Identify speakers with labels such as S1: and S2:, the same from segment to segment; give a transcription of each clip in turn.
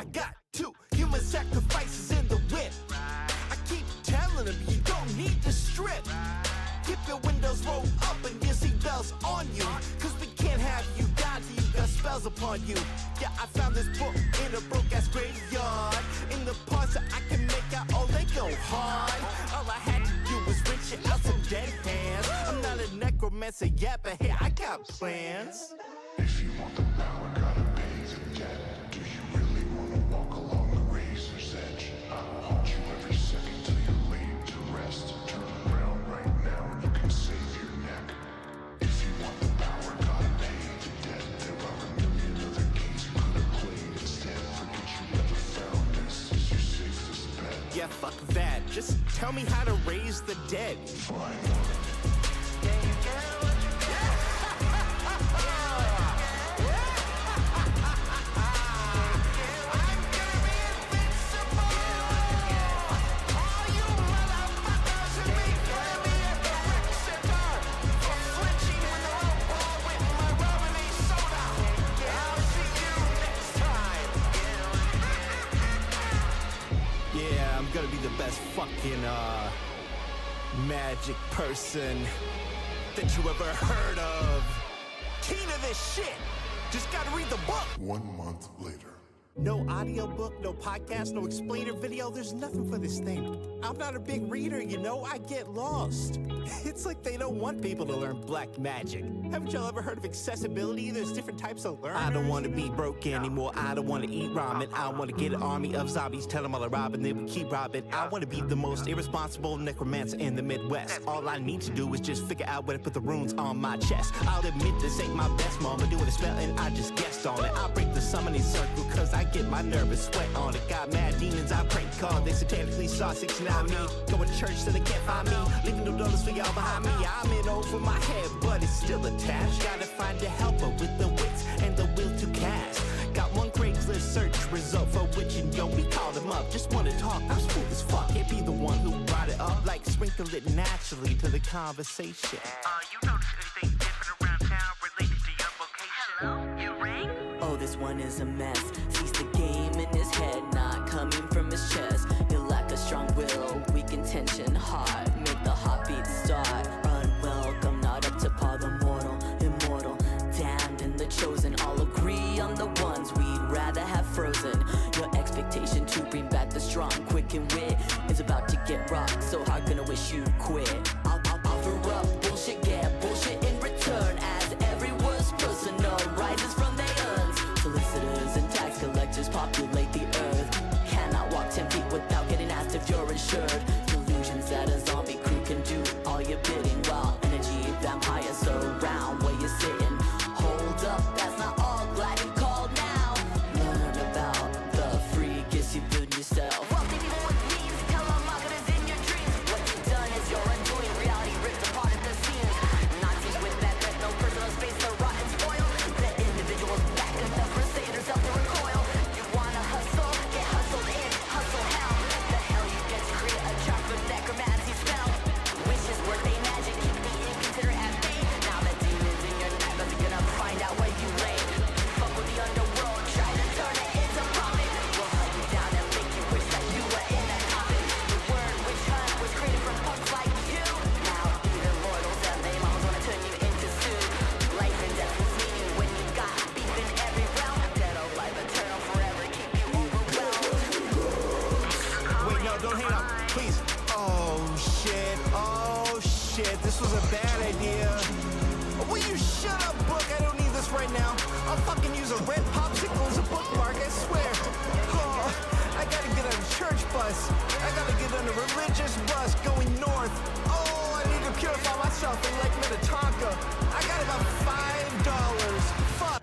S1: I got 2 human sacrifices in the whip. I keep telling them you don't need to strip. Keep your windows rolled up and your seatbelts on you, cause we can't have you die till you got spells upon you. Yeah, I found this book in a broke ass graveyard. In the parts that I can make out, oh they go hard. All I had to do was rinse it out some dead hands. I'm not a necromancer yet, but hey, I got plans.
S2: If you want the power, gotta pay the debt. Do you really wanna walk along the razor's edge? I'll haunt you every second till you're laid to rest. Turn around right now and you can save your neck. If you want the power, gotta pay the debt. There are a million other games you could have played instead. Forget you ever found this is your safest bet.
S1: Yeah, fuck that. Just tell me how to raise the dead.
S2: Fine.
S1: I'm gonna be the best fucking magic person that you ever heard of. Key to this shit, just gotta read the book.
S2: 1 month later.
S1: No audiobook, no podcast, no explainer video, there's nothing for this thing. I'm not a big reader, you know, I get lost. It's like they don't want people to learn black magic. Haven't y'all ever heard of accessibility? There's different types of learners. I don't want to be broke anymore, I don't want to eat ramen. I want to get an army of zombies, tell them all to rob and they will keep robbing. I want to be the most irresponsible necromancer in the Midwest. All I need to do is just figure out where to put the runes on my chest. I'll admit this ain't my best moment, doing a spell and I just guessed on it. I'll break the summoning circle cause I get my nervous sweat on it. Got mad demons I prank call, they satanically saw 69 me. Going to church so they can't find me, leaving no dollars for y'all behind me. I'm in over my head but it's still attached. Gotta find a helper with the wits and the will to cast. Got one Craigslist search result for witch and yo, we called him up. Just wanna talk, I'm smooth as fuck. Can't be the one who brought it up, like sprinkle it naturally to the conversation.
S3: You notice anything different around town related to your vocation? Hello, you rang?
S4: Oh, this one is a mess. Sees the game in his head, not coming from his chest. You lack a strong will, weak intention, heart. Make the heartbeat start. Unwelcome, not up to par, the mortal, immortal, damned and the chosen. All agree on the ones we'd rather have frozen. Your expectation to bring back the strong, quick and wit is about to get rocked. So hard, gonna wish you quit. I'll offer up bullshit, get bullshit in return. As every worst personal rises from their urns. Solicitors and tax collectors populate the earth. Cannot walk 10 feet without getting asked if you're insured. Delusions that a zombie crew can do all your bidding, while energy vampires surround where you're sitting. Hold up, that's not all, glad you called now. Learn about the free gifts you build yourself. Wealthy people with means, tell them marketers in your dreams. What you've done is your undoing, reality ripped apart at the seams. Nazis with that breath, no personal space to rot and spoil. The individual's back enough crusaders out to recoil. You wanna hustle, get hustled in, hustle hell. The hell you get to create a chart for necromancy spell. Wishes worth a magic, keep me inconsiderate at bay. Now the demons in your night, are gonna find out where you lay. Fuck with the underworld, try to turn it into profit. We'll hunt you down and make you wish that you were in a coffin. The word witch hunt was created from punks like you. Now even mortals and they mamas wanna turn you into stew. Life and death was meaning when you got beef in every realm. Dead or alive, eternal, forever, keep you overwhelmed.
S1: Wait, no, don't hang up, please. Oh shit, this was a bad idea. Will you shut up, book? I don't need this right now. I'll fucking use a red popsicle as a bookmark, I swear. Oh, I gotta get on a church bus. I gotta get on a religious bus going north. Oh, I need to purify myself in Lake Minnetonka. I got about $5. Fuck.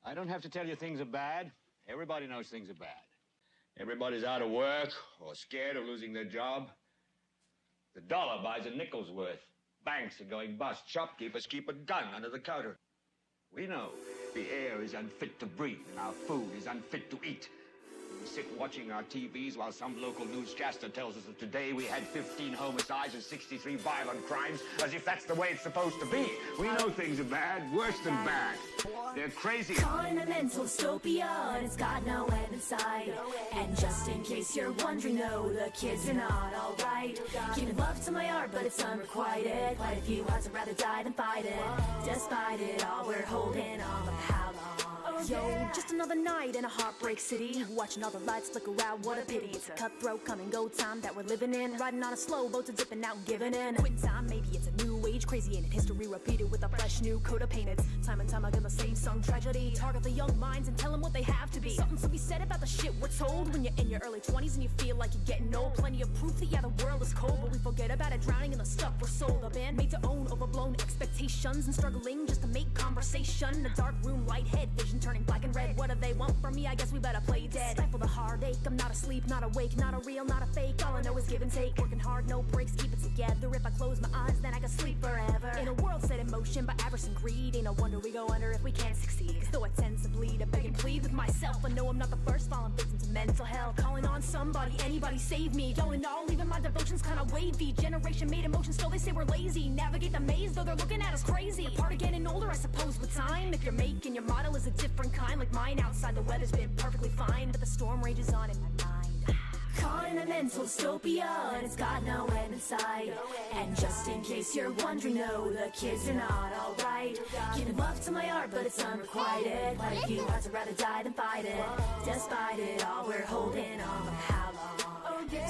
S5: I don't have to tell you things are bad. Everybody knows things are bad. Everybody's out of work or scared of losing their job. The dollar buys a nickel's worth. Banks are going bust. Shopkeepers keep a gun under the counter. We know the air is unfit to breathe and our food is unfit to eat. We sit watching our TVs while some local newscaster tells us that today we had 15 homicides and 63 violent crimes, as if that's the way it's supposed to be. We know things are bad, worse than bad. They're crazy.
S6: Caught in a mental dystopia, and it's got no end in sight. And just in case you're wondering, no, the kids are not alright. Giving love to my art, but it's unrequited. Quite a few hearts would rather die than fight it. Despite it all, we're holding on, but how long? Yo, just another night in a heartbreak city. Watching all the lights flicker out, what a pity. It's a cutthroat come and go time that we're living in. Riding on a slow boat to dipping out and giving in. Quitting time, maybe it's a new age, crazy ain't it? History repeated with a fresh new coat of paint. It's time and time again the same song tragedy. Target the young minds and tell them what they have to be. Something to be said about the shit we're told when you're in your early 20s and you feel like you're getting old. Plenty of proof that yeah, the world is cold, but we forget about it, drowning in the stuff we're sold. A band made to own overblown expectations and struggling just to make conversation. A dark room, light head, vision turning black and red. What do they want from me? I guess we better play dead. Stifle the heartache, I'm not asleep, not awake, not a real, not a fake. All I know is give and take, working hard, no breaks, keep it together. If I close my eyes, then I can sleep forever. In a world set in motion by avarice and greed, ain't no wonder we go under if we can't succeed. Cause though I tend to bleed, I beg and plead with myself. I know I'm not the first fallen victim to mental health. Calling on somebody, anybody save me. All in all, even my devotion's kinda wavy. Generation made emotion, still they say we're lazy. Navigate the maze, though they're looking at us crazy. Part of getting older, I suppose, with time. If you're making your model is a different kind, like mine. Outside the weather's been perfectly fine, but the storm rages on in my mind. Caught in a mental dystopia, and it's got no end in sight. And just in case you're wondering, no, the kids are not alright. Giving love to my art, but it's unrequited. Quite a few hearts would rather die than fight it. Despite it all, we're holding on, but how long?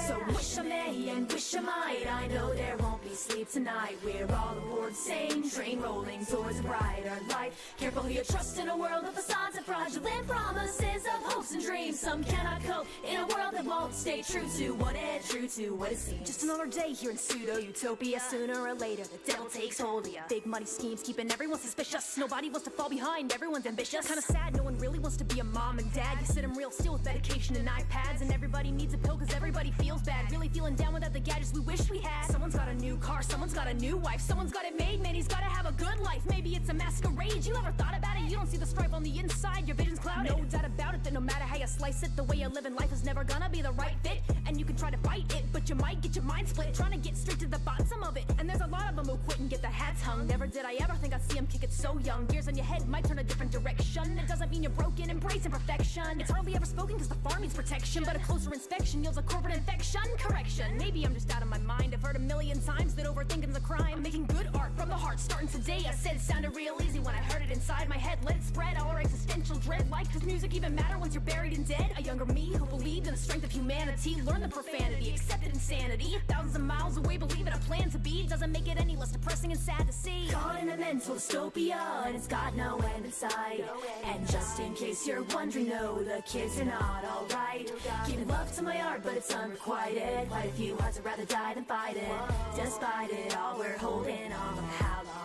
S6: So wish I may and wish I might. I know there won't be sleep tonight. We're all aboard the same train, rolling towards a brighter light. Careful who you trust in a world of facades and fraudulent promises of hopes and dreams. Some cannot cope in a world that won't stay true to what it, true to what it seems. Just another day here in pseudo-utopia. Sooner or later the devil takes hold of ya. Big money schemes keeping everyone suspicious. Nobody wants to fall behind, everyone's ambitious. Kinda sad, no one really wants to be a mom and dad. You sit them real still with medication and iPads. And everybody needs a pill cause everybody feels bad. Really feeling down without the gadgets we wish we had. Someone's got a new car, someone's got a new wife. Someone's got it made, man, he's gotta have a good life. Maybe it's a masquerade, you ever thought about it? You don't see the stripe on the inside, your vision's clouded. No doubt about it that no matter how you slice it, the way you live in life is never gonna be the right fit. And you can try to fight it, but you might get your mind split trying to get straight to the bottom of it. And there's a lot of them who quit and get their hats hung. Never did I ever think I'd see them kick it so young. Gears on your head might turn a different direction. It doesn't mean you're broken, embrace imperfection. It's hardly ever spoken cause the farm needs protection, but a closer inspection yields a corporate infection. Correction, maybe I'm just out of my mind. I've heard a million times that overthinking's a crime. Making good art from the heart, starting today. I said it sounded real easy when I heard it inside my head. Let it spread, our existential dread. Like, does music even matter once you're buried and dead? A younger me who believed in the strength of humanity. Learn the profanity, accepted insanity. Thousands of miles away, believing a plan to be doesn't make it any less depressing and sad to see. Caught in a mental dystopia, and it's got no end in sight. And just in case you're wondering, no, the kids are not alright. Giving love to my art, but it's unrequited. Quite a few hearts would rather die than fight it. Despite it all, we're holding on, but how long?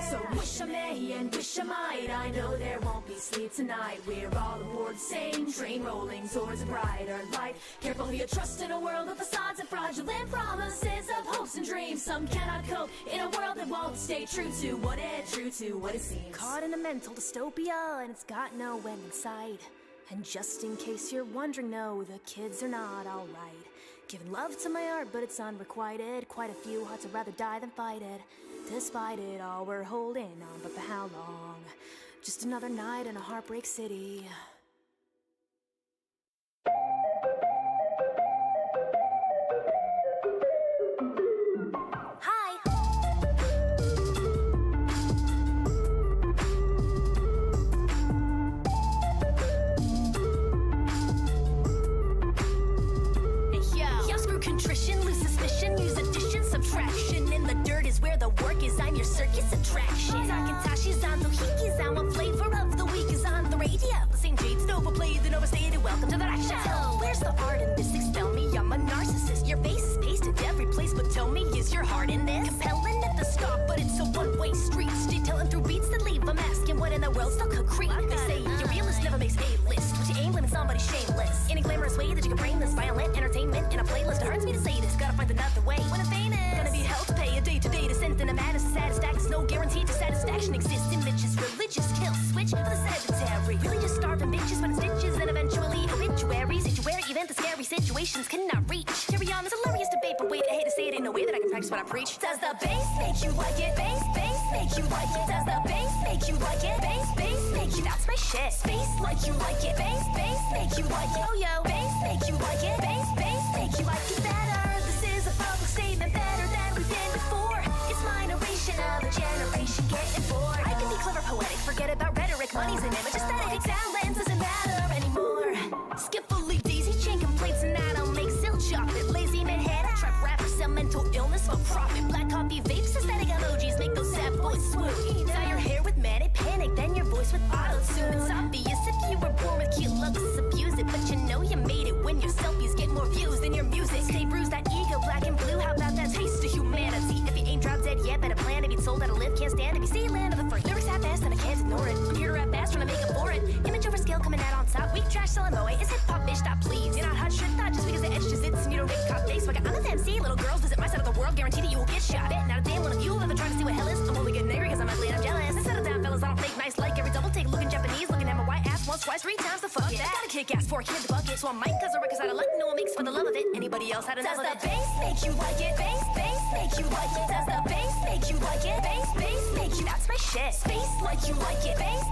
S6: So wish I may and wish I might. I know there won't be sleep tonight. We're all aboard the same train, rolling towards a brighter light. Careful who you trust in a world of facades and fraudulent promises of hopes and dreams. Some cannot cope in a world that won't stay true to what it, true to what it seems. Caught in a mental dystopia, and it's got no end in sight. And just in case you're wondering, no, the kids are not alright. Giving love to my art, but it's unrequited. Quite a few hearts would rather die than fight it. Despite it all, we're holding on, but for how long? Just another night in a heartbreak city. Where the work is, I'm your circus attraction. Talking Tashi's on Dohiki's, I'm a flavor of the week is on the radio. The same Jade's overplayed and overstated, welcome to the action. So, where's the art in this? Expel me, I'm a narcissist. Your face is pasted every place, but tell me, is your heart in this? Compelling at the start, but it's a one-way street. Detailing through beats that leave, I'm asking what in the world's still concrete. They say your realist never makes A-list, but you aim limit somebody shameless. In a glamorous way that you can brainless, violent entertainment in a playlist. It hurts me to say this, gotta find another way. When I'm famous, gonna be held to pay a day-to-day descent in a madness of satisfaction. No guarantee to satisfaction exists in bitches. Religious kill switch for the sedentary. Really just starving bitches when it's stitches and eventually obituary. insinuations cannot reach. Carry on this hilarious debate, but wait, I hate to say it in a way that I can practice what I preach. Does the bass make you like it? Bass make you like it? Does the bass make you like it? Bass make you, that's my shit. Space like you like it. Bass make you like it. Oh yo, bass make you like it. Bass make you like it better. This is a public statement better than we've been before. It's my narration of a generation getting bored. I can be clever, poetic, forget about rhetoric. Money's an image aesthetic. Talent doesn't matter anymore. Skillfully daisy chain complaints and I don't make silk chocolate. Lazy manhead, I trap rappers, sell mental illness for profit. Black coffee vapes, aesthetic emojis make those sad boys swoon. Dye your hair with manic panic, then your voice with auto-tune. It's obvious if you were born with cute looks, abuse it. But you know you made it when your selfies get more views than your music. Stay bruised, that ego, black and blue. How about that taste of humanity? If you ain't dropped dead yet, better plan to be told how to live. Can't stand to be seen, land of the free. Lyrics half-assed and I can't ignore it. I'm here to rap fast, trying to make up for it. Image over skill coming out on top. Weak trash selling moe. Is hip-hop, bitch, stop please. You're not hot shit, not just because they etched your zits and you don't make cop face. Like I'm a MC, little girls visit my side of the world. Guarantee that you will get shot. Bet not a damn one of you will ever try to see what hell is. I'm only getting angry because I'm ugly and I'm jealous. Settle down, fellas, I don't fake nice like every double take. Looking Japanese, looking at my white ass once, twice, 3 times the fuck it. I gotta kick ass for a kid the bucket. So I might cause a records out of luck. No one makes for the love of it. Anybody else had enough of it? Does the bass make you like it? Bass make you like it? Does the bass make you like it? Bass make you, that's my shit. Space like you like it. Bass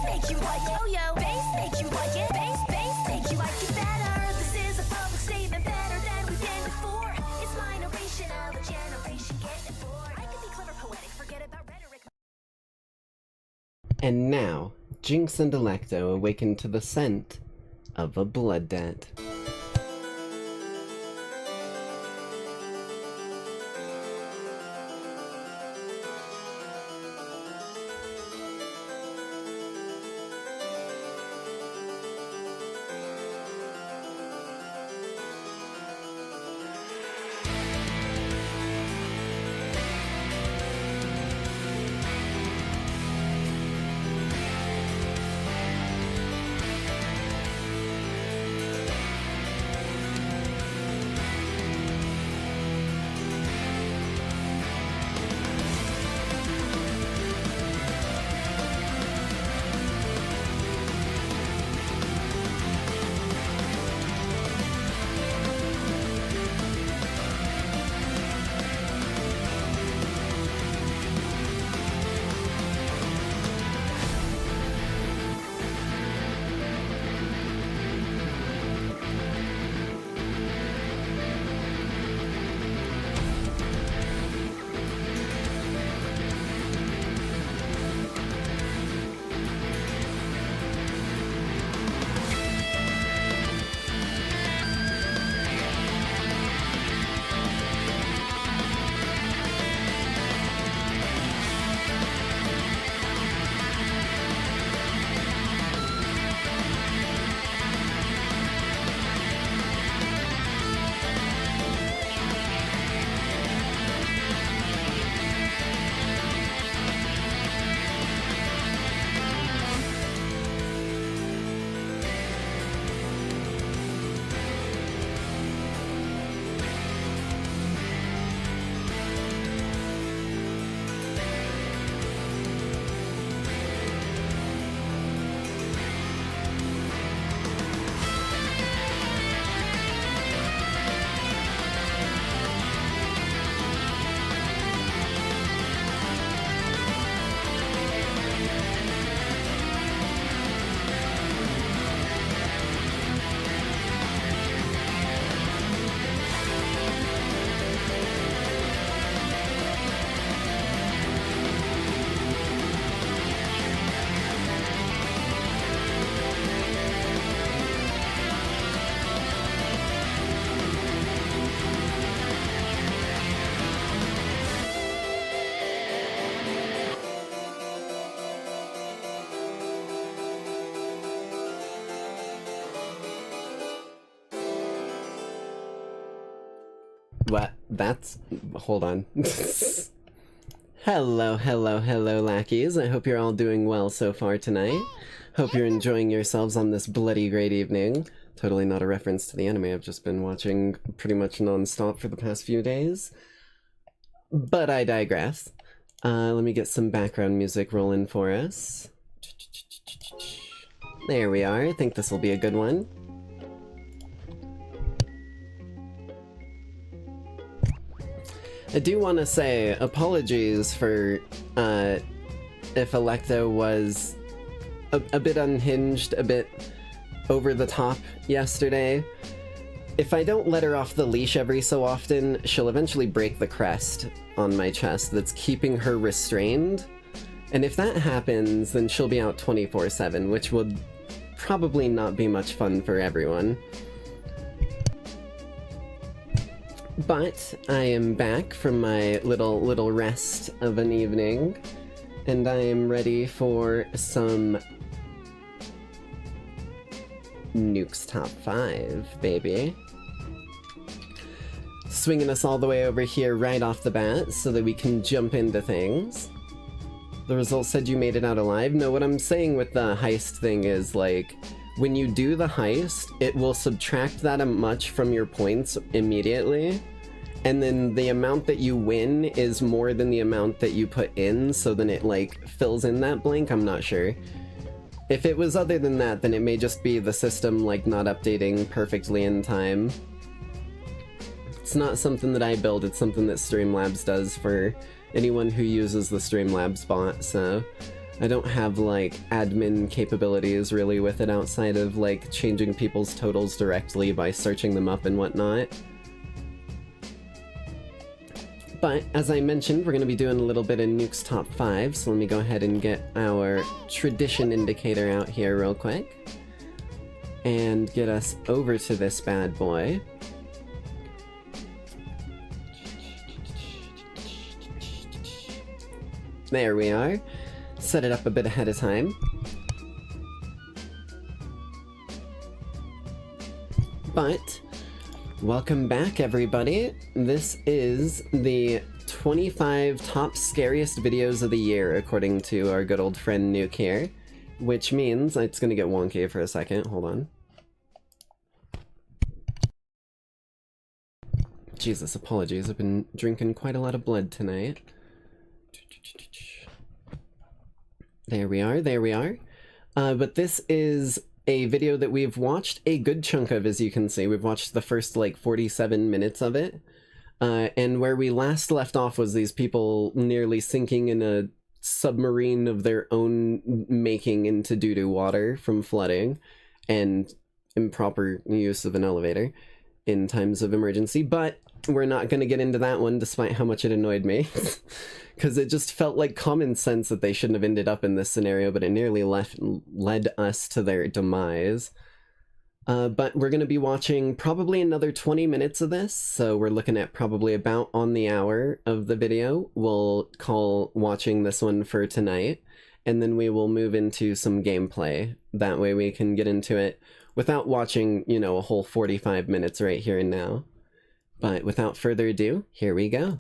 S6: make you like it. Oh yo, bass make you like it. Bass make you like it better. This is a public statement better than we've been before. It's my narration of a generation getting bored. I can be clever, poetic, forget about rhetoric.
S7: And now, Jinx and Electo awaken to the scent of a blood debt. What? That's... hold on. Hello, lackeys. I hope you're all doing well so far tonight. Hope you're enjoying yourselves on this bloody great evening. Totally not a reference to the anime I've just been watching pretty much non-stop for the past few days. But I digress. Let me get some background music rolling for us. There we are. I think this will be a good one. I do want to say apologies for if Electo was a bit unhinged, a bit over the top yesterday. If I don't let her off the leash every so often, she'll eventually break the crest on my chest that's keeping her restrained. And if that happens, then she'll be out 24/7, which would probably not be much fun for everyone. But I am back from my little rest of an evening, and I am ready for some Nukes Top 5, baby. Swinging us all the way over here right off the bat so that we can jump into things. The results said you made it out alive. No, what I'm saying with the heist thing is, like, when you do the heist, it will subtract that much from your points immediately, and then the amount that you win is more than the amount that you put in, so then it, like, fills in that blank. I'm not sure. If it was other than that, then it may just be the system, like, not updating perfectly in time. It's not something that I build, it's something that Streamlabs does for anyone who uses the Streamlabs bot, so I don't have, like, admin capabilities really with it outside of, like, changing people's totals directly by searching them up and whatnot. But, as I mentioned, we're going to be doing a little bit of Nukes Top 5, so let me go ahead and get our tradition indicator out here real quick. And get us over to this bad boy. There we are. Set it up a bit ahead of time. But, welcome back everybody. This is the 25 top scariest videos of the year according to our good old friend Nuke here. Which means, it's gonna get wonky for a second, hold on. Jesus, apologies, I've been drinking quite a lot of blood tonight. There we are, there we are. But this is a video that we've watched a good chunk of, as you can see. We've watched the first, like, 47 minutes of it. And where we last left off was these people nearly sinking in a submarine of their own making into doo-doo water from flooding and improper use of an elevator in times of emergency. But we're not going to get into that one, despite how much it annoyed me. Because it just felt like common sense that they shouldn't have ended up in this scenario, but it nearly led us to their demise. But we're going to be watching probably another 20 minutes of this, so we're looking at probably about on the hour of the video. We'll call watching this one for tonight, and then we will move into some gameplay. That way we can get into it without watching, you know, a whole 45 minutes right here and now. But without further ado, here we go.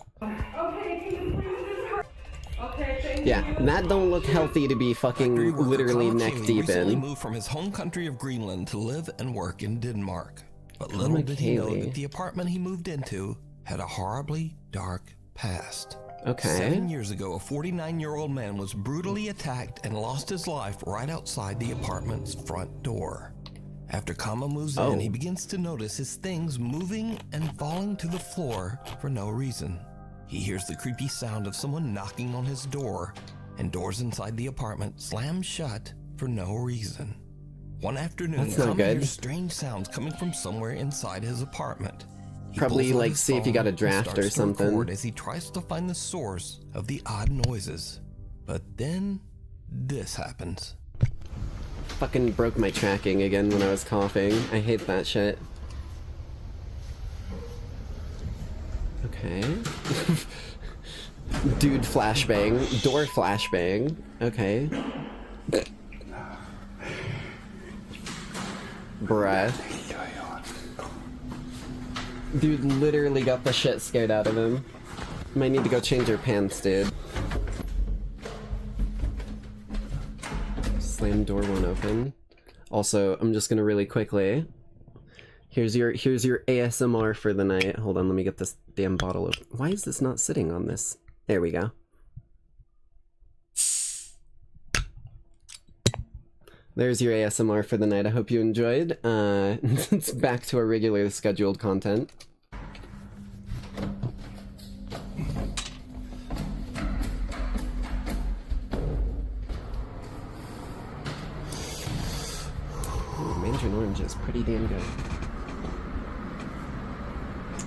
S7: Yeah, that don't look healthy to be fucking literally neck deep in.
S8: He moved from his home country of Greenland to live and work in Denmark. But little did he know that the apartment he moved into had a horribly dark past.
S7: Okay.
S8: 7 years ago, a 49-year-old man was brutally attacked and lost his life right outside the apartment's front door. After Kama moves in, he begins to notice his things moving and falling to the floor for no reason. He hears the creepy sound of someone knocking on his door, and doors inside the apartment slam shut for no reason. One afternoon, Kama hears strange sounds coming from somewhere inside his apartment.
S7: Probably like see if you got a draft or something.
S8: As he tries to find the source of the odd noises. But then this happens.
S7: Fucking broke my tracking again when I was coughing. I hate that shit. Okay. Dude flashbang. Door flashbang. Okay. Bruh. Dude literally got the shit scared out of him. Might need to go change your pants, dude. Slam door won't open. Also, I'm just gonna really quickly. Here's your ASMR for the night. Hold on, let me get this damn bottle open. Why is this not sitting on this? There we go. There's your ASMR for the night. I hope you enjoyed. It's back to our regularly scheduled content. Mandarin orange is pretty damn good.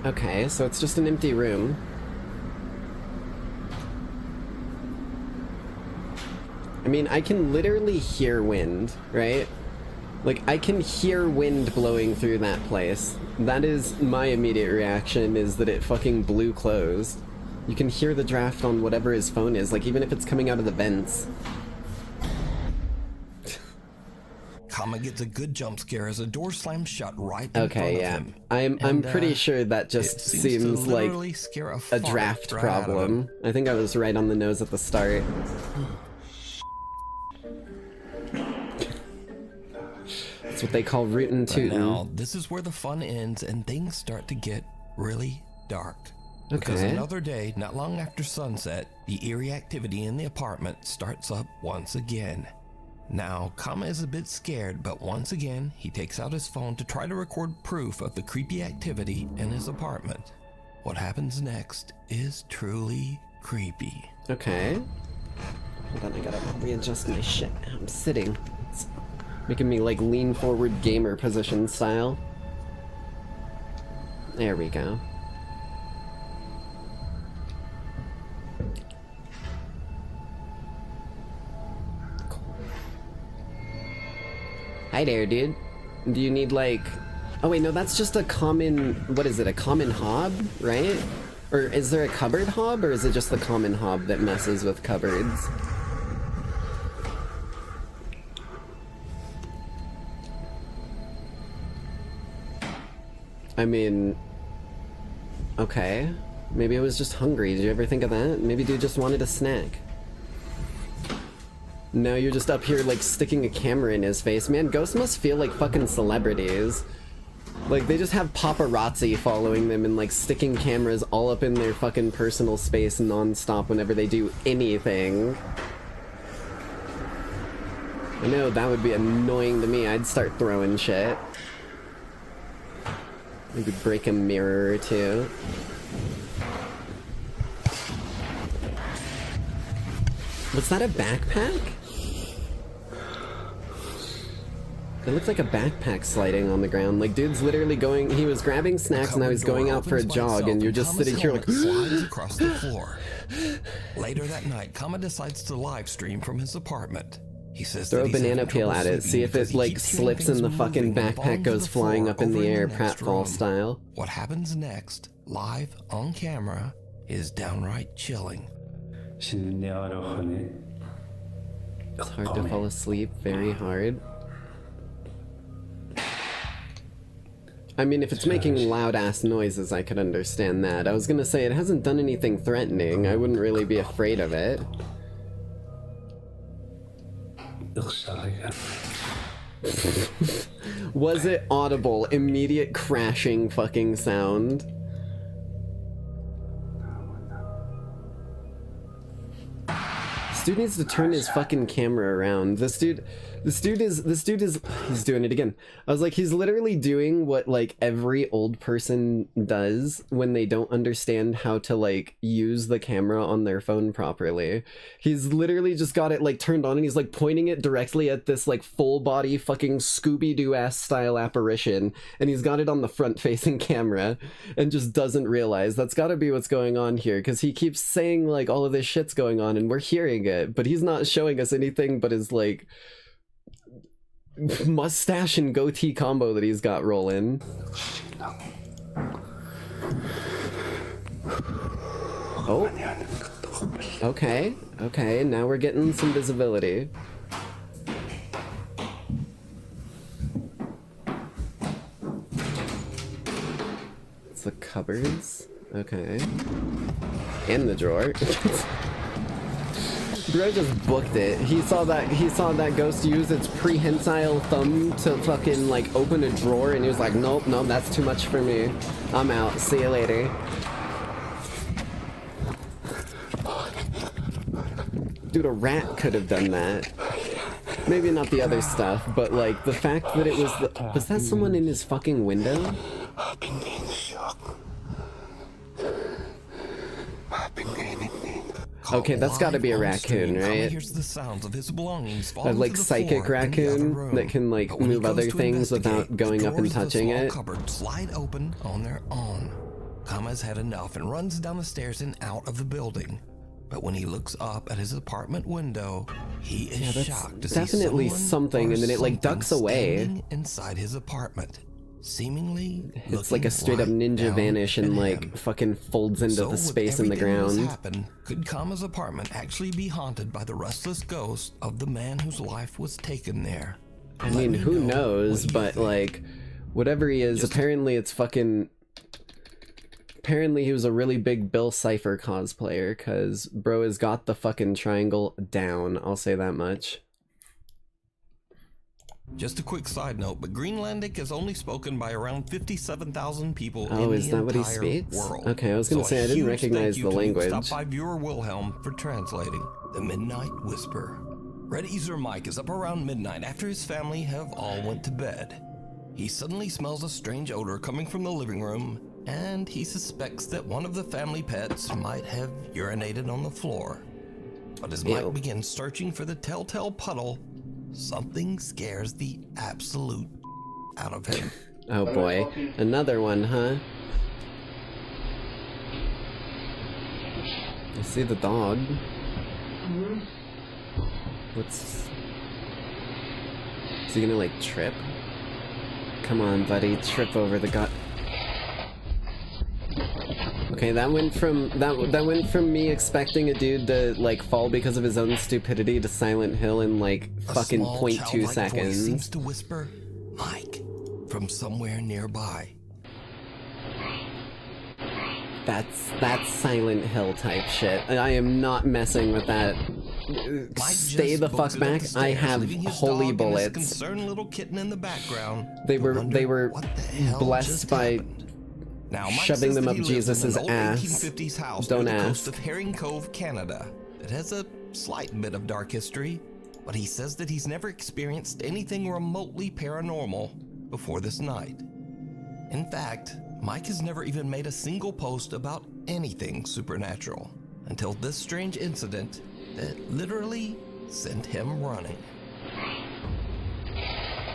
S7: Okay, so it's just an empty room. I mean, I can literally hear wind, right? Like, I can hear wind blowing through that place. That is my immediate reaction, is that it fucking blew closed. You can hear the draft on whatever his phone is, like, even if it's coming out of the vents.
S8: Kama gets a good jump scare as a door slams shut right in front of him.
S7: I'm pretty sure that just seems like a draft problem. I think I was right on the nose at the start. That's what they call rootin' tootin'.
S8: Now, this is where the fun ends and things start to get really dark. Because another day, not long after sunset, the eerie activity in the apartment starts up once again. Now, Kama is a bit scared, but once again, he takes out his phone to try to record proof of the creepy activity in his apartment. What happens next is truly creepy.
S7: Okay. Hold on, I gotta readjust my shit. I'm sitting. It's making me like lean forward gamer position style. There we go. Hi there, dude. Do you need like... Oh wait, no, that's just a common... What is it, a common hob, right? Or is there a cupboard hob, or is it just the common hob that messes with cupboards? I mean... Okay. Maybe I was just hungry. Did you ever think of that? Maybe dude just wanted a snack. No, you're just up here, like, sticking a camera in his face. Man, ghosts must feel like fucking celebrities. Like, they just have paparazzi following them and, like, sticking cameras all up in their fucking personal space non-stop whenever they do anything. I know, that would be annoying to me. I'd start throwing shit. Maybe break a mirror or two. Was that a backpack? It looks like a backpack sliding on the ground. Like, dude's literally going... He was grabbing snacks, now he's going out for a jog, and you're just sitting here like...
S8: slides across the floor. Later that night, Kama decides to live stream from his apartment. He says
S7: throw a banana peel at it, see if it, like, slips and the fucking backpack goes flying up in the air, pratfall style.
S8: What happens next, live on camera, is downright chilling.
S7: It's hard to fall asleep, very hard. I mean, if it's making loud-ass noises, I could understand that. I was gonna say, it hasn't done anything threatening. I wouldn't really be afraid of it. Was it audible? Immediate crashing fucking sound. This dude needs to turn his fucking camera around. This dude is, he's doing it again. I was like, he's literally doing what, like, every old person does when they don't understand how to, like, use the camera on their phone properly. He's literally just got it, like, turned on and he's, like, pointing it directly at this, like, full-body fucking Scooby-Doo-ass style apparition, and he's got it on the front-facing camera and just doesn't realize. That's gotta be what's going on here, because he keeps saying, like, all of this shit's going on and we're hearing it, but he's not showing us anything but his, like, mustache and goatee combo that he's got rolling. Oh. Okay, okay, now we're getting some visibility. It's the cupboards. Okay. And the drawer. Bro just booked it. He saw that ghost use its prehensile thumb to fucking, like, open a drawer, and he was like, nope, nope, that's too much for me. I'm out. See you later. Dude, a rat could have done that. Maybe not the other stuff, but, like, the fact that it was the... Was that someone in his fucking window? Okay, that's gotta be a raccoon, right?
S8: Hears the sounds of his belongings
S7: A like psychic raccoon that can like move other things without going up and touching it.
S8: Cupboard slide open on their own. Kama's had enough and runs down the stairs and out of the building. But when he looks up at his apartment window, he is shocked to see
S7: definitely something, and then it like ducks away
S8: inside his apartment. Seemingly,
S7: it's like a straight up ninja vanish and like fucking folds into the space in the ground.
S8: Could Kama's apartment actually be haunted by the restless ghost of the man whose life was taken there?
S7: I mean, who knows, but like, whatever he is, apparently it's fucking... Apparently he was a really big Bill Cipher cosplayer, cause bro has got the fucking triangle down, I'll say that much.
S8: Just a quick side note, but Greenlandic is only spoken by around 57,000 people in
S7: is
S8: the
S7: that what he
S8: entire
S7: speaks?
S8: world.
S7: Okay, I was gonna say I didn't recognize the language.
S8: Stop by viewer Wilhelm for translating the Midnight Whisper. Red Easer Mike is up around midnight after his family have all went to bed. He suddenly smells a strange odor coming from the living room, and he suspects that one of the family pets might have urinated on the floor. But as Mike begins searching for the telltale puddle, something scares the absolute out of him.
S7: Oh boy, another one, huh? I see the dog. What's... Is he gonna like trip? Come on, buddy, trip over the god... Okay, that went from me expecting a dude to like fall because of his own stupidity to Silent Hill in like fucking 0.2 seconds.
S8: Seems to whisper, "Mike," from somewhere nearby.
S7: That's Silent Hill type shit. I am not messing with that. Stay the fuck back. I have holy bullets.
S8: Concerned little kitten in the background.
S7: They were blessed by
S8: now,
S7: shoving them up Jesus's ass. Don't ask.
S8: Coast of Herring Cove, Canada. It has a slight bit of dark history, but he says that he's never experienced anything remotely paranormal before this night. In fact, Mike has never even made a single post about anything supernatural until this strange incident that literally sent him running.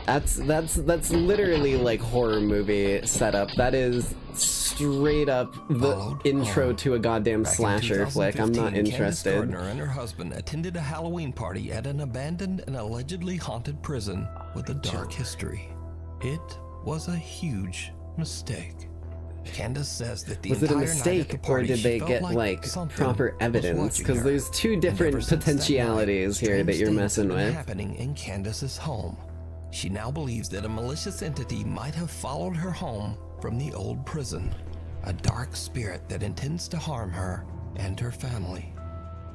S7: That's literally like horror movie setup. That is straight up the intro to a goddamn slasher flick. I'm not interested.
S8: Candace Gardner and her husband attended a Halloween party at an abandoned and allegedly haunted prison with a dark history. It was a huge mistake. Candace says that the
S7: was it a mistake, or did they get like proper evidence? Because there's two different potentialities here that you're messing with.
S8: Happening in Candace's home. She now believes that a malicious entity might have followed her home from the old prison, a dark spirit that intends to harm her and her family.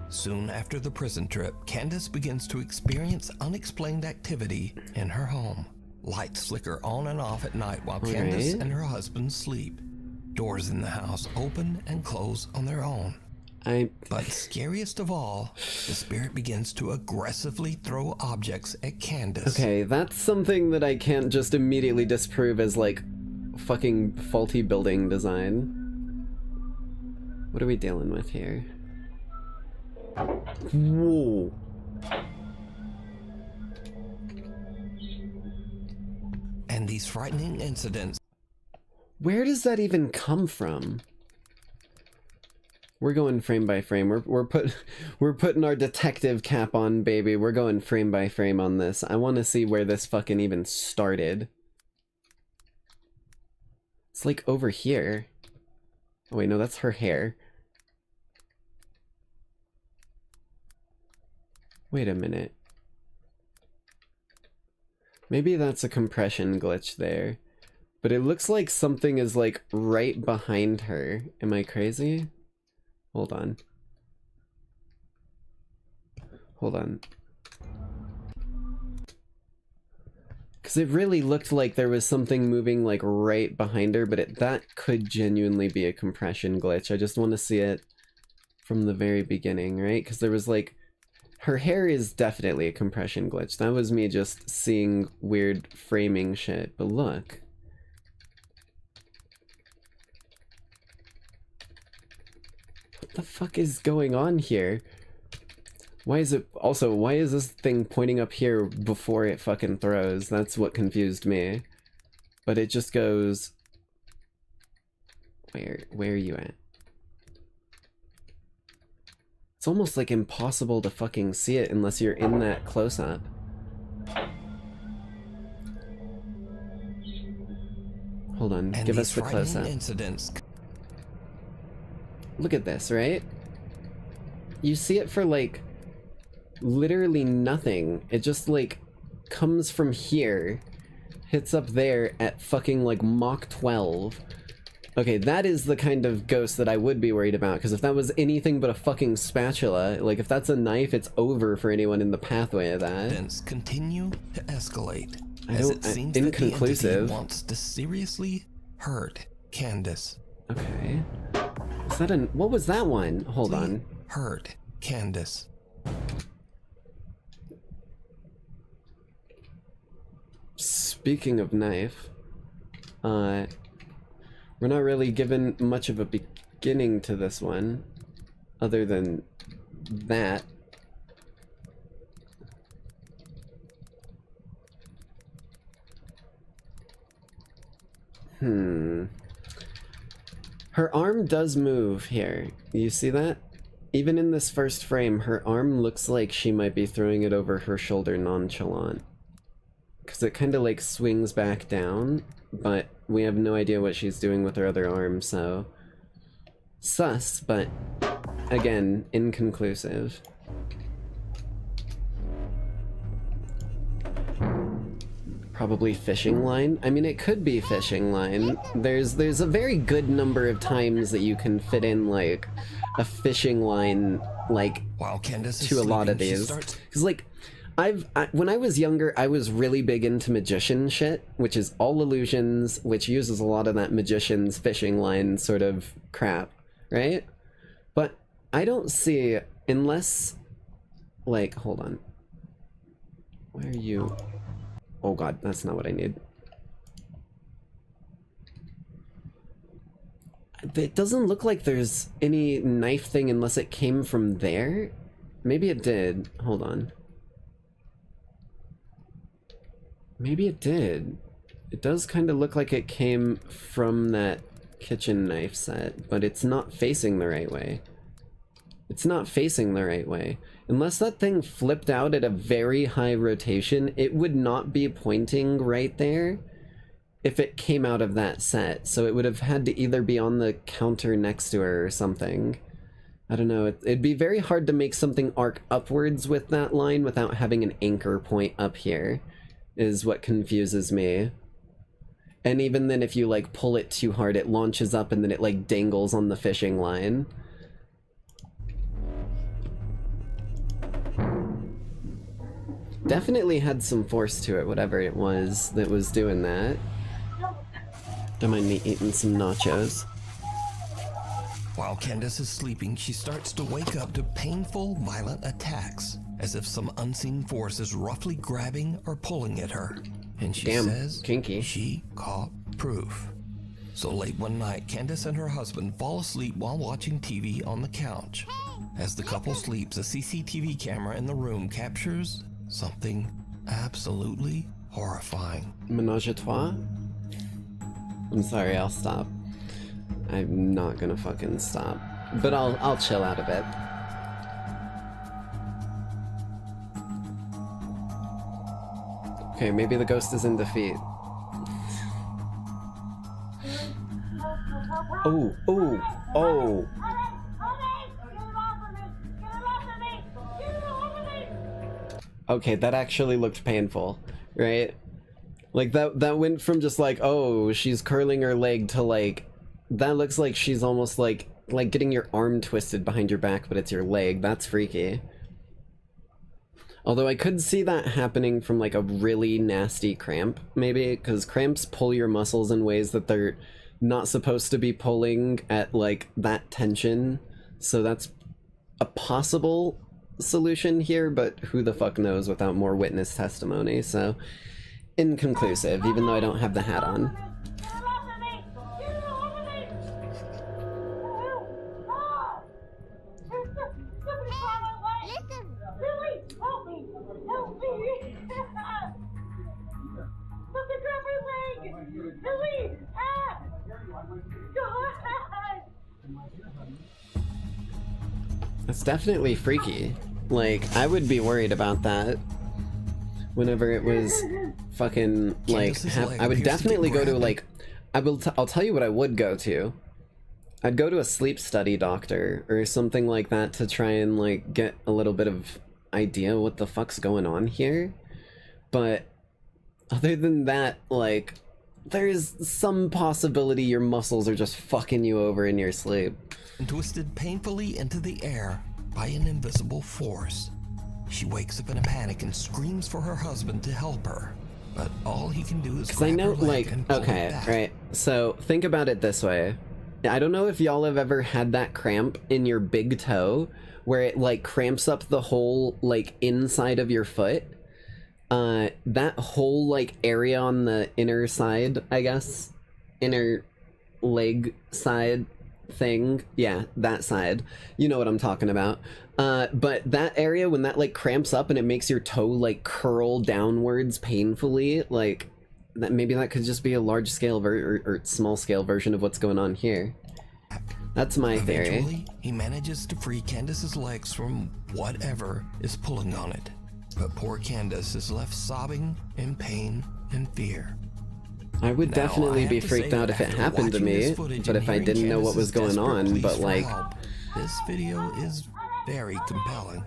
S8: Soon after the prison trip, Candace begins to experience unexplained activity in her home. Lights flicker on and off at night while Candace and her husband sleep. Doors in the house open and close on their own. But scariest of all, the spirit begins to aggressively throw objects at Candace.
S7: Okay, that's something that I can't just immediately disprove as like fucking faulty building design. What are we dealing with here? Whoa.
S8: And these frightening incidents.
S7: Where does that even come from? We're going frame by frame. We're putting our detective cap on, baby. We're going frame by frame on this. I want to see where this fucking even started. It's like over here. Oh wait, no, that's her hair. Wait a minute. Maybe that's a compression glitch there. But it looks like something is like right behind her. Am I crazy? Hold on. Hold on. Because it really looked like there was something moving like right behind her, but that could genuinely be a compression glitch. I just want to see it from the very beginning, right? Because there was like... Her hair is definitely a compression glitch. That was me just seeing weird framing shit, but look. the fuck is going on here? Why is it... Also, why is this thing pointing up here before it fucking throws? That's what confused me. But it just goes... Where are you at? It's almost like impossible to fucking see it unless you're in that close-up. Hold on,
S8: And
S7: give
S8: these
S7: us the close-up.
S8: frightening incidents.
S7: Look at this, right? You see it for, like, literally nothing. It just, like, comes from here, hits up there at fucking, like, Mach 12. Okay, that is the kind of ghost that I would be worried about, because if that was anything but a fucking spatula, like, if that's a knife, it's over for anyone in the pathway of that.
S8: Incidents continue to escalate,
S7: I
S8: as
S7: don't-
S8: it seems
S7: inconclusive.
S8: that the entity wants to seriously hurt Candace.
S7: Okay. Is that an... What was that one? Hold on.
S8: Hurt Candace.
S7: Speaking of knife, we're not really given much of a beginning to this one, other than that. Her arm does move here. You see that? Even in this first frame, her arm looks like she might be throwing it over her shoulder nonchalant. Because it kind of like swings back down, but we have no idea what she's doing with her other arm, so... Sus, but again, inconclusive. Probably fishing line? I mean, it could be fishing line. There's a very good number of times that you can fit in, like, a fishing line, like,
S8: While Candace is
S7: to a lot of
S8: sleeping, she
S7: these.
S8: starts-
S7: Because, like, when I was younger, I was really big into magician shit, which is all illusions, which uses a lot of that magician's fishing line sort of crap, right? But I don't see, unless, like, hold on. Where are you? Oh god, that's not what I need. It doesn't look like there's any knife thing unless it came from there. Maybe it did. Hold on. Maybe it did. It does kind of look like it came from that kitchen knife set, but it's not facing the right way. It's not facing the right way. Unless that thing flipped out at a very high rotation, it would not be pointing right there if it came out of that set. So it would have had to either be on the counter next to her or something. I don't know. It'd be very hard to make something arc upwards with that line without having an anchor point up here, is what confuses me. And even then, if you like pull it too hard, it launches up and then it like dangles on the fishing line. Definitely had some force to it, whatever it was that was doing that. Don't mind me eating some nachos.
S8: While Candace is sleeping, she starts to wake up to painful, violent attacks, as if some unseen force is roughly grabbing or pulling at her. And she
S7: Damn,
S8: says
S7: kinky.
S8: she caught proof. So late one night, Candace and her husband fall asleep while watching TV on the couch. As the couple sleeps, a CCTV camera in the room captures something absolutely horrifying.
S7: Menage a trois? I'm sorry, I'll stop. I'm not gonna fucking stop. But I'll chill out a bit. Okay, maybe the ghost is in defeat. Oh, oh, oh! Okay, that actually looked painful, right? Like, that went from just like, oh, she's curling her leg to like, that looks like she's almost like getting your arm twisted behind your back, but it's your leg. That's freaky. Although I could see that happening from like a really nasty cramp, maybe, because cramps pull your muscles in ways that they're not supposed to be pulling at like that tension. So that's a possible solution here, but who the fuck knows without more witness testimony. So inconclusive, even though I don't have the hat on. It's definitely freaky. Like, I would be worried about that. Whenever it was fucking, like, I would definitely go to, like, I'll tell you what I would go to. I'd go to a sleep study doctor or something like that to try and, like, get a little bit of idea what the fuck's going on here. But other than that, like, there's some possibility your muscles are just fucking you over in your sleep.
S8: And twisted painfully into the air by an invisible force. She wakes up in a panic and screams for her husband to help her. But all he can do is
S7: Because I know, like, okay, right. So think about it this way. I don't know if y'all have ever had that cramp in your big toe where it, like, cramps up the whole, like, inside of your foot. That whole, like, area on the inner side, I guess, inner leg side thing, yeah, that side, you know what I'm talking about. But that area, when that, like, cramps up and it makes your toe, like, curl downwards painfully, like, that maybe that could just be a large scale or small scale version of what's going on here. That's my theory.
S8: Eventually, he manages to free Candace's legs from whatever is pulling on it. But poor Candace is left sobbing in pain and fear.
S7: I would
S8: Now,
S7: definitely
S8: I
S7: be
S8: have to say
S7: freaked out
S8: that
S7: if it
S8: after
S7: happened to
S8: watching this
S7: me,
S8: footage
S7: but
S8: and
S7: if I
S8: hearing
S7: didn't know what was
S8: Candace's
S7: going on,
S8: desperate
S7: but
S8: pleas for
S7: like...
S8: help, this video is very compelling.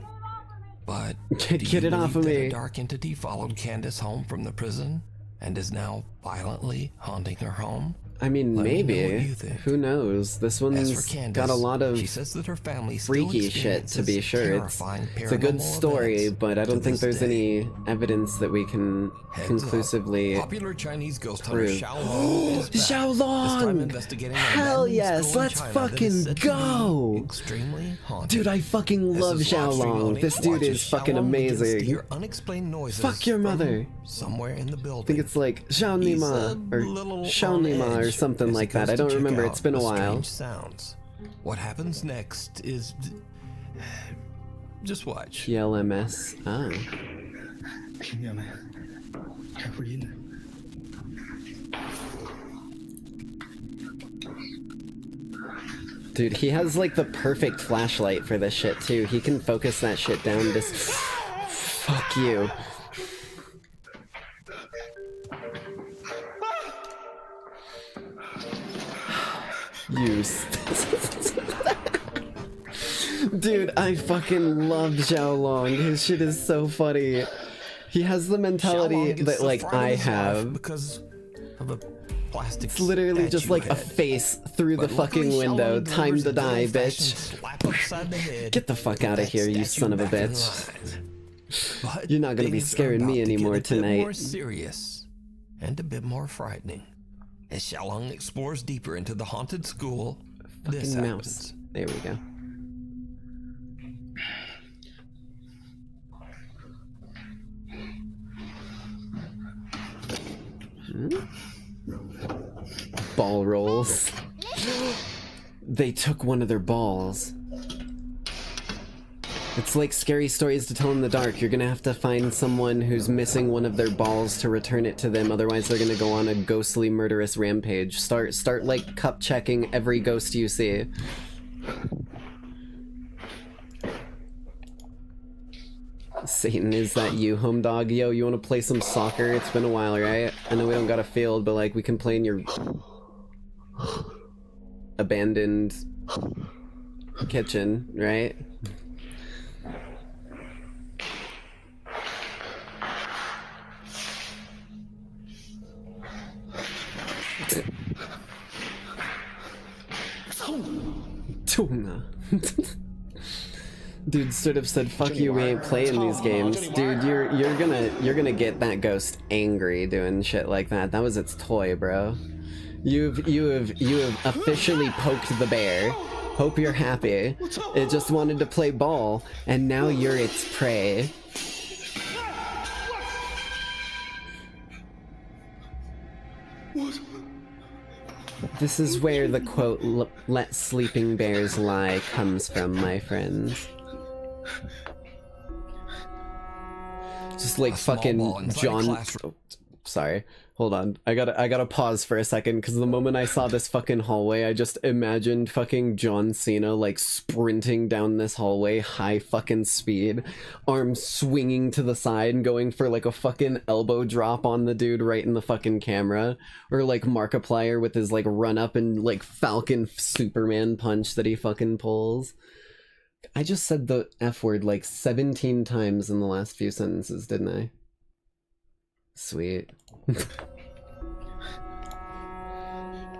S8: But
S7: Get it off of me.
S8: A dark entity followed Candace home from the prison and is now violently haunting her home?
S7: I mean,
S8: Let me know
S7: maybe.
S8: what you think.
S7: Who knows? This
S8: As
S7: one's
S8: for Candace,
S7: got a lot of
S8: she says that her family still
S7: freaky shit, to be
S8: experiences
S7: sure. It's
S8: terrifying
S7: a good
S8: paranormal
S7: story,
S8: events
S7: but I don't
S8: to
S7: think
S8: this
S7: there's
S8: day.
S7: any evidence that we can
S8: Heads
S7: conclusively
S8: up, popular Chinese ghost hunter
S7: prove.
S8: Xiaolong is back.
S7: Xiaolong!
S8: This time investigating an
S7: Hell
S8: abandoned
S7: yes,
S8: school in
S7: let's
S8: China that is
S7: fucking
S8: said to be
S7: go!
S8: Extremely haunted.
S7: Dude, I fucking
S8: As
S7: love
S8: his live stream
S7: Xiaolong.
S8: audience
S7: This dude
S8: watches,
S7: is fucking
S8: Xiaolong begins to
S7: amazing.
S8: hear unexplained noises
S7: Fuck your
S8: from
S7: mother.
S8: somewhere in the building.
S7: I think it's like
S8: He's a
S7: Xiaonima or
S8: little on
S7: Shaonima or
S8: edge
S7: something
S8: as he
S7: like that.
S8: goes
S7: I
S8: to
S7: don't
S8: check
S7: remember.
S8: out
S7: It's been a
S8: the
S7: while.
S8: strange sounds. What happens next is just watch.
S7: PLMS. Ah.
S9: 听见没？开回音。
S7: Dude, he has like the perfect flashlight for this shit too. He can focus that shit down just... Fuck you. Dude, I fucking love Xiaolong. His shit is so funny. He has the mentality
S8: Xiaolong gets
S7: that,
S8: the
S7: like,
S8: fright of
S7: I
S8: his life
S7: have.
S8: because of a plastic
S7: It's literally just
S8: statue
S7: like a
S8: head.
S7: face through the
S8: But luckily,
S7: fucking window.
S8: Xiaolong
S7: Time
S8: delivers
S7: to
S8: a
S7: die,
S8: good-old-fashioned
S7: bitch.
S8: slap upside the head
S7: Get the fuck
S8: with
S7: out of
S8: that
S7: here, you
S8: statue
S7: son of a
S8: back in
S7: bitch.
S8: line. But
S7: You're not gonna be
S8: things are
S7: scaring me
S8: about to get
S7: anymore
S8: a bit
S7: tonight.
S8: More serious and a bit more frightening. As Xiaolong explores deeper into the haunted school, this
S7: Fucking
S8: happens.
S7: mouse. There we go. Ball rolls. They took one of their balls. It's like scary stories to tell in the dark. You're gonna have to find someone who's missing one of their balls to return it to them, otherwise they're gonna go on a ghostly murderous rampage. Start like cup checking every ghost you see. Satan, is that you, home dog? Yo, you wanna play some soccer? It's been a while, right? I know we don't got a field, but like we can play in your abandoned kitchen, right? Tuna. Dude sort of said, "Fuck you, we ain't playing these games." Dude, you're gonna get that ghost angry doing shit like that. That was its toy, bro. You have officially poked the bear. Hope you're happy. It just wanted to play ball, and now you're its prey. This is where the quote, "Let sleeping bears lie," comes from, my friends. Just like
S8: A small ball
S7: fucking
S8: inside a
S7: John...
S8: classroom.
S7: sorry. Hold on. I gotta pause for a second, because the moment I saw this fucking hallway, I just imagined fucking John Cena, like, sprinting down this hallway, high fucking speed, arms swinging to the side and going for, like, a fucking elbow drop on the dude right in the fucking camera. Or, like, Markiplier with his, like, run up and, like, Falcon Superman punch that he fucking pulls. I just said the F word, like, 17 times in the last few sentences, didn't I? Sweet.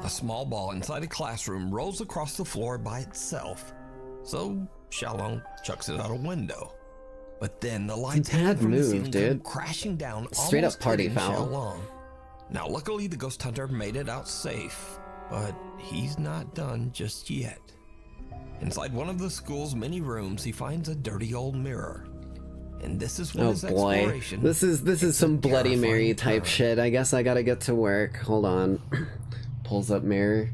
S8: A small ball inside a classroom rolls across the floor by itself, so Xiaolong chucks it out a window. But then the lights
S7: bad
S8: from the
S7: move,
S8: ceiling
S7: dude.
S8: come crashing down,
S7: Straight up
S8: almost
S7: party
S8: hitting
S7: foul.
S8: Xiaolong. Now, luckily, the ghost hunter made it out safe, but he's not done just yet. Inside one of the school's many rooms, he finds a dirty old mirror. And this is when
S7: Oh
S8: his
S7: boy,
S8: exploration
S7: this is some Bloody Mary
S8: terrifying
S7: type
S8: turn.
S7: shit. I guess I gotta get to work. Hold on. Pulls up mirror.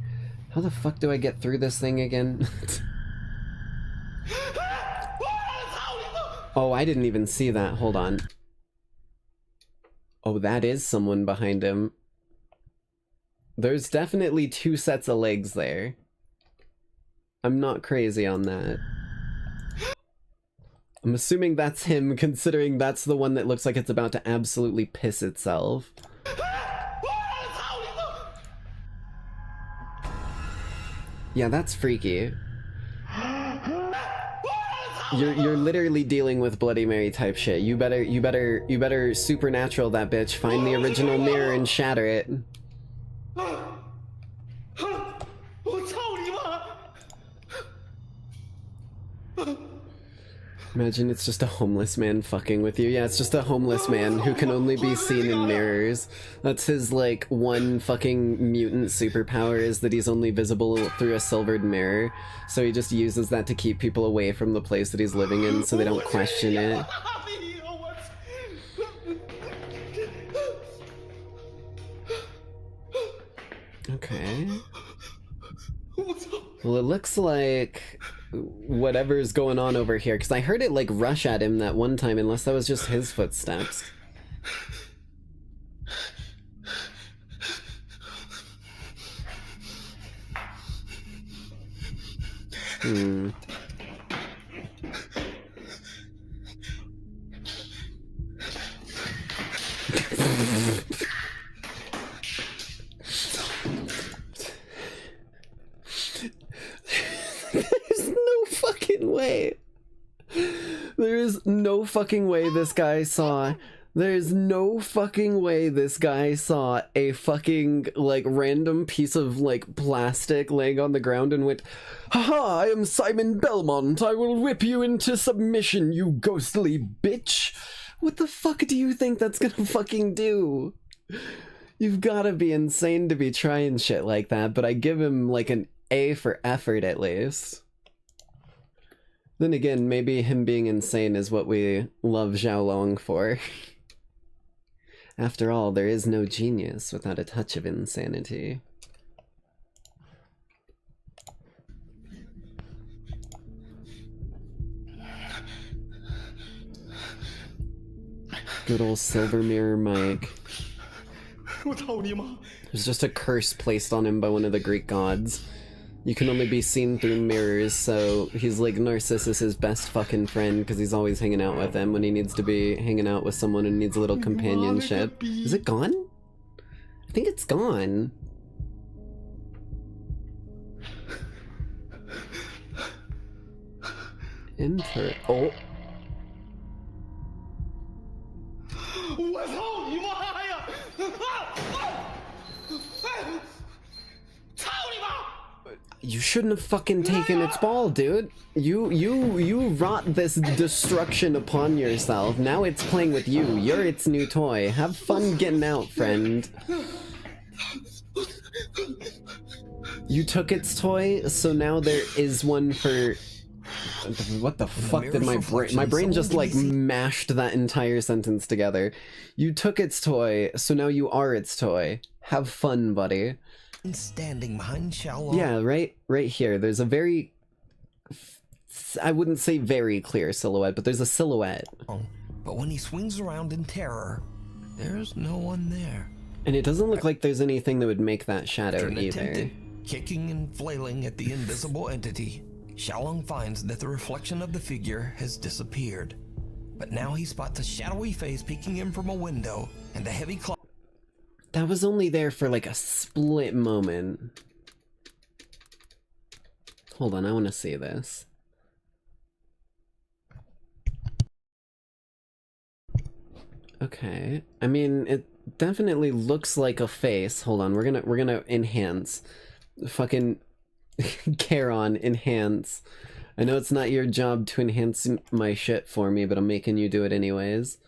S7: How the fuck do I get through this thing again? Oh, I didn't even see that. Hold on. Oh, that is someone behind him. There's definitely 2 sets of legs there. I'm not crazy on that. I'm assuming that's him, considering that's the one that looks like it's about to absolutely piss itself. Yeah, that's freaky. You're literally dealing with Bloody Mary type shit. You better supernatural that bitch. Find the original mirror and shatter it. Imagine it's just a homeless man fucking with you. Yeah, it's just a homeless man who can only be seen in mirrors. That's his, like, one fucking mutant superpower, is that he's only visible through a silvered mirror. So he just uses that to keep people away from the place that he's living in so they don't question it. Okay. Well, it looks like whatever's going on over here, because I heard it like rush at him that one time, unless that was just his footsteps. There's no fucking way. There's no fucking way this guy saw. There's no fucking way this guy saw a fucking, like, random piece of, like, plastic laying on the ground and went, "Haha, I am Simon Belmont. I will whip you into submission, you ghostly bitch." What the fuck do you think that's gonna fucking do? You've gotta be insane to be trying shit like that, but I give him, like, an A for effort at least. Then again, maybe him being insane is what we love Xiaolong for. After all, there is no genius without a touch of insanity. Good old silver mirror Mike. There's just a curse placed on him by one of the Greek gods. You can only be seen through mirrors, so he's like Narcissus' best fucking friend because he's always hanging out with him when he needs to be hanging out with someone and needs a little companionship. Is it gone? I think it's gone. Enter. Oh. You shouldn't have fucking taken its ball, dude. You wrought this destruction upon yourself. Now it's playing with you. You're its new toy. Have fun getting out, friend. You took its toy, so now there is one for... What the fuck did my brain just like mashed that entire sentence together. You took its toy, so now you are its toy. Have fun, buddy.
S8: Standing behind Xiaolong.
S7: Yeah, right here. There's a very... I wouldn't say very clear silhouette, but there's a silhouette.
S8: But when he swings around in terror, there's no one there.
S7: And it doesn't look like there's anything that would make that shadow
S8: After an
S7: either.
S8: attempted kicking and flailing at the invisible entity, Xiaolong finds that the reflection of the figure has disappeared. But now he spots a shadowy face peeking in from a window, and the heavy claw.
S7: That was only there for like a split moment. Hold on, I want to see this. Okay, I mean, it definitely looks like a face. Hold on, we're gonna enhance. Fucking Charon, enhance. I know it's not your job to enhance my shit for me, but I'm making you do it anyways.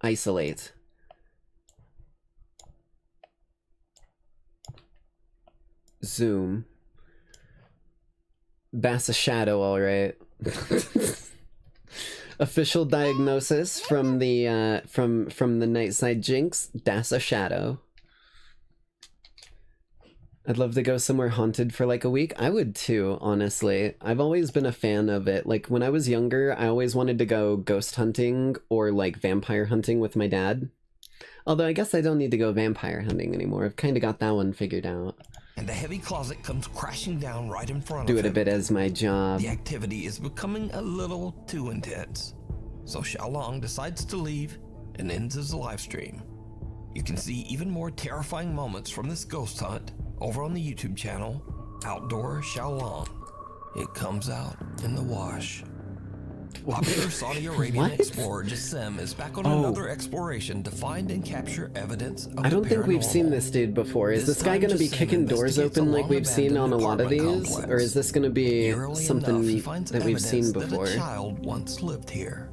S7: Isolate. Zoom. That's a shadow, alright. Official diagnosis from the Nightside Jinx. That's a shadow. I'd love to go somewhere haunted for like a week. I would too, honestly. I've always been a fan of it. Like when I was younger, I always wanted to go ghost hunting or like vampire hunting with my dad. Although I guess I don't need to go vampire hunting anymore. I've kind of got that one figured out.
S8: And the heavy closet comes crashing down right in front of
S7: Do
S8: him.
S7: it a bit as my job.
S8: The activity is becoming a little too intense. So Xiaolong decides to leave and ends his live stream. You can see even more terrifying moments from this ghost hunt over on the YouTube channel, Outdoor Xiaolong. It comes out in the wash. Popular Saudi Arabian explorer Jassim is back on another exploration to find and capture evidence of
S7: I don't
S8: the
S7: think we've seen
S8: paranormal.
S7: this dude before. Is this guy
S8: time,
S7: gonna be
S8: Jassim
S7: kicking doors
S8: investigates
S7: open
S8: a
S7: like we've seen on a lot of
S8: long-abandoned
S7: these?
S8: apartment
S7: Or is this gonna be
S8: Eerily
S7: something
S8: enough, he finds
S7: that we've seen
S8: evidence
S7: before?
S8: that a child once lived here.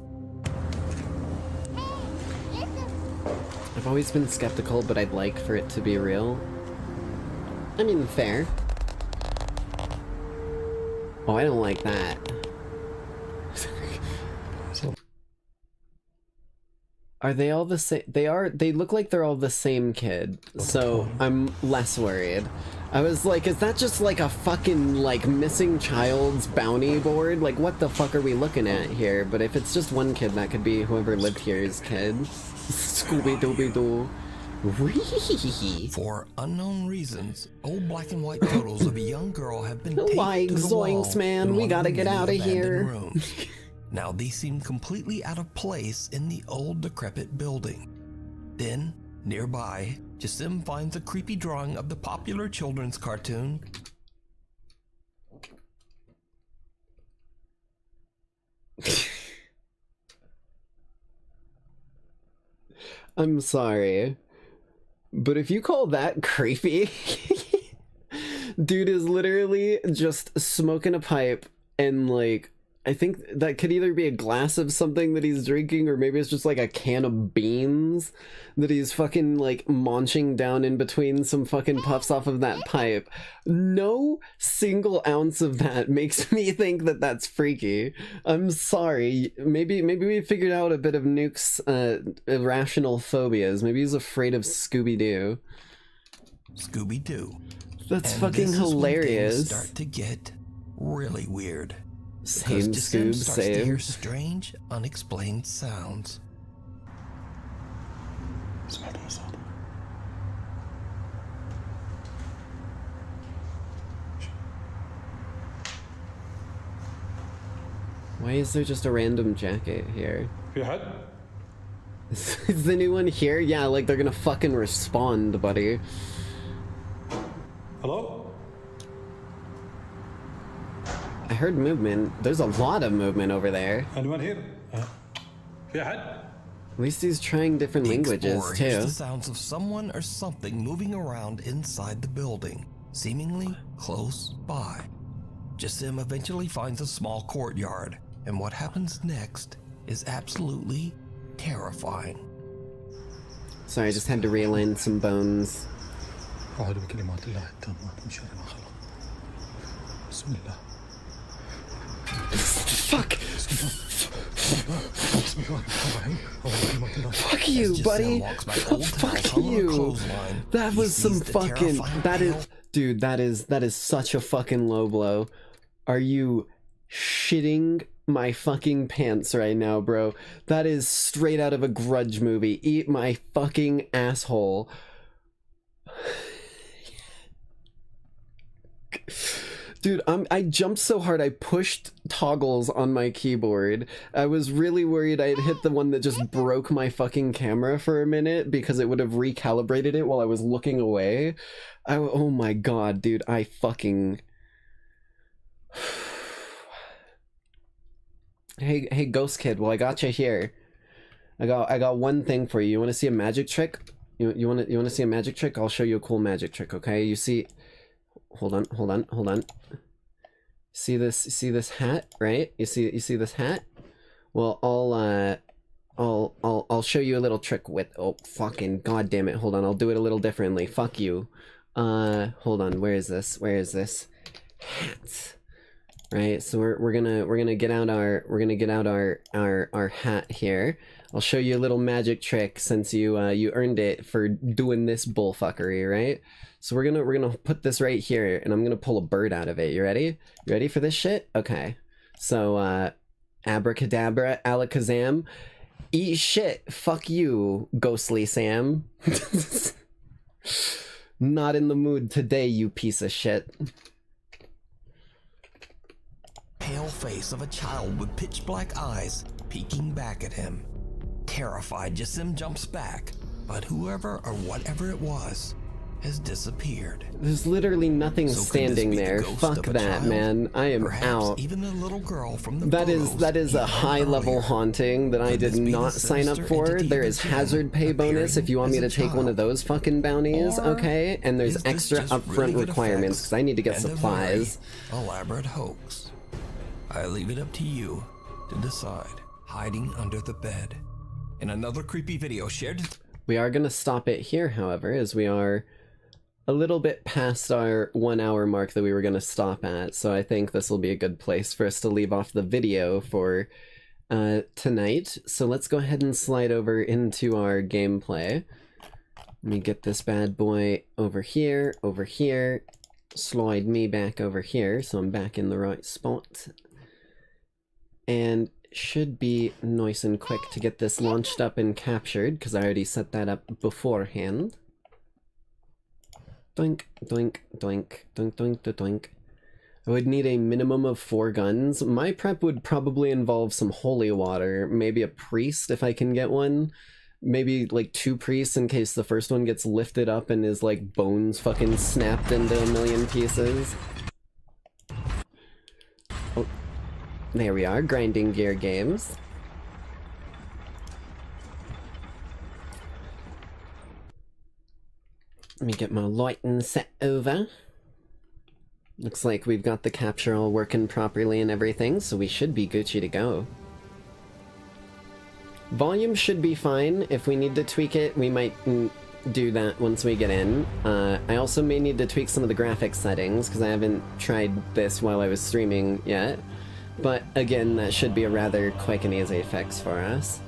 S7: I've always been skeptical, but I'd like for it to be real. I mean, fair. Oh, I don't like that. Are they all the same? They look like they're all the same kid, so I'm less worried. I was like, is that just like a fucking, like, missing child's bounty board? Like, what the fuck are we looking at here? But if it's just one kid, that could be whoever lived here's kid. Scooby-Dooby-Doo.
S8: For unknown reasons, old black and white photos of a young girl have been taped
S7: Like,
S8: to the wall
S7: zoinks, man,
S8: in
S7: we
S8: one
S7: gotta
S8: of the
S7: get
S8: many
S7: out of
S8: abandoned
S7: here.
S8: rooms. Now these seem completely out of place in the old decrepit building. Then, nearby, Jassim finds a creepy drawing of the popular children's cartoon.
S7: I'm sorry, but if you call that creepy, dude is literally just smoking a pipe and like, I think that could either be a glass of something that he's drinking or maybe it's just like a can of beans that he's fucking like munching down in between some fucking puffs off of that pipe. No single ounce of that makes me think that that's freaky. I'm sorry. Maybe we figured out a bit of Nuke's irrational phobias. Maybe he's afraid of Scooby-Doo.
S8: Scooby-Doo.
S7: That's
S8: And
S7: fucking
S8: this is when
S7: hilarious.
S8: things start to get really weird.
S7: Same
S8: Because Jassim
S7: Scoob,
S8: starts to hear
S7: same.
S8: strange, unexplained sounds.
S7: Why is there just a random jacket here?
S9: في حد؟
S7: Is the new one here? Yeah, like they're gonna fucking respond, buddy.
S9: Hello?
S7: I heard movement. There's a lot of movement over there.
S9: Anyone here? في حد؟
S7: At least he's trying different
S8: The
S7: languages
S8: explorer hears
S7: too.
S8: the sounds of someone or something moving around inside the building, seemingly close by. Jassim eventually finds a small courtyard, and what happens next is absolutely terrifying.
S7: Sorry, I just had to realign some bones.
S9: أعوذ بكلمات الله التامات من شر ما خلق. بسم الله.
S7: Fuck!
S9: بسم الله الرحمن الرحيم. أعوذ بكلمات الله.
S7: Fuck you,
S8: As Jassim
S7: buddy!
S8: walks by old
S7: Fuck
S8: towels hung on a
S7: you!
S8: clothesline,
S7: That
S8: he
S7: was some
S8: sees the
S7: fucking...
S8: terrifying
S7: That is...
S8: pale-
S7: Dude, that is such a fucking low blow. Are you shitting my fucking pants right now, bro. That is straight out of a Grudge movie. Eat my fucking asshole. Dude, I jumped so hard I pushed toggles on my keyboard. I was really worried I had hit the one that just broke my fucking camera for a minute because it would have recalibrated it while I was looking away. Oh my god, dude, I fucking... Hey, Ghost Kid, well, I got you here. I got one thing for you. You want to see a magic trick? You want to see a magic trick? I'll show you a cool magic trick, okay? You see... Hold on. See this hat, right? You see this hat? Well, I'll show you a little trick with... Oh, fucking goddamn it. Hold on, I'll do it a little differently. Fuck you. Hold on. Where is this? Hat. Right, so we're gonna get out our hat here. I'll show you a little magic trick since you earned it for doing this bullfuckery, right? So we're gonna put this right here, and I'm gonna pull a bird out of it. You ready? You ready for this shit? Okay. So abracadabra, alakazam, eat shit. Fuck you, Ghostly Sam. Not in the mood today, you piece of shit.
S8: Pale face of a child with pitch black eyes peeking back at him. Terrified, Jassim jumps back, but whoever or whatever it was has disappeared.
S7: There's literally nothing standing there. Fuck that, man. I am out.
S8: Even the little girl from the
S7: that is a high-level haunting that I did not sign up for. There is hazard pay bonus if you want me to take one of those fucking bounties, okay? And there's extra upfront requirements because I need to get supplies.
S8: Elaborate hoax. I leave it up to you to decide. Hiding under the bed. In another creepy video shared...
S7: We are going to stop it here, however, as we are a little bit past our 1 hour mark that we were going to stop at, so I think this will be a good place for us to leave off the video for tonight. So let's go ahead and slide over into our gameplay. Let me get this bad boy over here, slide me back over here so I'm back in the right spot. And should be nice and quick to get this launched up and captured, because I already set that up beforehand. Doink, doink, doink, doink, doink, doink. I would need a minimum of 4 guns. My prep would probably involve some holy water, maybe a priest if I can get one. Maybe like 2 priests in case the first one gets lifted up and is like bones fucking snapped into a million pieces. Oh, there we are, Grinding Gear Games. Let me get my lighting set over. Looks like we've got the capture all working properly and everything, so we should be Gucci to go. Volume should be fine. If we need to tweak it, we might do that once we get in. I also may need to tweak some of the graphics settings, because I haven't tried this while I was streaming yet. But again, that should be a rather quick and easy fix for us.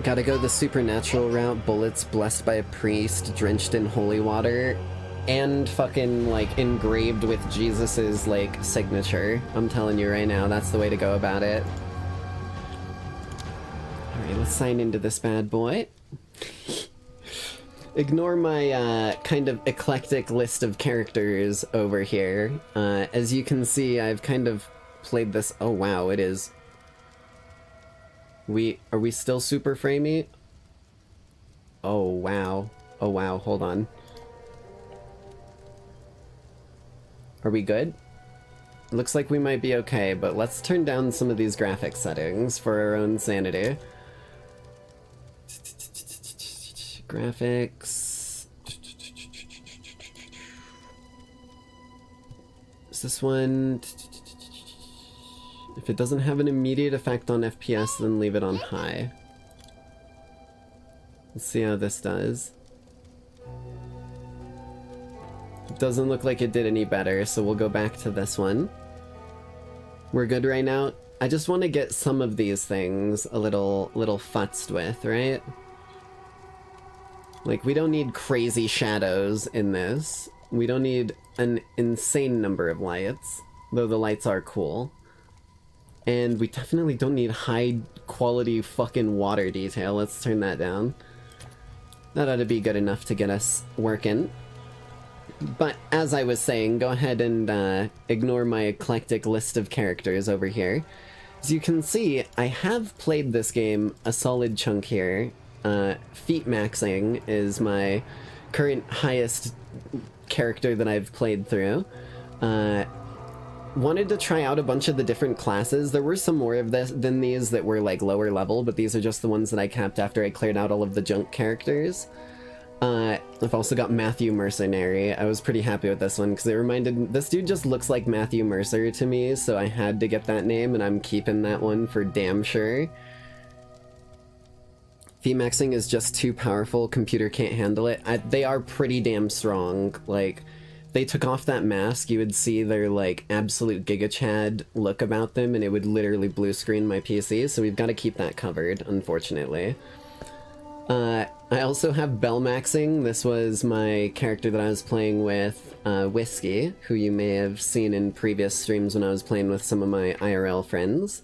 S7: Gotta go the supernatural route, bullets blessed by a priest, drenched in holy water, and fucking, like, engraved with Jesus's, like, signature. I'm telling you right now, that's the way to go about it. Alright, let's sign into this bad boy. Ignore my, kind of eclectic list of characters over here. As you can see, I've kind of played this... Oh, wow, it is... Are we still super framey? Oh, wow. Oh, wow, hold on. Are we good? Looks like we might be okay, but let's turn down some of these graphic settings for our own sanity. Graphics... Is this one... If it doesn't have an immediate effect on FPS, then leave it on high. Let's see how this does. It doesn't look like it did any better, so we'll go back to this one. We're good right now. I just want to get some of these things a little futzed with, right? Like, we don't need crazy shadows in this. We don't need an insane number of lights, though the lights are cool. And we definitely don't need high quality fucking water detail. Let's turn that down. That ought to be good enough to get us working. But as I was saying, go ahead and ignore my eclectic list of characters over here. As you can see, I have played this game a solid chunk here. Feat maxing is my current highest character that I've played through. Wanted to try out a bunch of the different classes. There were some more of this than these that were like lower level, but these are just the ones that I capped after I cleared out all of the junk characters. I've also got Matthew Mercenary. I was pretty happy with this one because it reminded... This dude just looks like Matthew Mercer to me, so I had to get that name, and I'm keeping that one for damn sure. Feat maxing is just too powerful. Computer can't handle it. They are pretty damn strong. Like, they took off that mask, you would see their, like, absolute Giga Chad look about them, and it would literally blue screen my PC, so we've got to keep that covered, unfortunately. I also have Bell maxing. This was my character that I was playing with, Whiskey, who you may have seen in previous streams when I was playing with some of my IRL friends.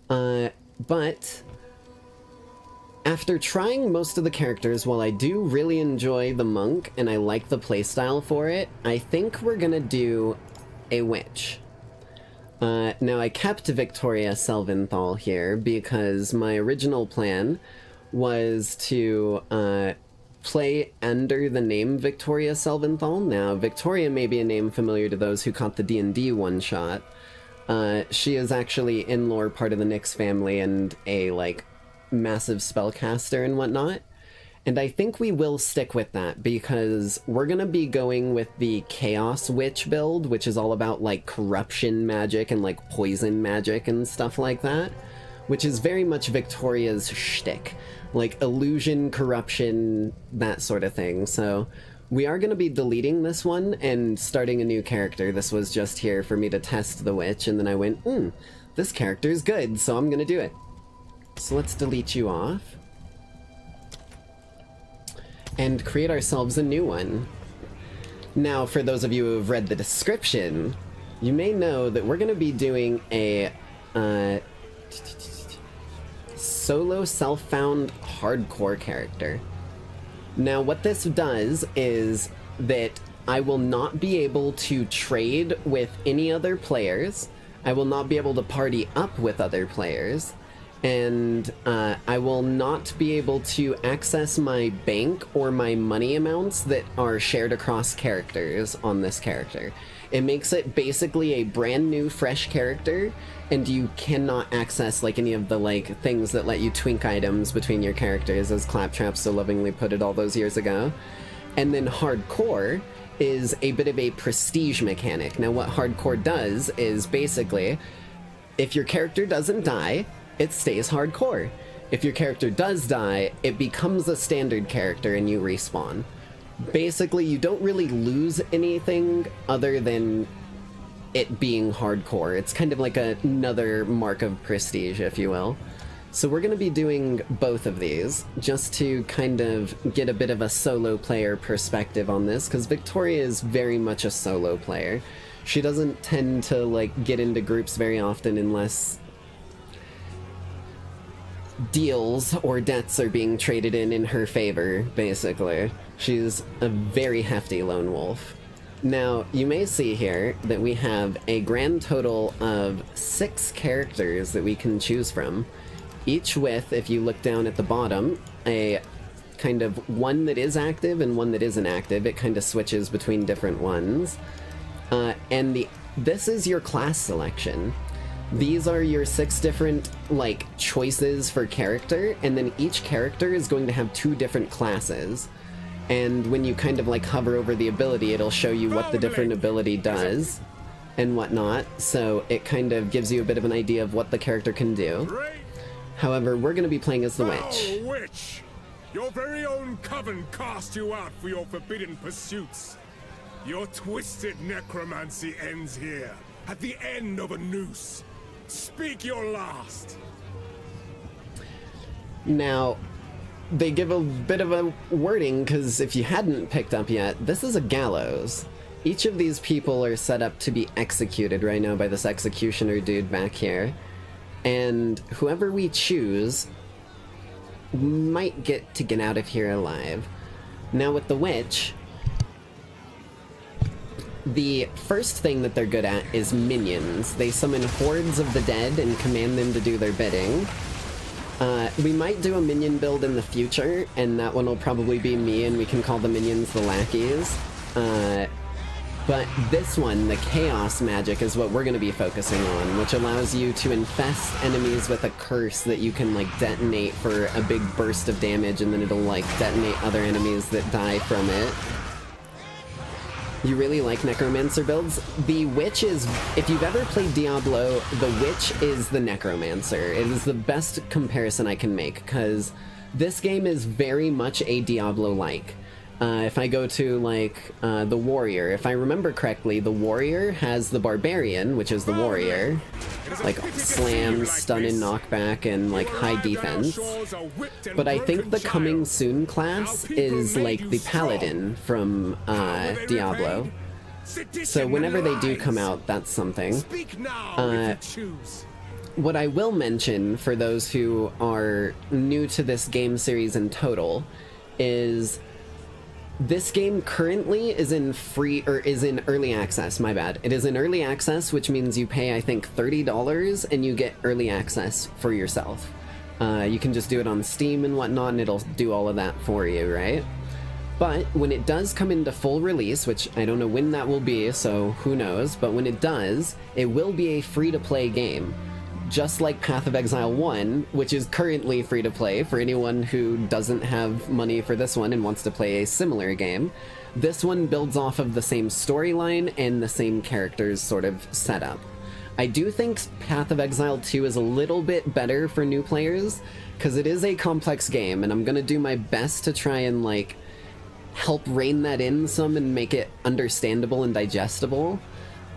S7: But after trying most of the characters, while I do really enjoy the monk and I like the playstyle for it, I think we're gonna do a witch. Now I kept Victoria Selventhal here because my original plan was to play under the name Victoria Selventhal. Now, Victoria may be a name familiar to those who caught the D&D one-shot. She is actually in lore part of the Nyx family and a, like, massive spellcaster and whatnot. And I think we will stick with that because we're gonna be going with the Chaos Witch build, which is all about, like, corruption magic and, like, poison magic and stuff like that, which is very much Victoria's shtick. Like, illusion, corruption, that sort of thing. So we are going to be deleting this one and starting a new character. This was just here for me to test the witch, and then I went, this character's good, so I'm going to do it. So let's delete you off. And create ourselves a new one. Now, for those of you who have read the description, you may know that we're going to be doing a solo self-found hardcore character. Now what this does is that I will not be able to trade with any other players, I will not be able to party up with other players, and I will not be able to access my bank or my money amounts that are shared across characters on this character. It makes it basically a brand new, fresh character, and you cannot access, like, any of the, like, things that let you twink items between your characters, as Claptrap so lovingly put it all those years ago. And then Hardcore is a bit of a prestige mechanic. Now, what Hardcore does is, basically, if your character doesn't die, it stays Hardcore. If your character does die, it becomes a standard character and you respawn. Basically, you don't really lose anything other than it being hardcore. It's kind of like another mark of prestige, if you will. So we're going to be doing both of these, just to kind of get a bit of a solo player perspective on this, because Victoria is very much a solo player. She doesn't tend to, like, get into groups very often unless deals or debts are being traded in her favor, basically. She's a very hefty lone wolf. Now, you may see here that we have a grand total of 6 characters that we can choose from, each with, if you look down at the bottom, a kind of one that is active and one that isn't active. It kind of switches between different ones. And this is your class selection. These are your 6 different, like, choices for character, and then each character is going to have 2 different classes. And when you kind of, like, hover over the ability, it'll show you what the different ability does and whatnot, so it kind of gives you a bit of an idea of what the character can do. However, we're going to be playing as the witch.
S10: Witch! Your very own coven cast you out for your forbidden pursuits. Your twisted necromancy ends here, at the end of a noose. Speak your last.
S7: Now, they give a bit of a wording, because if you hadn't picked up yet, this is a gallows. each of these people are set up to be executed right now by this executioner dude back here. And whoever we choose might get to get out of here alive. Now with the witch, the first thing that they're good at is minions. They summon hordes of the dead and command them to do their bidding. We might do a minion build in the future, and that one will probably be me, and we can call the minions the Lackeys. But this one, the chaos magic, is what we're going to be focusing on, which allows you to infest enemies with a curse that you can, like, detonate for a big burst of damage, and then it'll, like, detonate other enemies that die from it. You really like Necromancer builds? The Witch is... If you've ever played Diablo, the Witch is the Necromancer. It is the best comparison I can make, because this game is very much a Diablo-like. If I go to, like, the Warrior, if I remember correctly, the Warrior has the Barbarian, which is the Warrior, like, slam, stun, and knockback, and, like, high defense. But I think the coming soon class is, like, the Paladin from, Diablo. So whenever they do come out, that's something. What I will mention, for those who are new to this game series in total, is... This game currently is in early access, my bad. It is in early access, which means you pay, I think, $30 and you get early access for yourself. You can just do it on Steam and whatnot, and it'll do all of that for you, right? But when it does come into full release, which I don't know when that will be, so who knows, but when it does, it will be a free-to-play game. Just like Path of Exile 1, which is currently free-to-play for anyone who doesn't have money for this one and wants to play a similar game. This one builds off of the same storyline and the same characters sort of setup. I do think Path of Exile 2 is a little bit better for new players, because it is a complex game, and I'm gonna do my best to try and, like, help rein that in some and make it understandable and digestible.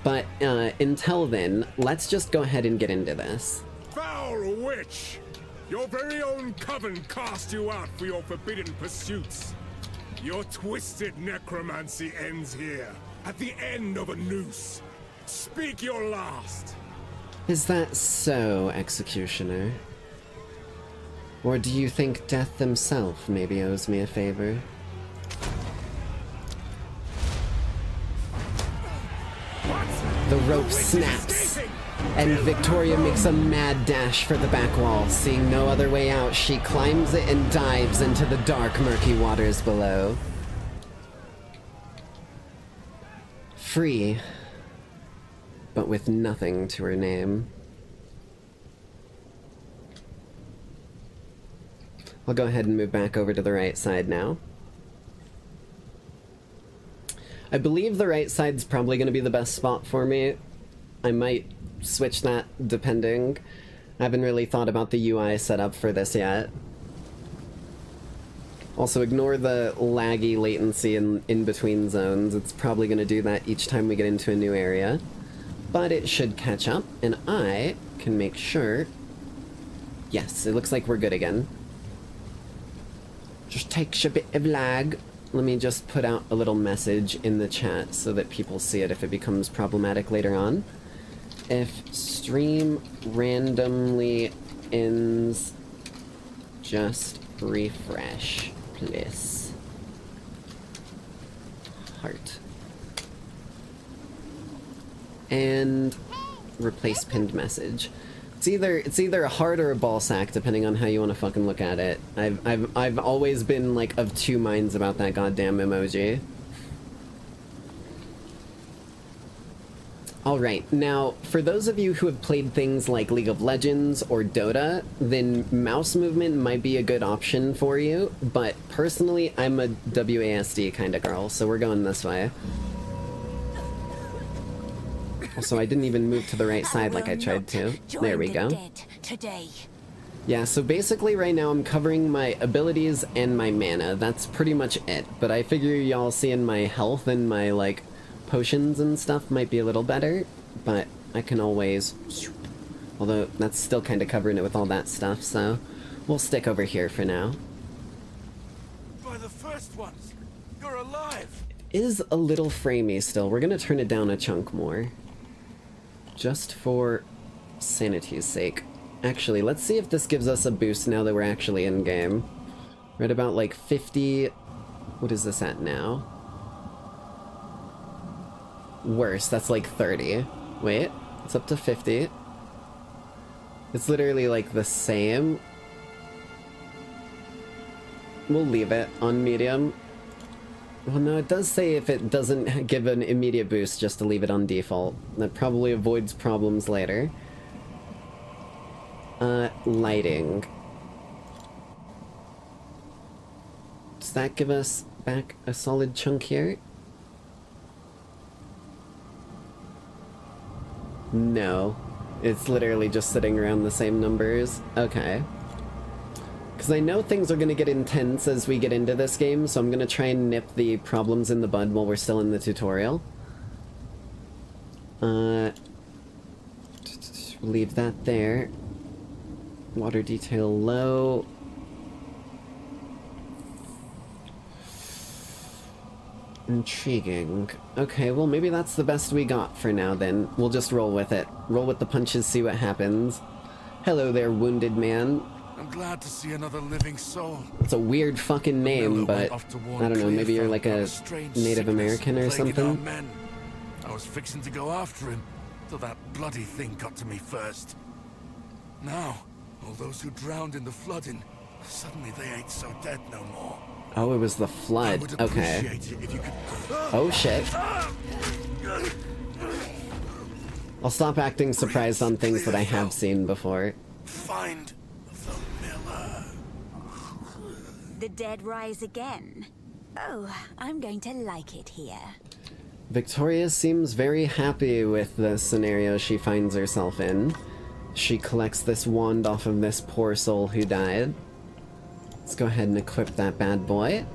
S7: But until then, let's just go ahead and get into this.
S10: Foul witch! Your very own coven cast you out for your forbidden pursuits. Your twisted necromancy ends here, at the end of a noose. Speak your last!
S7: Is that so, Executioner? Or do you think Death himself maybe owes me a favor? The rope snaps, and Victoria makes a mad dash for the back wall. Seeing no other way out, she climbs it and dives into the dark, murky waters below. Free, but with nothing to her name. I'll go ahead and move back over to the right side now. I believe the right side's probably going to be the best spot for me. I might switch that depending. I haven't really thought about the UI setup for this yet. Also, ignore the laggy latency in between zones. It's probably going to do that each time we get into a new area. But it should catch up, and I can make sure... Yes, it looks like we're good again. Just takes a bit of lag. Let me just put out a little message in the chat so that people see it if it becomes problematic later on. If stream randomly ends, just refresh, please. Heart. And replace pinned message. It's either a heart or a ball sack, depending on how you want to fucking look at it. I've always been, like, of two minds about that goddamn emoji. Alright, now, for those of you who have played things like League of Legends or Dota, then mouse movement might be a good option for you, but personally, I'm a WASD kind of girl, so we're going this way. Also, I didn't even move to the right side like I tried to. There we go. Yeah, so basically right now I'm covering my abilities and my mana. That's pretty much it. But I figure y'all seeing my health and my, like, potions and stuff might be a little better. But I can always... Although, that's still kind of covering it with all that stuff, so... We'll stick over here for now.
S10: By the first ones! You're alive!
S7: is a little framey still. We're gonna turn it down a chunk more. Just for sanity's sake. Actually, let's see if this gives us a boost now that we're actually in-game. We're at about like 50... What is this at now? Worse, that's like 30. Wait, it's up to 50. It's literally like the same. We'll leave it on medium. Well, no, it does say if it doesn't give an immediate boost, just to leave it on default. That probably avoids problems later. Lighting. Does that give us back a solid chunk here? No. It's literally just sitting around the same numbers. Okay. Because I know things are going to get intense as we get into this game, so I'm going to try and nip the problems in the bud while we're still in the tutorial. Leave that there. Water detail low. Intriguing. Okay, well maybe that's the best we got for now then. We'll just roll with it. Roll with the punches, see what happens. Hello there, wounded man.
S11: I'm glad to see another living soul.
S7: It's a weird fucking name, but I don't know, maybe you're like a Native American or something?
S11: I was fixing to go after him, till that bloody thing got to me first. Now, all those who drowned in the flooding, suddenly they ain't so dead no more.
S7: Oh, it was the flood. Okay. Oh shit. I'll stop acting surprised on things that I have seen before.
S11: Find the miller.
S12: The dead rise again. Oh, I'm going to like it here.
S7: Victoria seems very happy with the scenario she finds herself in. She collects this wand off of this poor soul who died. Let's go ahead and equip that bad boy.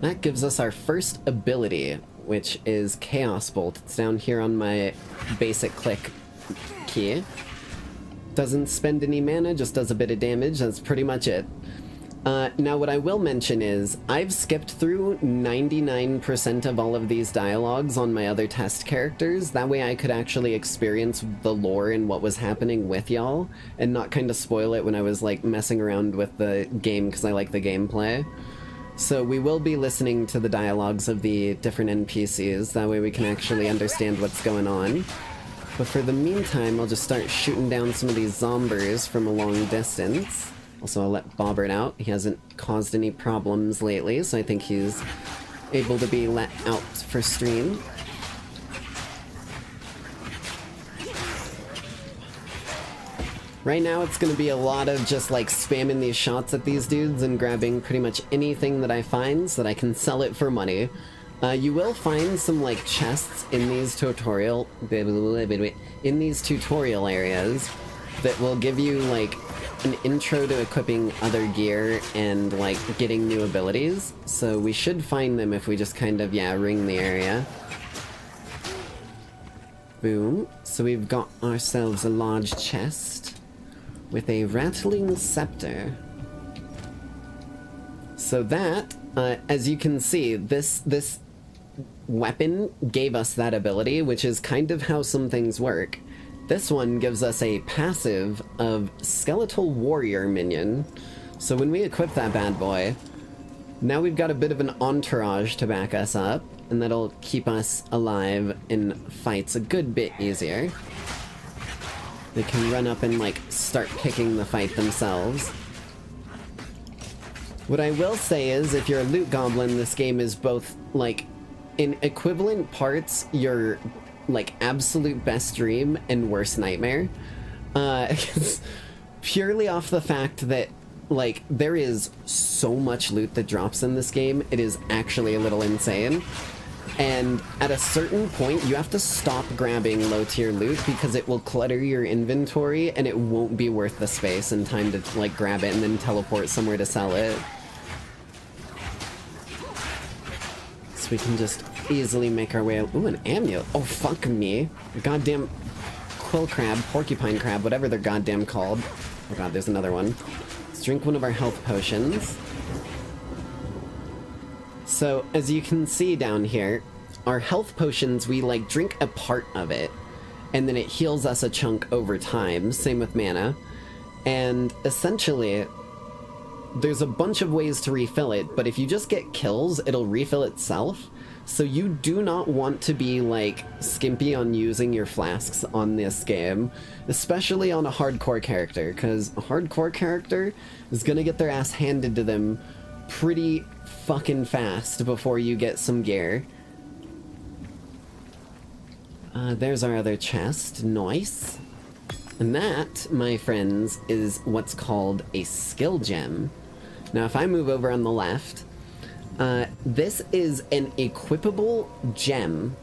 S7: That gives us our first ability, which is Chaos Bolt. It's down here on my basic click key. Doesn't spend any mana, just does a bit of damage. That's pretty much it. Now what I will mention is, I've skipped through 99% of all of these dialogues on my other test characters. That way I could actually experience the lore and what was happening with y'all, and not kind of spoil it when I was like messing around with the game because I like the gameplay. So we will be listening to the dialogues of the different NPCs, that way we can actually understand what's going on. But for the meantime, I'll just start shooting down some of these zombies from a long distance. Also, I'll let Bobbert out. He hasn't caused any problems lately, so I think he's able to be let out for stream. Right now, it's going to be a lot of just, like, spamming these shots at these dudes and grabbing pretty much anything that I find so that I can sell it for money. You will find some, like, chests in these tutorial areas that will give you, like, an intro to equipping other gear and, like, getting new abilities. So we should find them if we just kind of, yeah, ring the area. Boom. So we've got ourselves a large chest with a rattling scepter. So that, as you can see, this weapon gave us that ability, which is kind of how some things work. This one gives us a passive of Skeletal Warrior minion. So when we equip that bad boy, now we've got a bit of an entourage to back us up, and that'll keep us alive in fights a good bit easier. They can run up and, like, start picking the fight themselves. What I will say is, if you're a loot goblin, this game is both, like, in equivalent parts, your, like, absolute best dream and worst nightmare. Purely off the fact that, like, there is so much loot that drops in this game, it is actually a little insane. And at a certain point, you have to stop grabbing low-tier loot because it will clutter your inventory and it won't be worth the space and time to, like, grab it and then teleport somewhere to sell it. So we can just easily make our way out. Ooh, an amulet. Oh, fuck me. Goddamn quill crab, porcupine crab, whatever they're goddamn called. Oh god, there's another one. Let's drink one of our health potions. So, as you can see down here, our health potions, we like drink a part of it, and then it heals us a chunk over time. Same with mana. And essentially, there's a bunch of ways to refill it, but if you just get kills, it'll refill itself. So you do not want to be, like, skimpy on using your flasks on this game, especially on a hardcore character, because a hardcore character is gonna get their ass handed to them pretty fucking fast before you get some gear. There's our other chest. Nice. And that, my friends, is what's called a skill gem. Now, if I move over on the left, this is an equipable gem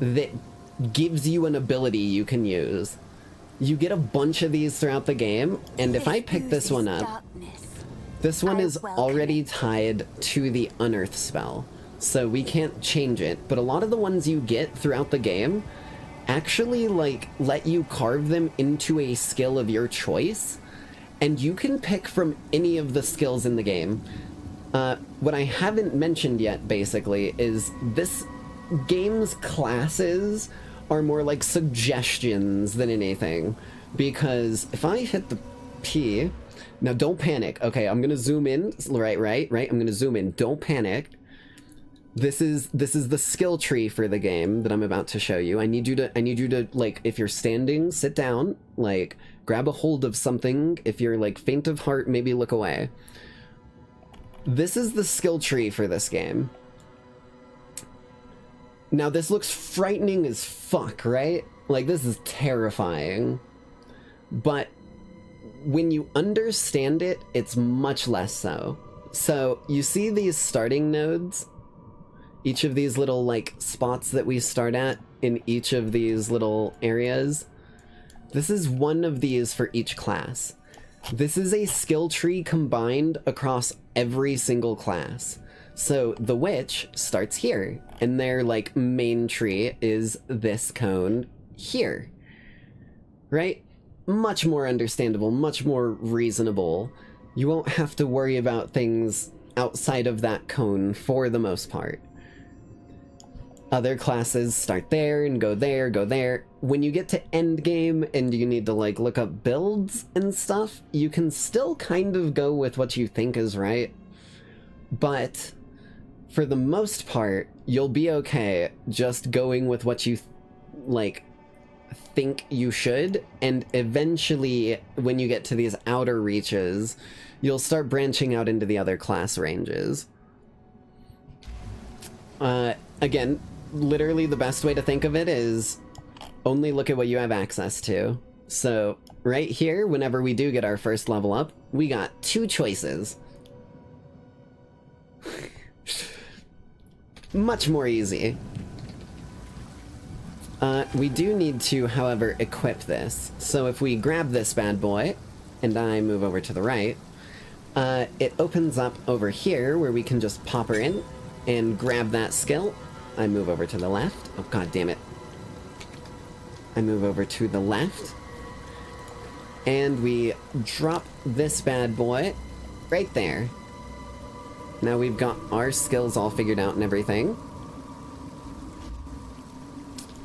S7: that gives you an ability you can use. You get a bunch of these throughout the game, and if I pick this one up, this one is already tied to the Unearth spell, so we can't change it, but a lot of the ones you get throughout the game actually, like, let you carve them into a skill of your choice, and you can pick from any of the skills in the game. What I haven't mentioned yet, basically, is this game's classes are more like suggestions than anything, because if I hit the P... Now, don't panic. Okay, I'm gonna zoom in. Right. I'm gonna zoom in. Don't panic. This is the skill tree for the game that I'm about to show you. I need you to, like, if you're standing, sit down, like, grab a hold of something. If you're, like, faint of heart, maybe look away. This is the skill tree for this game. Now, this looks frightening as fuck, right? Like, this is terrifying. But when you understand it, it's much less so. So, you see these starting nodes? Each of these little, like, spots that we start at in each of these little areas? This is one of these for each class. This is a skill tree combined across every single class. So the witch starts here, and their, like, main tree is this cone here. Right? Much more understandable, much more reasonable. You won't have to worry about things outside of that cone for the most part. Other classes start there and go there, go there. When you get to endgame and you need to, like, look up builds and stuff, you can still kind of go with what you think is right. But for the most part, you'll be okay just going with what you, like, think you should, and eventually, when you get to these outer reaches, you'll start branching out into the other class ranges. Again, literally the best way to think of it is only look at what you have access to. So, right here, whenever we do get our first level up, we got 2 choices. Much more easy. We do need to, however, equip this. So if we grab this bad boy, and I move over to the right, it opens up over here where we can just pop her in and grab that skill. I move over to the left. Oh, god damn it. I move over to the left. And we drop this bad boy right there. Now we've got our skills all figured out and everything.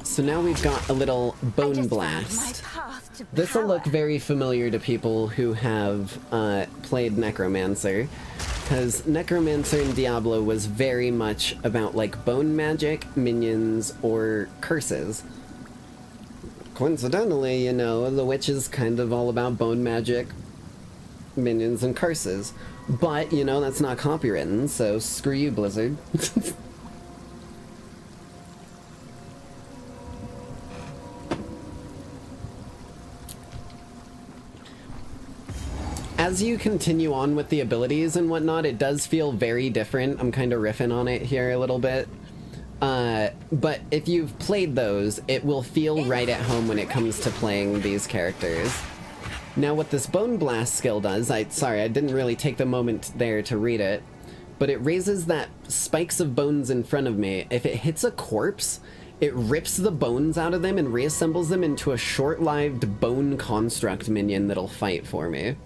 S7: So now we've got a little bone blast. This will look very familiar to people who have played Necromancer, because Necromancer in Diablo was very much about, like, bone magic, minions, or curses. Coincidentally, you know, the witch is kind of all about bone magic, minions, and curses. But, you know, that's not copywritten, so screw you, Blizzard. As you continue on with the abilities and whatnot, it does feel very different. I'm kind of riffing on it here a little bit. But if you've played those, it will feel right at home when it comes to playing these characters. Now what this Bone Blast skill does, sorry, I didn't really take the moment there to read it, but it raises that spikes of bones in front of me. If it hits a corpse, it rips the bones out of them and reassembles them into a short-lived bone construct minion that'll fight for me.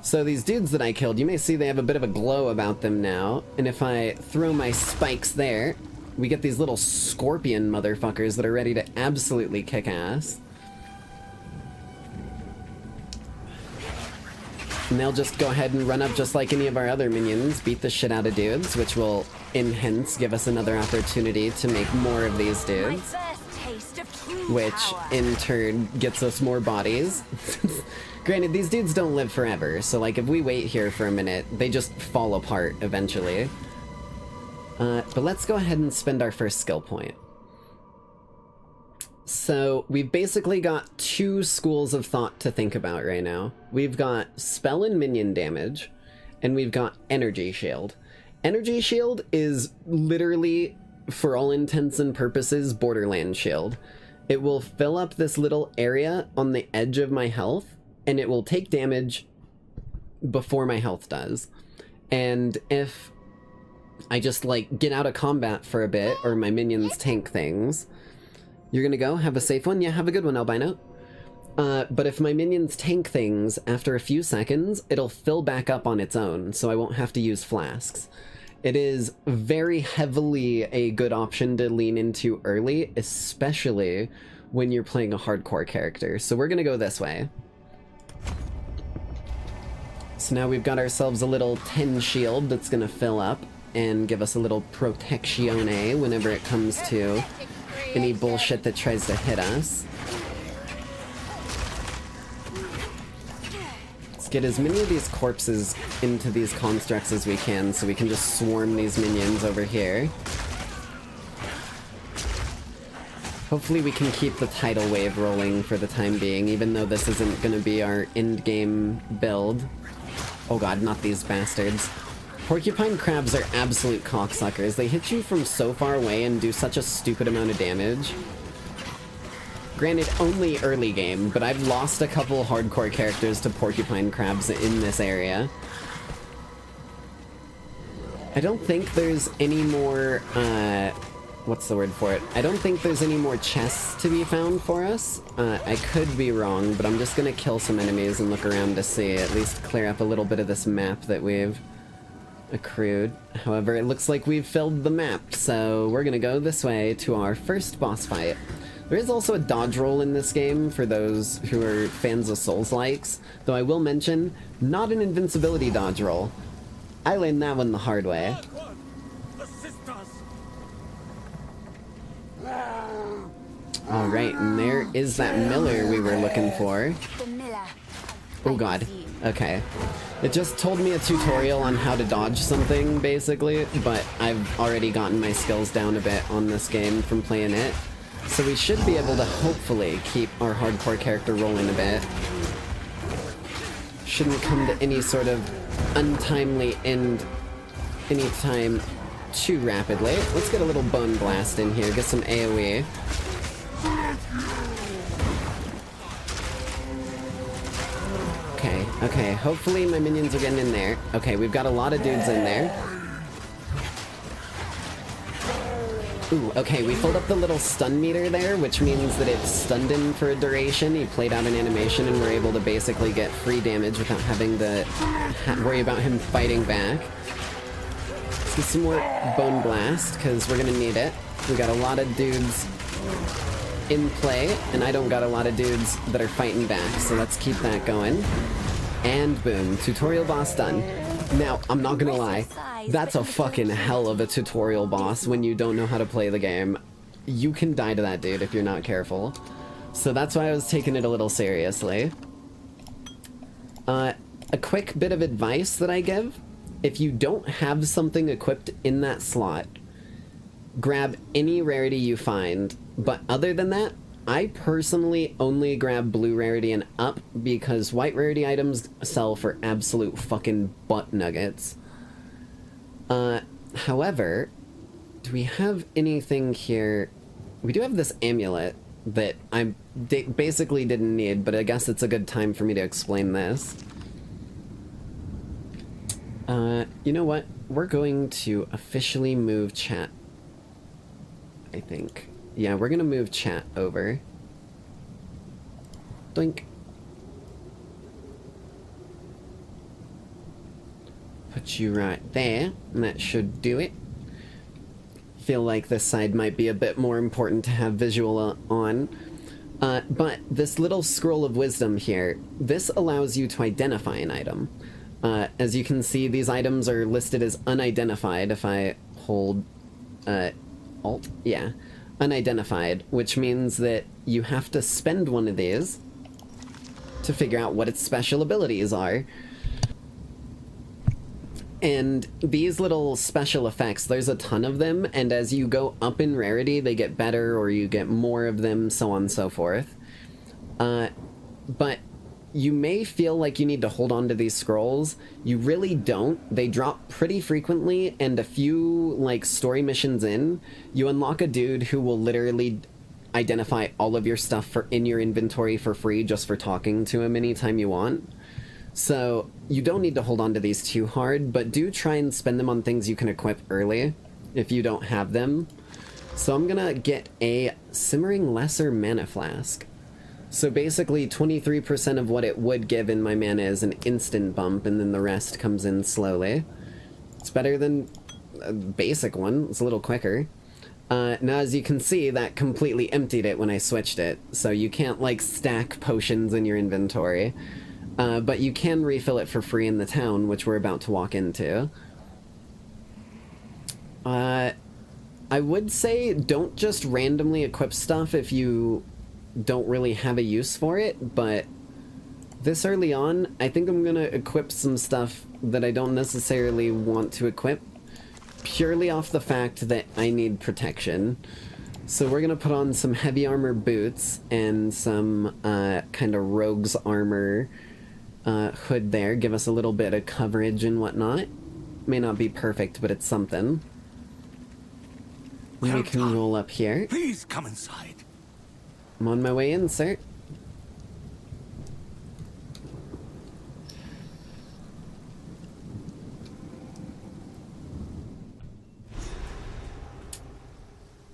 S7: So these dudes that I killed, you may see they have a bit of a glow about them now, and if I throw my spikes there, we get these little scorpion motherfuckers that are ready to absolutely kick ass. And they'll just go ahead and run up just like any of our other minions, beat the shit out of dudes, which will, in hence, give us another opportunity to make more of these dudes. Which, in turn, gets us more bodies. Granted, these dudes don't live forever, so like if we wait here for a minute, they just fall apart eventually. But let's go ahead and spend our first skill point. So we've basically got two schools of thought to think about right now. We've got spell and minion damage, and we've got energy shield. Energy shield is literally, for all intents and purposes, Borderland shield. It will fill up this little area on the edge of my health, and it will take damage before my health does. And if I just, like, get out of combat for a bit, or my minions tank things... You're gonna go? Have a safe one? Yeah, have a good one, albino. But if my minions tank things, after a few seconds, it'll fill back up on its own, so I won't have to use flasks. It is very heavily a good option to lean into early, especially when you're playing a hardcore character. So we're gonna go this way. So now we've got ourselves a little 10 shield that's gonna fill up and give us a little protectione whenever it comes to any bullshit that tries to hit us. Let's get as many of these corpses into these constructs as we can so we can just swarm these minions over here. Hopefully we can keep the tidal wave rolling for the time being, even though this isn't gonna be our end-game build. Oh god, not these bastards. Porcupine crabs are absolute cocksuckers. They hit you from so far away and do such a stupid amount of damage. Granted, only early game, but I've lost a couple hardcore characters to porcupine crabs in this area. I don't think there's any more, what's the word for it? I don't think there's any more chests to be found for us. I could be wrong, but I'm just gonna kill some enemies and look around to see, at least clear up a little bit of this map that we've accrued. However, it looks like we've filled the map, so we're gonna go this way to our first boss fight. There is also a dodge roll in this game for those who are fans of Souls-likes, though I will mention, not an invincibility dodge roll. I learned that one the hard way. Alright, and there is that miller we were looking for. Oh god. Okay. It just told me a tutorial on how to dodge something, basically, but I've already gotten my skills down a bit on this game from playing it. So we should be able to hopefully keep our hardcore character rolling a bit. Shouldn't come to any sort of untimely end anytime too rapidly. Let's get a little bone blast in here, get some AoE. Okay, hopefully my minions are getting in there. Okay, we've got a lot of dudes in there. Ooh, okay, we filled up the little stun meter there, which means that it stunned him for a duration. He played out an animation and we're able to basically get free damage without having to worry about him fighting back. Let's get some more bone blast, because we're gonna need it. We got a lot of dudes in play, and I don't got a lot of dudes that are fighting back, so let's keep that going. And boom, tutorial boss done. Now, I'm not gonna lie, that's a fucking hell of a tutorial boss when you don't know how to play the game. You can die to that dude if you're not careful. So that's why I was taking it a little seriously. A quick bit of advice that I give, if you don't have something equipped in that slot, grab any rarity you find, but other than that, I personally only grab blue rarity and up because white rarity items sell for absolute fucking butt nuggets. However, do we have anything here? We do have this amulet that I basically didn't need, but I guess it's a good time for me to explain this. You know what? We're going to officially move chat, I think. Yeah, we're gonna move chat over. Doink. Put you right there, and that should do it. Feel like this side might be a bit more important to have visual on. But this little scroll of wisdom here, this allows you to identify an item. As you can see, these items are listed as unidentified if I hold Alt. Yeah, unidentified, which means that you have to spend one of these to figure out what its special abilities are. And these little special effects, there's a ton of them, and as you go up in rarity, they get better, or you get more of them, so on and so forth. But you may feel like you need to hold on to these scrolls. You really don't. They drop pretty frequently, and a few, like, story missions in, you unlock a dude who will literally identify all of your stuff in your inventory for free just for talking to him anytime you want. So you don't need to hold on to these too hard, but do try and spend them on things you can equip early if you don't have them. So I'm gonna get a Simmering Lesser Mana Flask. So basically 23% of what it would give in my mana is an instant bump, and then the rest comes in slowly. It's better than a basic one. It's a little quicker. Now as you can see, that completely emptied it when I switched it, so you can't like stack potions in your inventory. But you can refill it for free in the town, which we're about to walk into. I would say don't just randomly equip stuff if you don't really have a use for it, but this early on, I think I'm gonna equip some stuff that I don't necessarily want to equip, purely off the fact that I need protection. So we're gonna put on some heavy armor boots and some kind of rogue's armor hood there, give us a little bit of coverage and whatnot. May not be perfect, but it's something. We can roll up here.
S11: Please come inside.
S7: I'm on my way in, sir.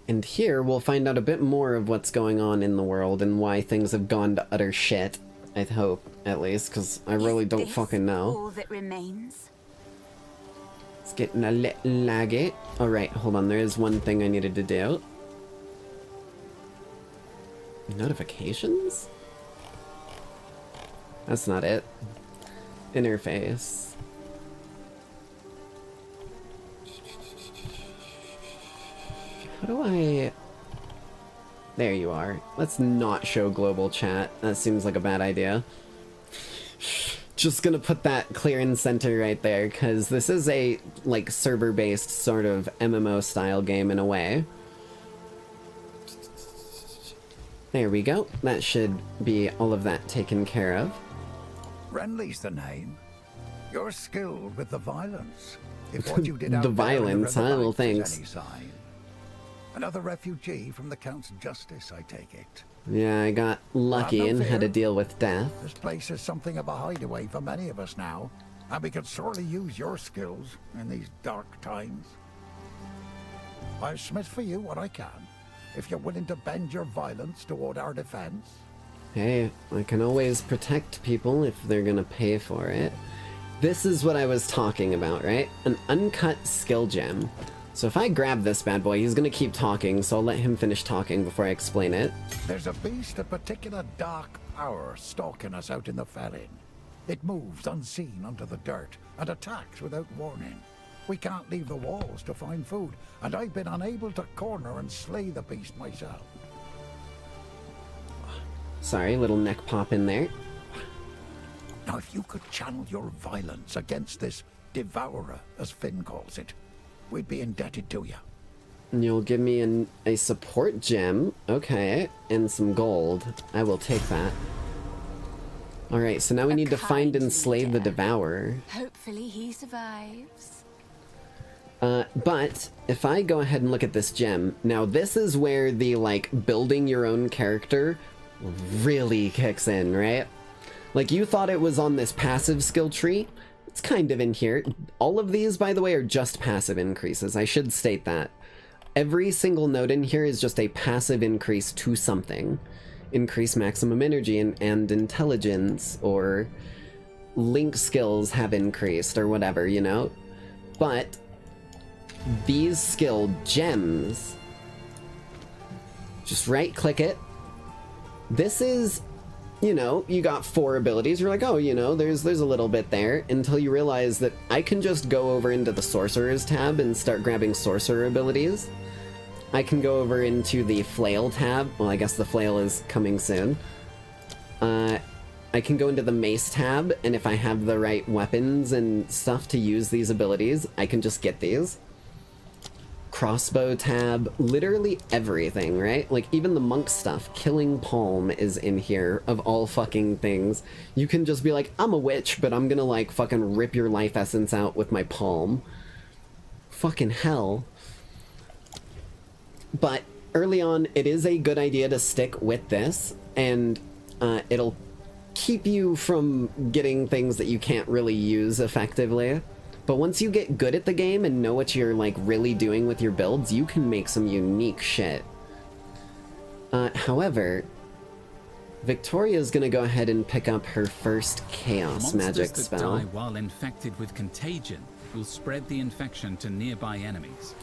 S7: And here we'll find out a bit more of what's going on in the world and why things have gone to utter shit. I hope, at least, because I really don't fucking know.
S12: All that remains.
S7: It's getting a little laggy. Alright, hold on, there is one thing I needed to do. Notifications? That's not it. Interface. How do I... There you are. Let's not show global chat. That seems like a bad idea. Just gonna put that clear and center right there, because this is a, like, server-based sort of MMO-style game in a way. There we go. That should be all of that taken care of.
S13: Renly's the name. You're skilled with the violence. If what you did out
S7: the
S13: there
S7: violence, huh? Well, thanks.
S13: any sign. Another refugee from the Count's justice, I take it.
S7: Yeah, I got lucky
S13: no
S7: and had to
S13: fear.
S7: deal with death.
S13: This place is something of a hideaway for many of us now, and we could sorely use your skills in these dark times. I'll smith for you what I can, if you're willing to bend your violence toward our defense.
S7: Hey, I can always protect people if they're gonna pay for it. This is what I was talking about, right? An uncut skill gem. So if I grab this bad boy, he's gonna keep talking, so I'll let him finish talking before I explain it.
S13: There's a beast of particular dark power stalking us out in the Felling. It moves unseen under the dirt and attacks without warning. We can't leave the walls to find food, and I've been unable to corner and slay the beast myself.
S7: Sorry, little neck pop in there.
S13: Now, if you could channel your violence against this devourer, as Finn calls it, we'd be indebted to you.
S7: And you'll give me a support gem. Okay, and some gold. I will take that. Alright, so now we need to find and slay the devourer.
S12: Hopefully he survives.
S7: But if I go ahead and look at this gem, now this is where the, like, building your own character really kicks in, right? Like, you thought it was on this passive skill tree. It's kind of in here. All of these, by the way, are just passive increases. I should state that. Every single node in here is just a passive increase to something. Increase maximum energy and intelligence, or link skills have increased or whatever, you know? But these skill gems, just right click it. This is, you know, you got 4 abilities. You're like, oh, you know, there's a little bit there, until you realize that I can just go over into the Sorcerer's tab and start grabbing Sorcerer abilities. I can go over into the Flail tab. Well, I guess the Flail is coming soon. I can go into the Mace tab, and if I have the right weapons and stuff to use these abilities, I can just get these. Crossbow tab, literally everything, right? Like, even the monk stuff. Killing Palm is in here, of all fucking things. You can just be like, I'm a witch, but I'm gonna, like, fucking rip your life essence out with my palm. Fucking hell. But early on, it is a good idea to stick with this, and it'll keep you from getting things that you can't really use effectively. But once you get good at the game and know what you're, like, really doing with your builds, you can make some unique shit. However, Victoria's gonna go ahead and pick up her first Chaos Magic spell.
S14: Monsters that die while infected with Contagion will spread the infection to nearby enemies.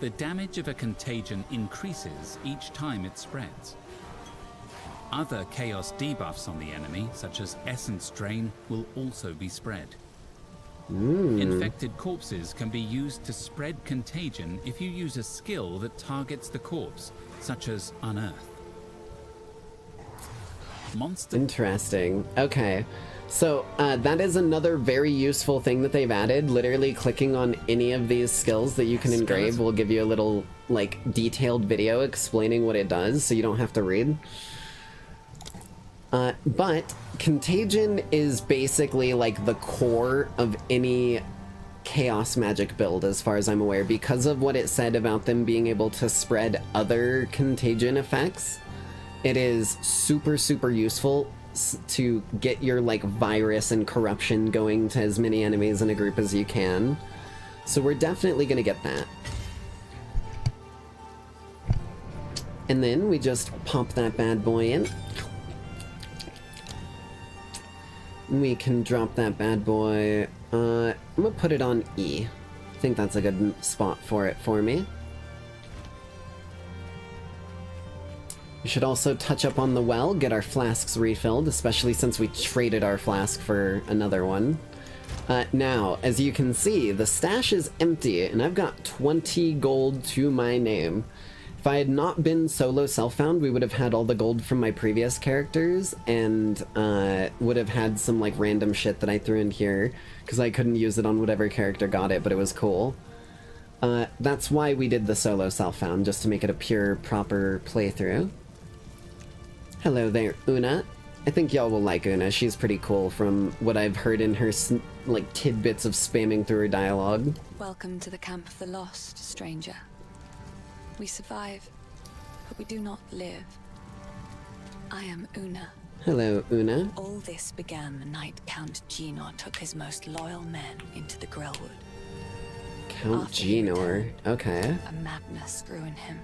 S14: The damage of a contagion increases each time it spreads. Other chaos debuffs on the enemy, such as Essence Drain, will also be spread. Infected corpses can be used to spread contagion if you use a skill that targets the corpse, such as Unearth.
S7: Interesting. Okay. So, that is another very useful thing that they've added. Literally clicking on any of these skills that you can engrave will give you a little, like, detailed video explaining what it does, so you don't have to read. But Contagion is basically, like, the core of any Chaos Magic build, as far as I'm aware, because of what it said about them being able to spread other Contagion effects. It is super, super useful to get your, like, virus and corruption going to as many enemies in a group as you can. So we're definitely gonna get that. And then we just pop that bad boy in. We can drop that bad boy. I'm gonna put it on E. I think that's a good spot for it for me. We should also touch up on the well, get our flasks refilled, especially since we traded our flask for another one. Now, as you can see, the stash is empty, and I've got 20 gold to my name. If I had not been solo self-found, we would have had all the gold from my previous characters, and would have had some, like, random shit that I threw in here, because I couldn't use it on whatever character got it, but it was cool. That's why we did the solo self-found, just to make it a pure, proper playthrough. Hello there, Una. I think y'all will like Una. She's pretty cool from what I've heard in her, like, tidbits of spamming through her dialogue.
S15: Welcome to the Camp of the Lost, stranger. We survive, but we do not live. I am Una.
S7: Hello, Una.
S15: All this began the night Count Genor took his most loyal men into the Grellwood.
S7: Count Genor, okay.
S15: A madness grew in him.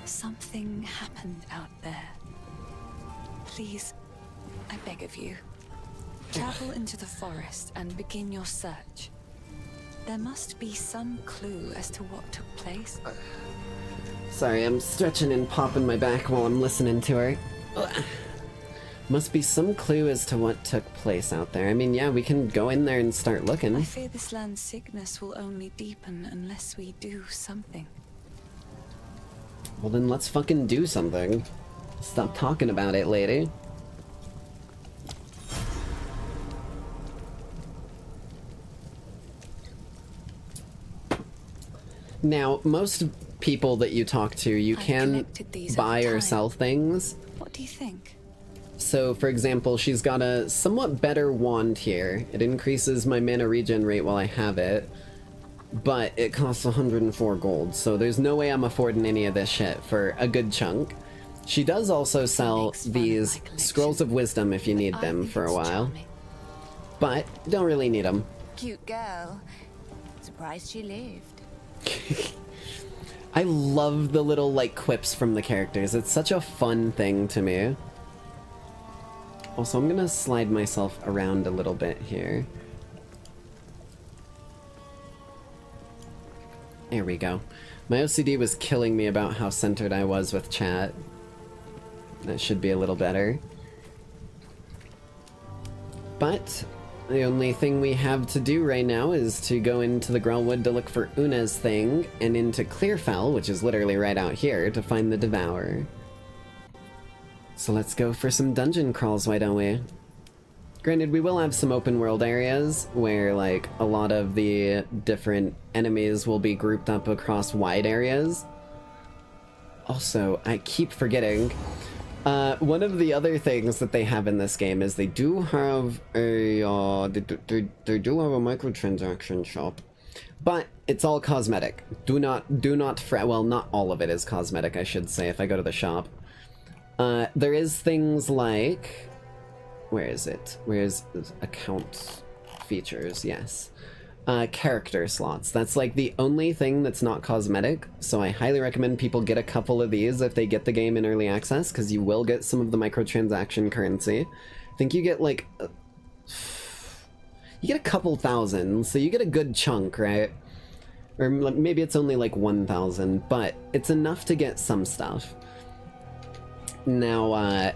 S15: Something happened out there. Please, I beg of you, travel into the forest and begin your search. There must be some clue as to what took place.
S7: Sorry, I'm stretching and popping my back while I'm listening to her. Must be some clue as to what took place out there. I mean, yeah, we can go in there and start looking.
S15: I fear this land's sickness will only deepen unless we do something.
S7: Well, then let's fucking do something. Stop talking about it, lady. Now, most people that you talk to, you can buy or sell things.
S15: What do you think?
S7: So, for example, she's got a somewhat better wand here. It increases my mana regen rate while I have it, but it costs 104 gold, so there's no way I'm affording any of this shit for a good chunk. She does also sell these Scrolls of Wisdom if you need them for a while, but don't really need them.
S12: Cute girl. Surprised she lived.
S7: I love the little, like, quips from the characters. It's such a fun thing to me. Also, I'm gonna slide myself around a little bit here. There we go. My OCD was killing me about how centered I was with chat. That should be a little better. But the only thing we have to do right now is to go into the Grellwood to look for Una's thing, and into Clearfell, which is literally right out here, to find the Devourer. So let's go for some dungeon crawls, why don't we? Granted, we will have some open world areas where, like, a lot of the different enemies will be grouped up across wide areas. Also, I keep forgetting, one of the other things that they have in this game is they do have a, they do have a microtransaction shop, but it's all cosmetic. Do not fret. Well, not all of it is cosmetic, I should say, if I go to the shop. There is things like, where is it? Where's account features? Yes. Character slots. That's like the only thing that's not cosmetic, so I highly recommend people get a couple of these if they get the game in early access, because you will get some of the microtransaction currency. I think you get like, you get a couple thousand, so you get a good chunk, right? Or maybe it's only like 1,000, but it's enough to get some stuff. Now,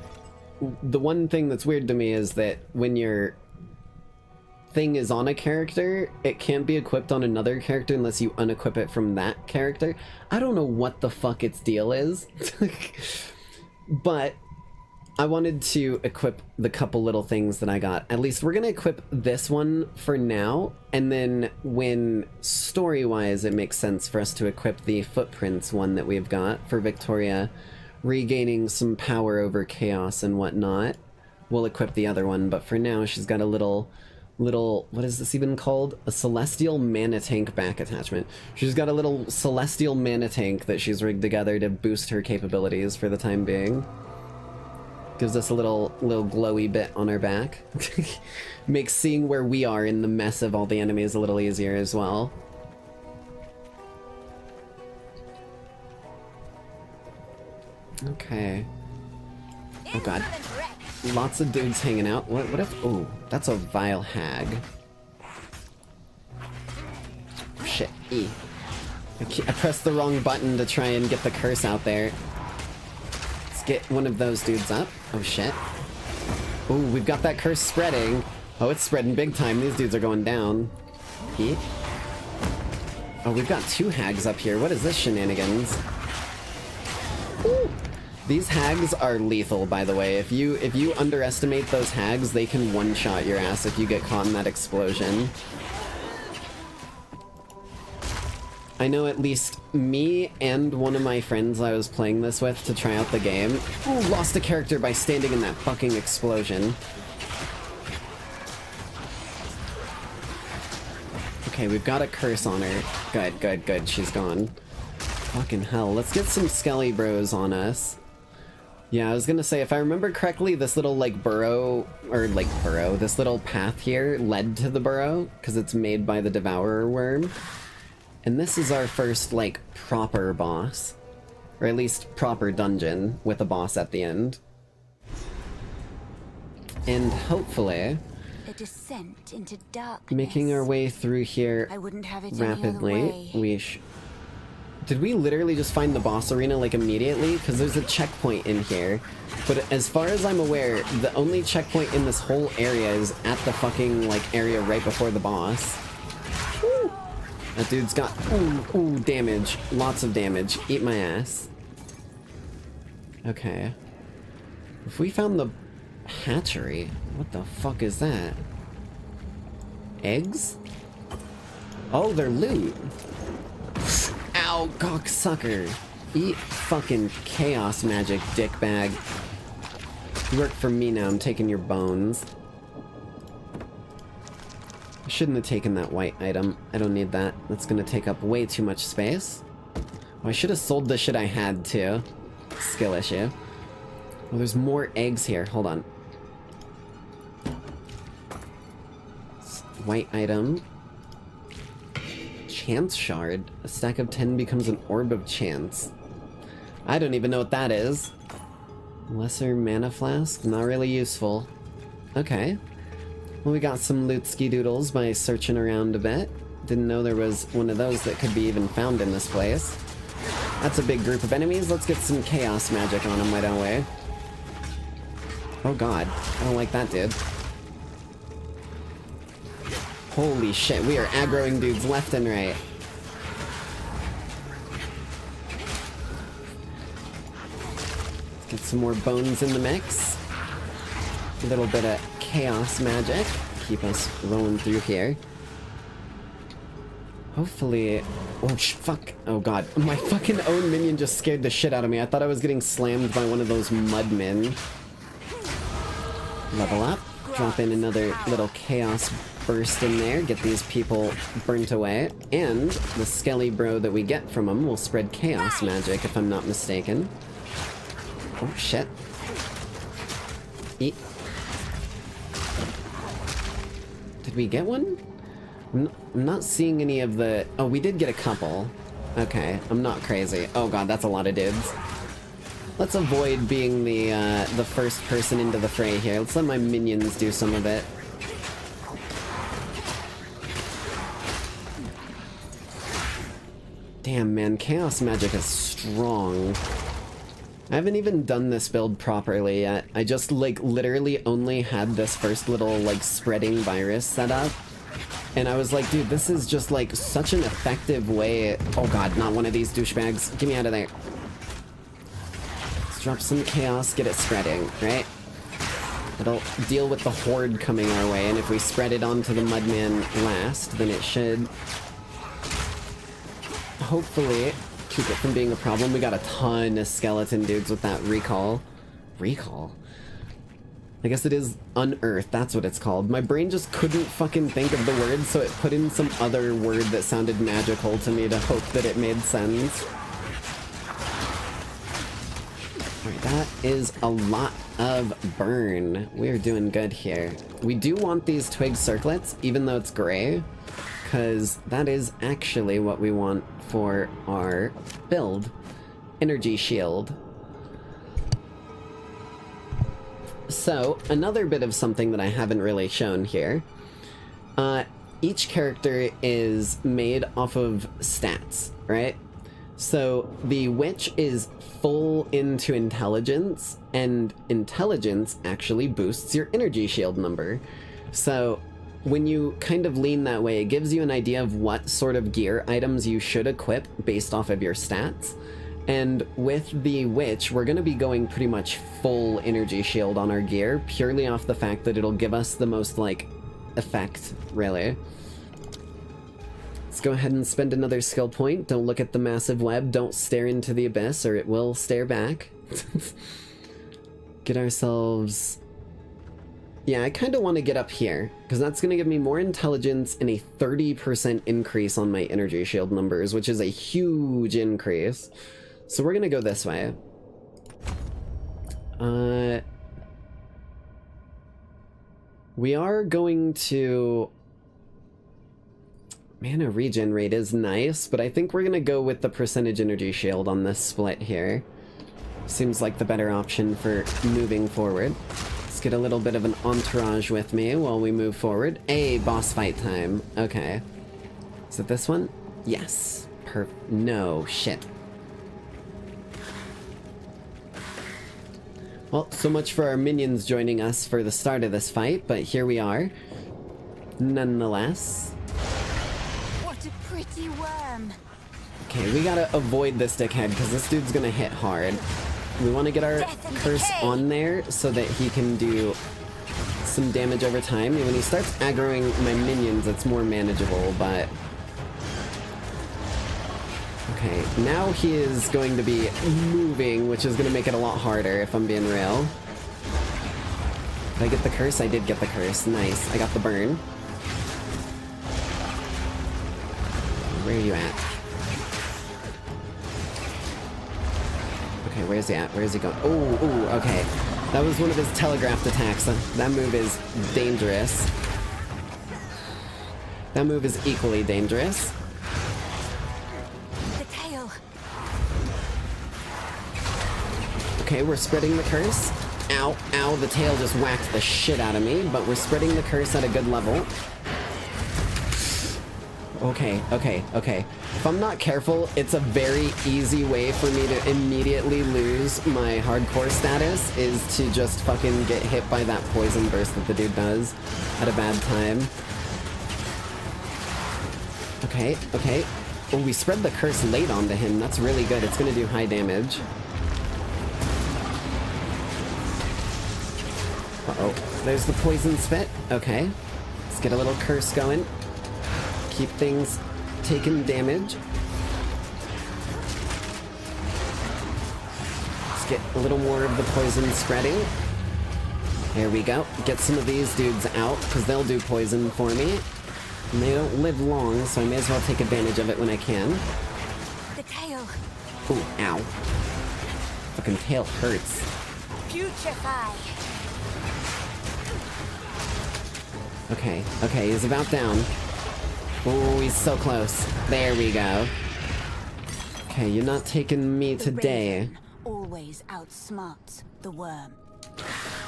S7: the one thing that's weird to me is that when your thing is on a character, it can't be equipped on another character unless you unequip it from that character. I don't know what the fuck its deal is. But I wanted to equip the couple little things that I got. At least we're gonna equip this one for now, and then when story-wise it makes sense for us to equip the footprints one that we've got for Victoria regaining some power over chaos and whatnot, we'll equip the other one. But for now, she's got a little, what is this even called? A celestial mana tank back attachment. She's got a little celestial mana tank that she's rigged together to boost her capabilities for the time being. Gives us a little glowy bit on her back. Makes seeing where we are in the mess of all the enemies a little easier as well. Okay. Oh god. Lots of dudes hanging out. What if... Oh, that's a vile hag. Shit. E. I pressed the wrong button to try and get the curse out there. Let's get one of those dudes up. Oh shit. Oh, we've got that curse spreading. Oh, it's spreading big time. These dudes are going down. E. Oh, we've got two hags up here. What is this shenanigans? Ooh. These hags are lethal, by the way. If you underestimate those hags, they can one-shot your ass if you get caught in that explosion. I know at least me and one of my friends I was playing this with to try out the game, ooh, lost a character by standing in that fucking explosion. Okay, we've got a curse on her. Good, good, good. She's gone. Fucking hell. Let's get some Skelly Bros on us. Yeah, I was gonna say, if I remember correctly, this little, like, this little path here led to the burrow, because it's made by the Devourer worm. And this is our first, like, proper boss. Or at least proper dungeon, with a boss at the end. And hopefully,
S12: A descent into darkness.
S7: making our way through here
S12: I wouldn't have it
S7: rapidly, Did we literally just find the boss arena, like, immediately? Because there's a checkpoint in here. But as far as I'm aware, the only checkpoint in this whole area is at the fucking, like, area right before the boss. Woo! That dude's got, ooh, damage. Lots of damage. Eat my ass. Okay. If we found the hatchery, what the fuck is that? Eggs? Oh, they're loot. Ow, cocksucker. Eat fucking chaos magic, dickbag. You work for me now, I'm taking your bones. I shouldn't have taken that white item. I don't need that. That's gonna take up way too much space. Oh, I should have sold the shit I had, too. Skill issue. Oh, there's more eggs here. Hold on. White item. Chance shard. A stack of 10 becomes an orb of chance. I don't even know what that is. Lesser mana flask? Not really useful. Okay. Well, we got some loot-ski doodles by searching around a bit. Didn't know there was one of those that could be even found in this place. That's a big group of enemies. Let's get some chaos magic on them, why don't we? Oh god, I don't like that, dude. Holy shit, we are aggroing dudes left and right. Let's get some more bones in the mix. A little bit of chaos magic. Keep us rolling through here. Hopefully... Oh, fuck. Oh, god. My fucking own minion just scared the shit out of me. I thought I was getting slammed by one of those mudmen. Level up. Drop in another little chaos burst in there. Get these people burnt away. And the skelly bro that we get from them will spread chaos magic, if I'm not mistaken. Oh, shit. Eat. Did we get one? I'm not seeing any of the... Oh, we did get a couple. Okay, I'm not crazy. Oh god, that's a lot of dudes. Let's avoid being the first person into the fray here. Let's let my minions do some of it. Damn, man, chaos magic is strong. I haven't even done this build properly yet. I just, like, literally only had this first little, like, spreading virus set up. And I was like, dude, this is just, like, such an effective way... Oh god, not one of these douchebags. Get me out of there. Let's drop some chaos, get it spreading, right? It'll deal with the horde coming our way, and if we spread it onto the mudman last, then it should... hopefully keep it from being a problem. We got a ton of skeleton dudes with that recall. Recall? I guess it is unearthed, that's what it's called. My brain just couldn't fucking think of the word, so it put in some other word that sounded magical to me to hope that it made sense. Alright, that is a lot of burn. We are doing good here. We do want these twig circlets, even though it's gray, because that is actually what we want for our build. Energy shield. So, another bit of something that I haven't really shown here. Each character is made off of stats, right? So, the witch is full into intelligence, and intelligence actually boosts your energy shield number. So, when you kind of lean that way, it gives you an idea of what sort of gear items you should equip based off of your stats. And with the witch, we're going to be going pretty much full energy shield on our gear, purely off the fact that it'll give us the most, like, effect, really. Let's go ahead and spend another skill point. Don't look at the massive web. Don't stare into the abyss, or it will stare back. Get ourselves... Yeah, I kind of want to get up here, because that's going to give me more intelligence and a 30% increase on my energy shield numbers, which is a huge increase. So we're going to go this way. We are going to... Mana regen rate is nice, but I think we're going to go with the percentage energy shield on this split here. Seems like the better option for moving forward. Let's get a little bit of an entourage with me while we move forward. Boss fight time. Okay. Is it this one? Yes. No, shit. Well, so much for our minions joining us for the start of this fight, but here we are. Nonetheless.
S12: What a pretty worm.
S7: Okay, we gotta avoid this dickhead, because this dude's gonna hit hard. We want to get our curse on there so that he can do some damage over time. And when he starts aggroing my minions, it's more manageable, but... Okay, now he is going to be moving, which is going to make it a lot harder, if I'm being real. Did I get the curse? I did get the curse. Nice. I got the burn. Where are you at? Okay, where's he at? Where is he going? Oh, okay. That was one of his telegraphed attacks. That move is dangerous. That move is equally dangerous.
S12: The tail.
S7: Okay, we're spreading the curse. Ow, ow, the tail just whacked the shit out of me, but we're spreading the curse at a good level. Okay, okay, okay. If I'm not careful, it's a very easy way for me to immediately lose my hardcore status, is to just fucking get hit by that poison burst that the dude does at a bad time. Okay, okay. Oh, we spread the curse late onto him. That's really good. It's gonna do high damage. Uh-oh. There's the poison spit. Okay. Let's get a little curse going. Keep things taking damage. Let's get a little more of the poison spreading. There we go. Get some of these dudes out, because they'll do poison for me. And they don't live long, so I may as well take advantage of it when I can.
S12: The tail.
S7: Ooh, ow. Fucking tail hurts.
S12: Putrefy.
S7: Okay, okay, he's about down. Oh, he's so close. There we go. Okay, you're not taking me today.
S12: Raven always outsmarts the worm.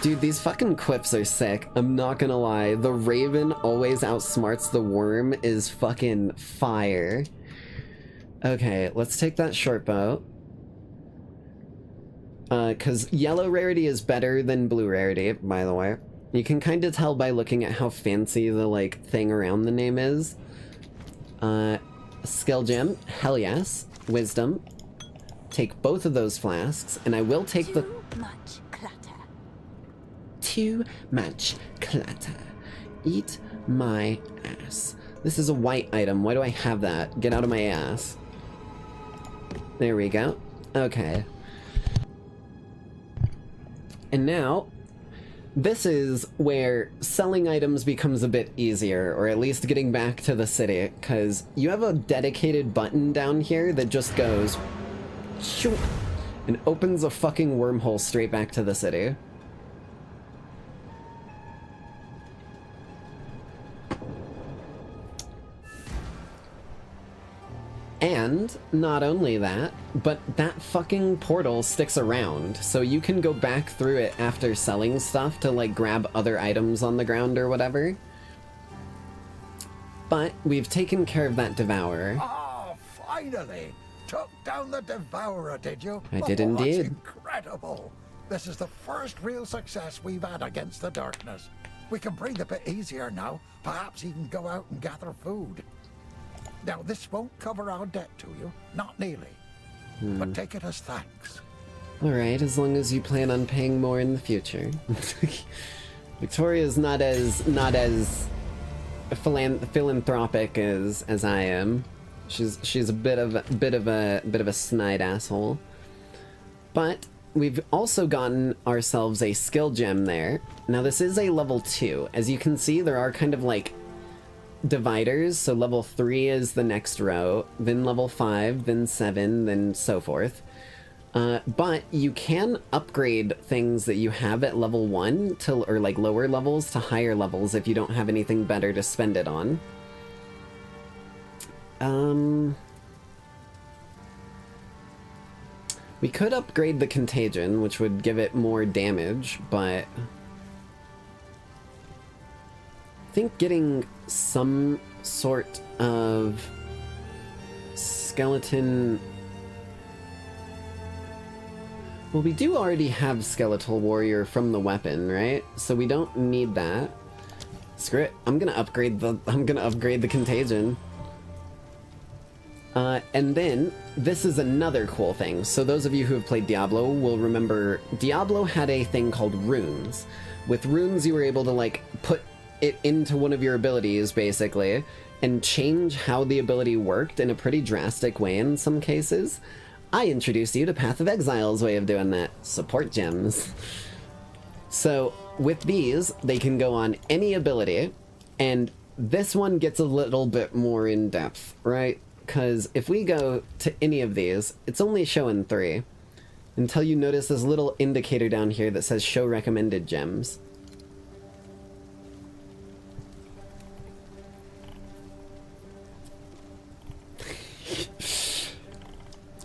S7: Dude, these fucking quips are sick. I'm not gonna lie. The Raven always outsmarts the worm is fucking fire. Okay, let's take that short bow. Cause yellow rarity is better than blue rarity, by the way. You can kind of tell by looking at how fancy the, like, thing around the name is. Skill gem, hell yes. Wisdom. Take both of those flasks, and I will take the...
S12: Too much clutter.
S7: Too much clutter. Eat my ass. This is a white item. Why do I have that? Get out of my ass. There we go. Okay. And now, this is where selling items becomes a bit easier, or at least getting back to the city, because you have a dedicated button down here that just goes shoo, and opens a fucking wormhole straight back to the city. And not only that, but that fucking portal sticks around, so you can go back through it after selling stuff to, like, grab other items on the ground or whatever. But we've taken care of that Devourer.
S13: Oh, finally! Took down the Devourer, did you?
S7: I did
S13: Oh,
S7: indeed.
S13: That's incredible! This is the first real success we've had against the darkness. We can breathe a bit easier now, perhaps even go out and gather food. Now, this won't cover our debt to you, not nearly, but take it as thanks.
S7: Alright, as long as you plan on paying more in the future. Victoria's not as philanthropic as I am. She's a bit of a snide asshole. But we've also gotten ourselves a skill gem there. Now this is a level 2. As you can see, there are kind of like dividers, so level 3 is the next row, then level 5, then 7, then so forth. But you can upgrade things that you have at level 1 to, or like lower levels to higher levels if you don't have anything better to spend it on. We could upgrade the Contagion, which would give it more damage, but I think getting some sort of skeleton... Well, we do already have Skeletal Warrior from the weapon, right? So we don't need that. Screw it. I'm gonna upgrade the Contagion. And then, this is another cool thing. So those of you who have played Diablo will remember Diablo had a thing called runes. With runes, you were able to, like, put it into one of your abilities, basically, and change how the ability worked in a pretty drastic way in some cases. I introduced you to Path of Exile's way of doing that. Support gems. So, with these, they can go on any ability, and this one gets a little bit more in-depth, right? Because if we go to any of these, it's only showing 3. Until you notice this little indicator down here that says show recommended gems.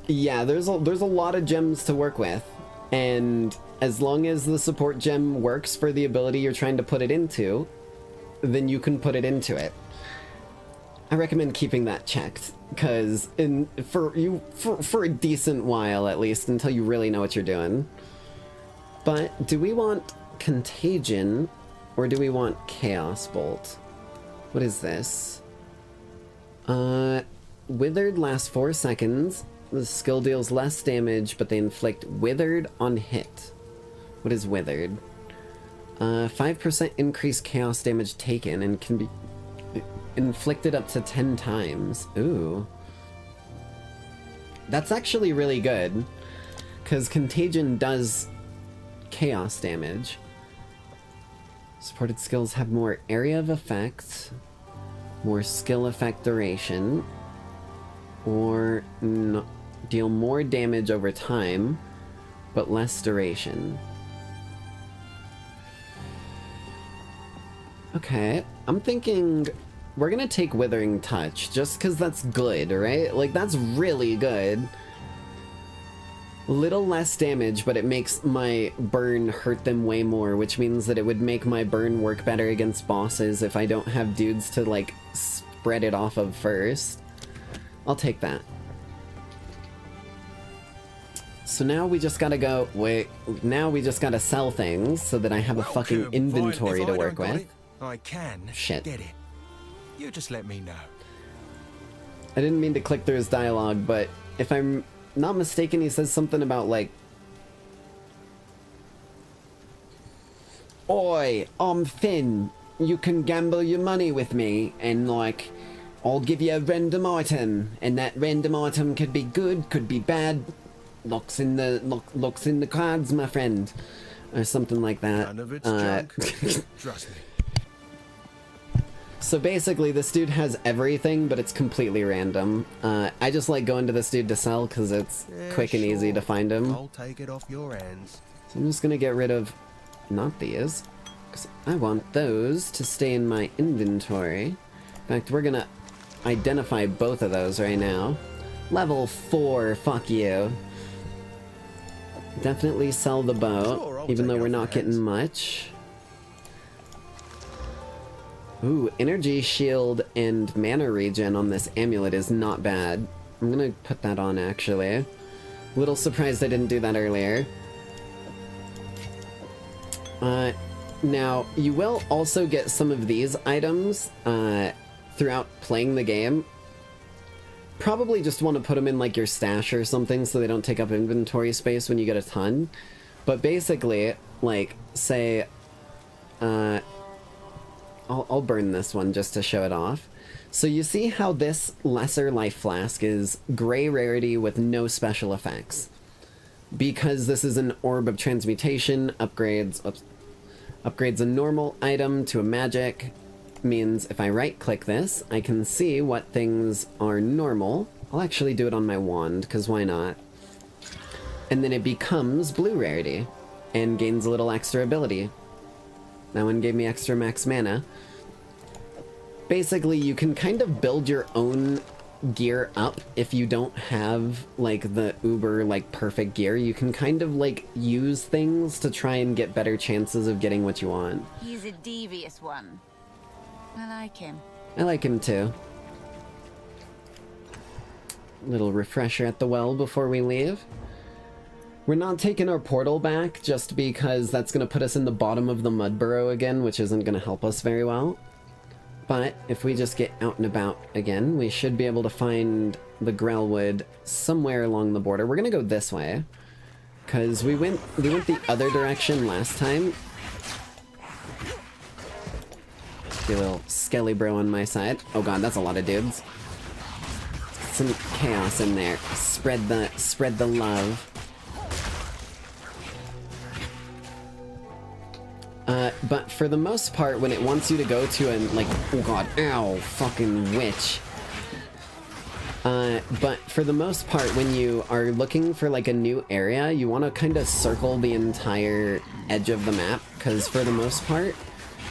S7: Yeah, there's a lot of gems to work with. And as long as the support gem works for the ability you're trying to put it into, then you can put it into it. I recommend keeping that checked, because for a decent while at least, until you really know what you're doing. But do we want Contagion, or do we want Chaos Bolt? What is this? Withered lasts 4 seconds. The skill deals less damage, but they inflict Withered on hit. What is Withered? 5% increased chaos damage taken and can be inflicted up to 10 times. Ooh. That's actually really good, because Contagion does chaos damage. Supported skills have more area of effect, more skill effect duration, or deal more damage over time, but less duration. Okay, I'm thinking we're gonna take Withering Touch, just because that's good, right? Like, that's really good. Little less damage, but it makes my burn hurt them way more, which means that it would make my burn work better against bosses if I don't have dudes to, like, spread it off of first. I'll take that. So now we just gotta go, now we just gotta sell things so that I have a fucking inventory to work with.
S16: I can
S7: Shit.
S16: get it. You just let me know.
S7: I didn't mean to click through his dialogue, but if I'm not mistaken, he says something about, like, "Oi, I'm Finn. You can gamble your money with me, and, like, I'll give you a random item, and that random item could be good, could be bad. Looks in the cards, my friend," or something like that.
S16: None of it's junk. Trust me.
S7: So basically, this dude has everything, but it's completely random. I just like going to this dude to sell because it's quick and easy to find him.
S16: I'll take it off your hands.
S7: So I'm just gonna get rid of not these, because I want those to stay in my inventory. In fact, we're gonna identify both of those right now. Level 4, fuck you. Definitely sell the bow,
S16: Sure, I'll
S7: even
S16: take
S7: though
S16: it
S7: we're
S16: off
S7: not
S16: your
S7: getting much. Ooh, energy shield and mana regen on this amulet is not bad. I'm gonna put that on, actually. Little surprised I didn't do that earlier. Now, you will also get some of these items throughout playing the game. Probably just want to put them in, like, your stash or something so they don't take up inventory space when you get a ton. But basically, like, say, I'll burn this one just to show it off. So you see how this Lesser Life Flask is gray rarity with no special effects. Because this is an Orb of Transmutation, upgrades a normal item to a magic. Means if I right click this, I can see what things are normal. I'll actually do it on my wand, because why not? And then it becomes blue rarity and gains a little extra ability. That one gave me extra max mana. Basically, you can kind of build your own gear up if you don't have, like, the uber, like, perfect gear. You can kind of, like, use things to try and get better chances of getting what you want.
S12: He's a devious one. I like him.
S7: I like him too. Little refresher at the well before we leave. We're not taking our portal back just because that's going to put us in the bottom of the mud burrow again, which isn't going to help us very well. But if we just get out and about again, we should be able to find the Grellwood somewhere along the border. We're going to go this way, because we went the other direction last time. Get a little skelly bro on my side. Oh god, that's a lot of dudes. Some chaos in there. Spread the love. But for the most part, when it wants you to go to an, like, oh god, ow, fucking witch. But for the most part, when you are looking for, like, a new area, you want to kind of circle the entire edge of the map, because for the most part,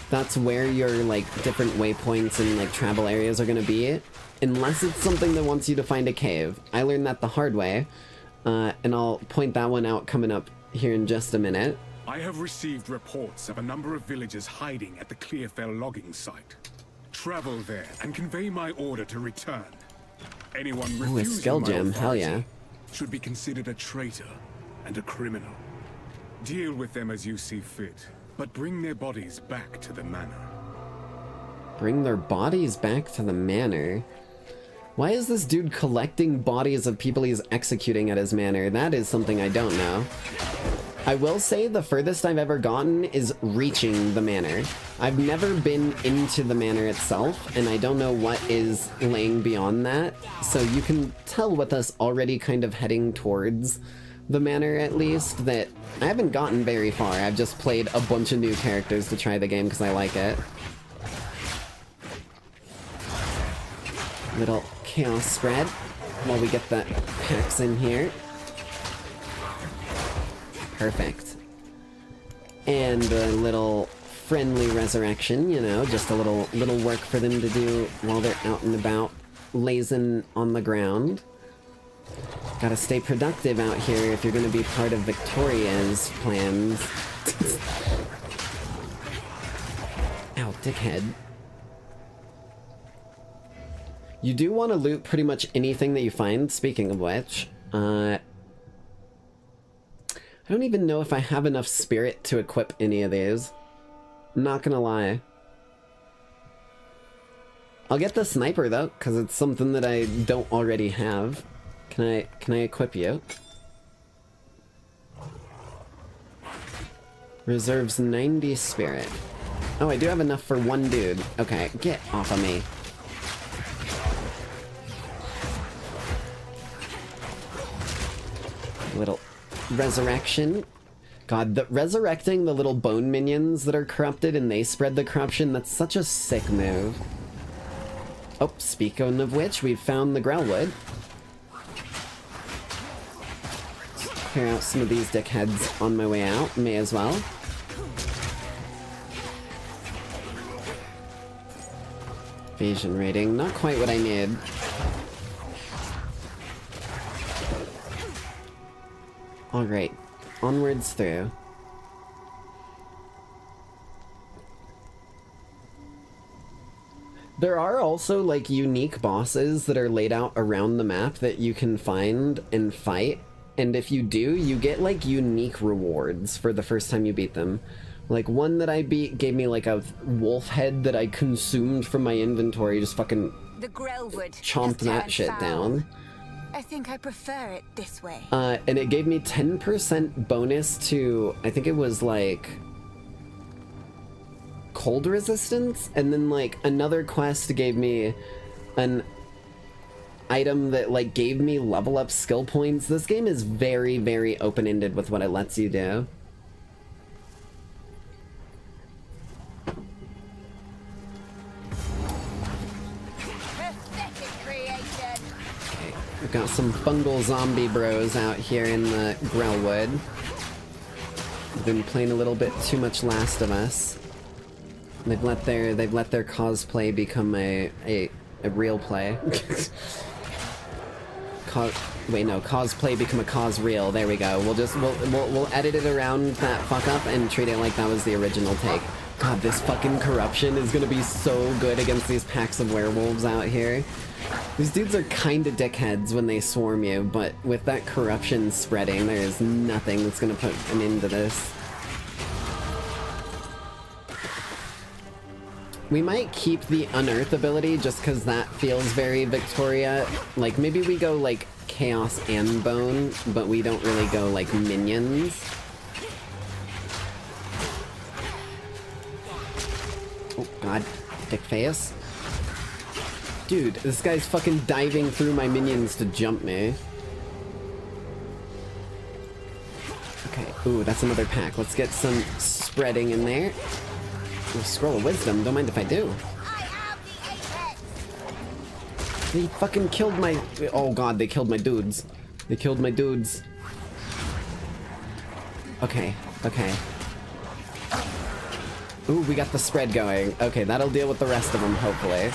S7: that's where your, like, different waypoints and, like, travel areas are going to be, unless it's something that wants you to find a cave. I learned that the hard way, and I'll point that one out coming up here in just a minute.
S10: I have received reports of a number of villagers hiding at the Clearfell logging site. Travel there and convey my order to return. Anyone
S7: Ooh, a
S10: refusing
S7: skill
S10: my
S7: gem, hell
S10: authority
S7: yeah.
S10: should be considered a traitor and a criminal. Deal with them as you see fit, but bring their bodies back to the manor.
S7: Bring their bodies back to the manor? Why is this dude collecting bodies of people he's executing at his manor? That is something I don't know. I will say the furthest I've ever gotten is reaching the manor. I've never been into the manor itself, and I don't know what is laying beyond that. So you can tell with us already kind of heading towards the manor, at least, that I haven't gotten very far. I've just played a bunch of new characters to try the game because I like it. Little chaos spread while we get the packs in here. Perfect. And a little friendly resurrection, you know, just a little work for them to do while they're out and about lazing on the ground. Gotta stay productive out here if you're gonna be part of Victoria's plans. Ow, dickhead. You do want to loot pretty much anything that you find, speaking of which. I don't even know if I have enough spirit to equip any of these. I'm not gonna lie. I'll get the sniper though, because it's something that I don't already have. Can I equip you? Reserves 90 spirit. Oh, I do have enough for one dude. Okay, get off of me. Little resurrection. God, resurrecting the little bone minions that are corrupted and they spread the corruption, that's such a sick move. Oh, speaking of which, we've found the Grellwood. Clear out some of these dickheads on my way out, may as well. Evasion rating, not quite what I need. Alright, onwards through. There are also, like, unique bosses that are laid out around the map that you can find and fight, and if you do, you get, like, unique rewards for the first time you beat them. Like, one that I beat gave me, like, a wolf head that I consumed from my inventory, just fucking chomped that shit down.
S12: I think I prefer it this way.
S7: And it gave me 10% bonus to, I think it was like cold resistance, and then like another quest gave me an item that like gave me level up skill points. This game is very, very open-ended with what it lets you do. We've got some fungal zombie bros out here in the Grellwood. They've been playing a little bit too much Last of Us. They've let their cosplay become a real play. Wait, no, cosplay become a cause real. There we go. We'll edit it around that fuck up and treat it like that was the original take. God, this fucking corruption is gonna be so good against these packs of werewolves out here. These dudes are kinda dickheads when they swarm you, but with that corruption spreading, there is nothing that's gonna put an end to this. We might keep the Unearth ability just because that feels very Victoria. Like, maybe we go, like, Chaos and Bone, but we don't really go, like, Minions. Oh, God. Dick face. Dude, this guy's fucking diving through my minions to jump me. Okay, ooh, that's another pack. Let's get some spreading in there. Ooh, Scroll of Wisdom, don't mind if I do. They fucking killed my... Oh god, they killed my dudes. They killed my dudes. Okay, okay. Ooh, we got the spread going. Okay, that'll deal with the rest of them, hopefully.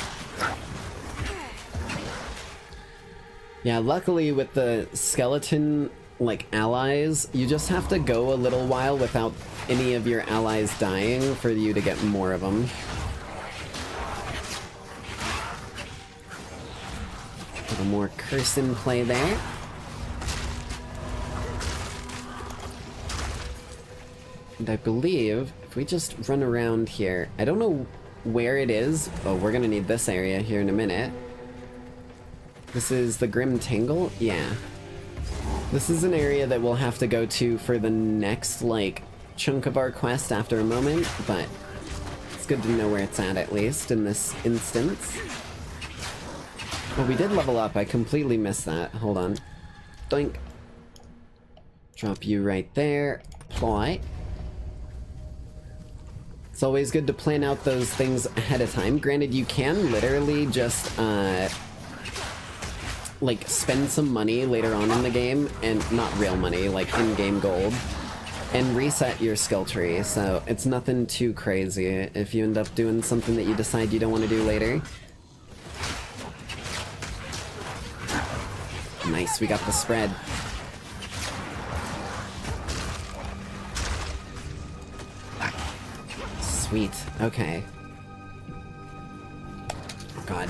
S7: Yeah, luckily with the skeleton like, allies, you just have to go a little while without any of your allies dying for you to get more of them. A little more curse in play there. And I believe if we just run around here, I don't know where it is. Oh, we're gonna need this area here in a minute. This is the Grim Tangle? Yeah. This is an area that we'll have to go to for the next, like, chunk of our quest after a moment, but it's good to know where it's at least in this instance. Well, we did level up. I completely missed that. Hold on. Doink. Drop you right there. Apply. It's always good to plan out those things ahead of time. Granted, you can literally just, like, spend some money later on in the game, and not real money, like in-game gold, and reset your skill tree, so it's nothing too crazy if you end up doing something that you decide you don't want to do later. Nice, we got the spread. Sweet, okay. God.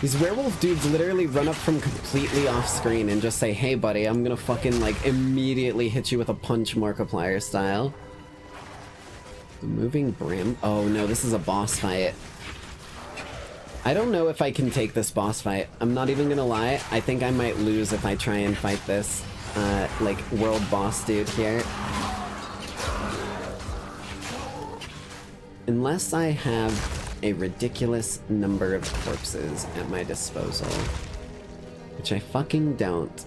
S7: These werewolf dudes literally run up from completely off screen and just say, hey buddy, I'm gonna fucking like immediately hit you with a punch Markiplier style. The moving brim? Oh no, this is a boss fight. I don't know if I can take this boss fight. I'm not even gonna lie, I think I might lose if I try and fight this, like, world boss dude here. Unless I have a ridiculous number of corpses at my disposal. Which I fucking don't.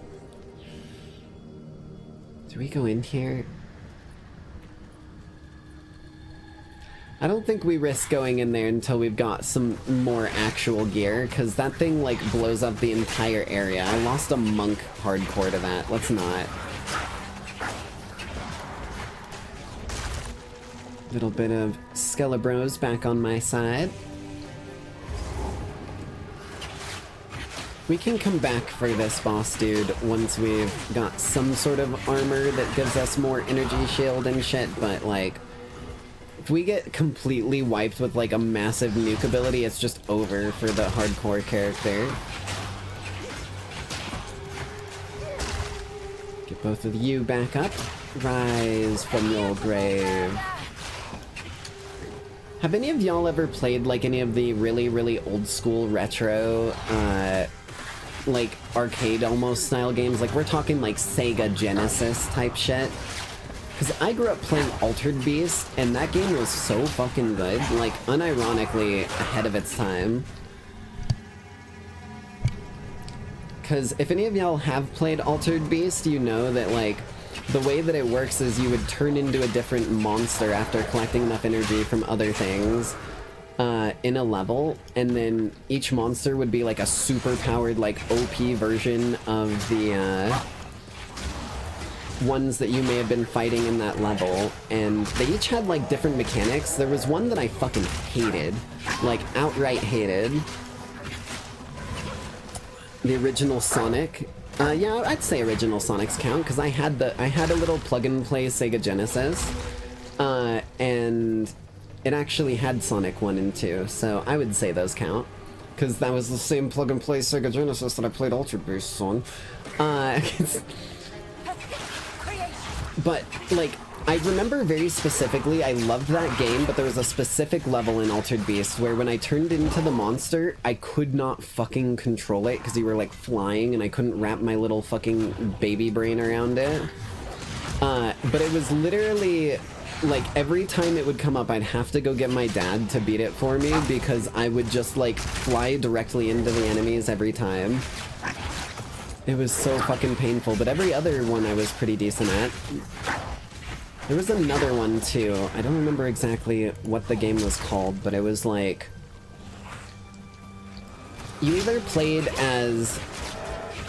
S7: Do we go in here? I don't think we risk going in there until we've got some more actual gear, because that thing, like, blows up the entire area. I lost a monk hardcore to that. Let's not. Little bit of Skelebros back on my side. We can come back for this boss dude once we've got some sort of armor that gives us more energy shield and shit, but like, if we get completely wiped with like a massive nuke ability, it's just over for the hardcore character. Get both of you back up. Rise from your grave. Have any of y'all ever played like any of the really, really old school retro, like arcade almost style games? Like we're talking like Sega Genesis type shit. Because I grew up playing Altered Beast, and that game was so fucking good, like unironically ahead of its time. Because if any of y'all have played Altered Beast, you know that like, the way that it works is you would turn into a different monster after collecting enough energy from other things in a level, and then each monster would be like a super powered, like OP version of the ones that you may have been fighting in that level, and they each had like different mechanics. There was one that I fucking hated, like outright hated. The original Sonic. Yeah, I'd say original Sonics count, because I had a little plug-and-play Sega Genesis, and it actually had Sonic 1 and 2, so I would say those count, because that was the same plug-and-play Sega Genesis that I played Altered Beast on. But, like, I remember very specifically, I loved that game, but there was a specific level in Altered Beast where when I turned into the monster, I could not fucking control it because you were like flying and I couldn't wrap my little fucking baby brain around it. But it was literally, like, every time it would come up, I'd have to go get my dad to beat it for me because I would just, like, fly directly into the enemies every time. It was so fucking painful, but every other one I was pretty decent at. There was another one too. I don't remember exactly what the game was called, but it was like, you either played as,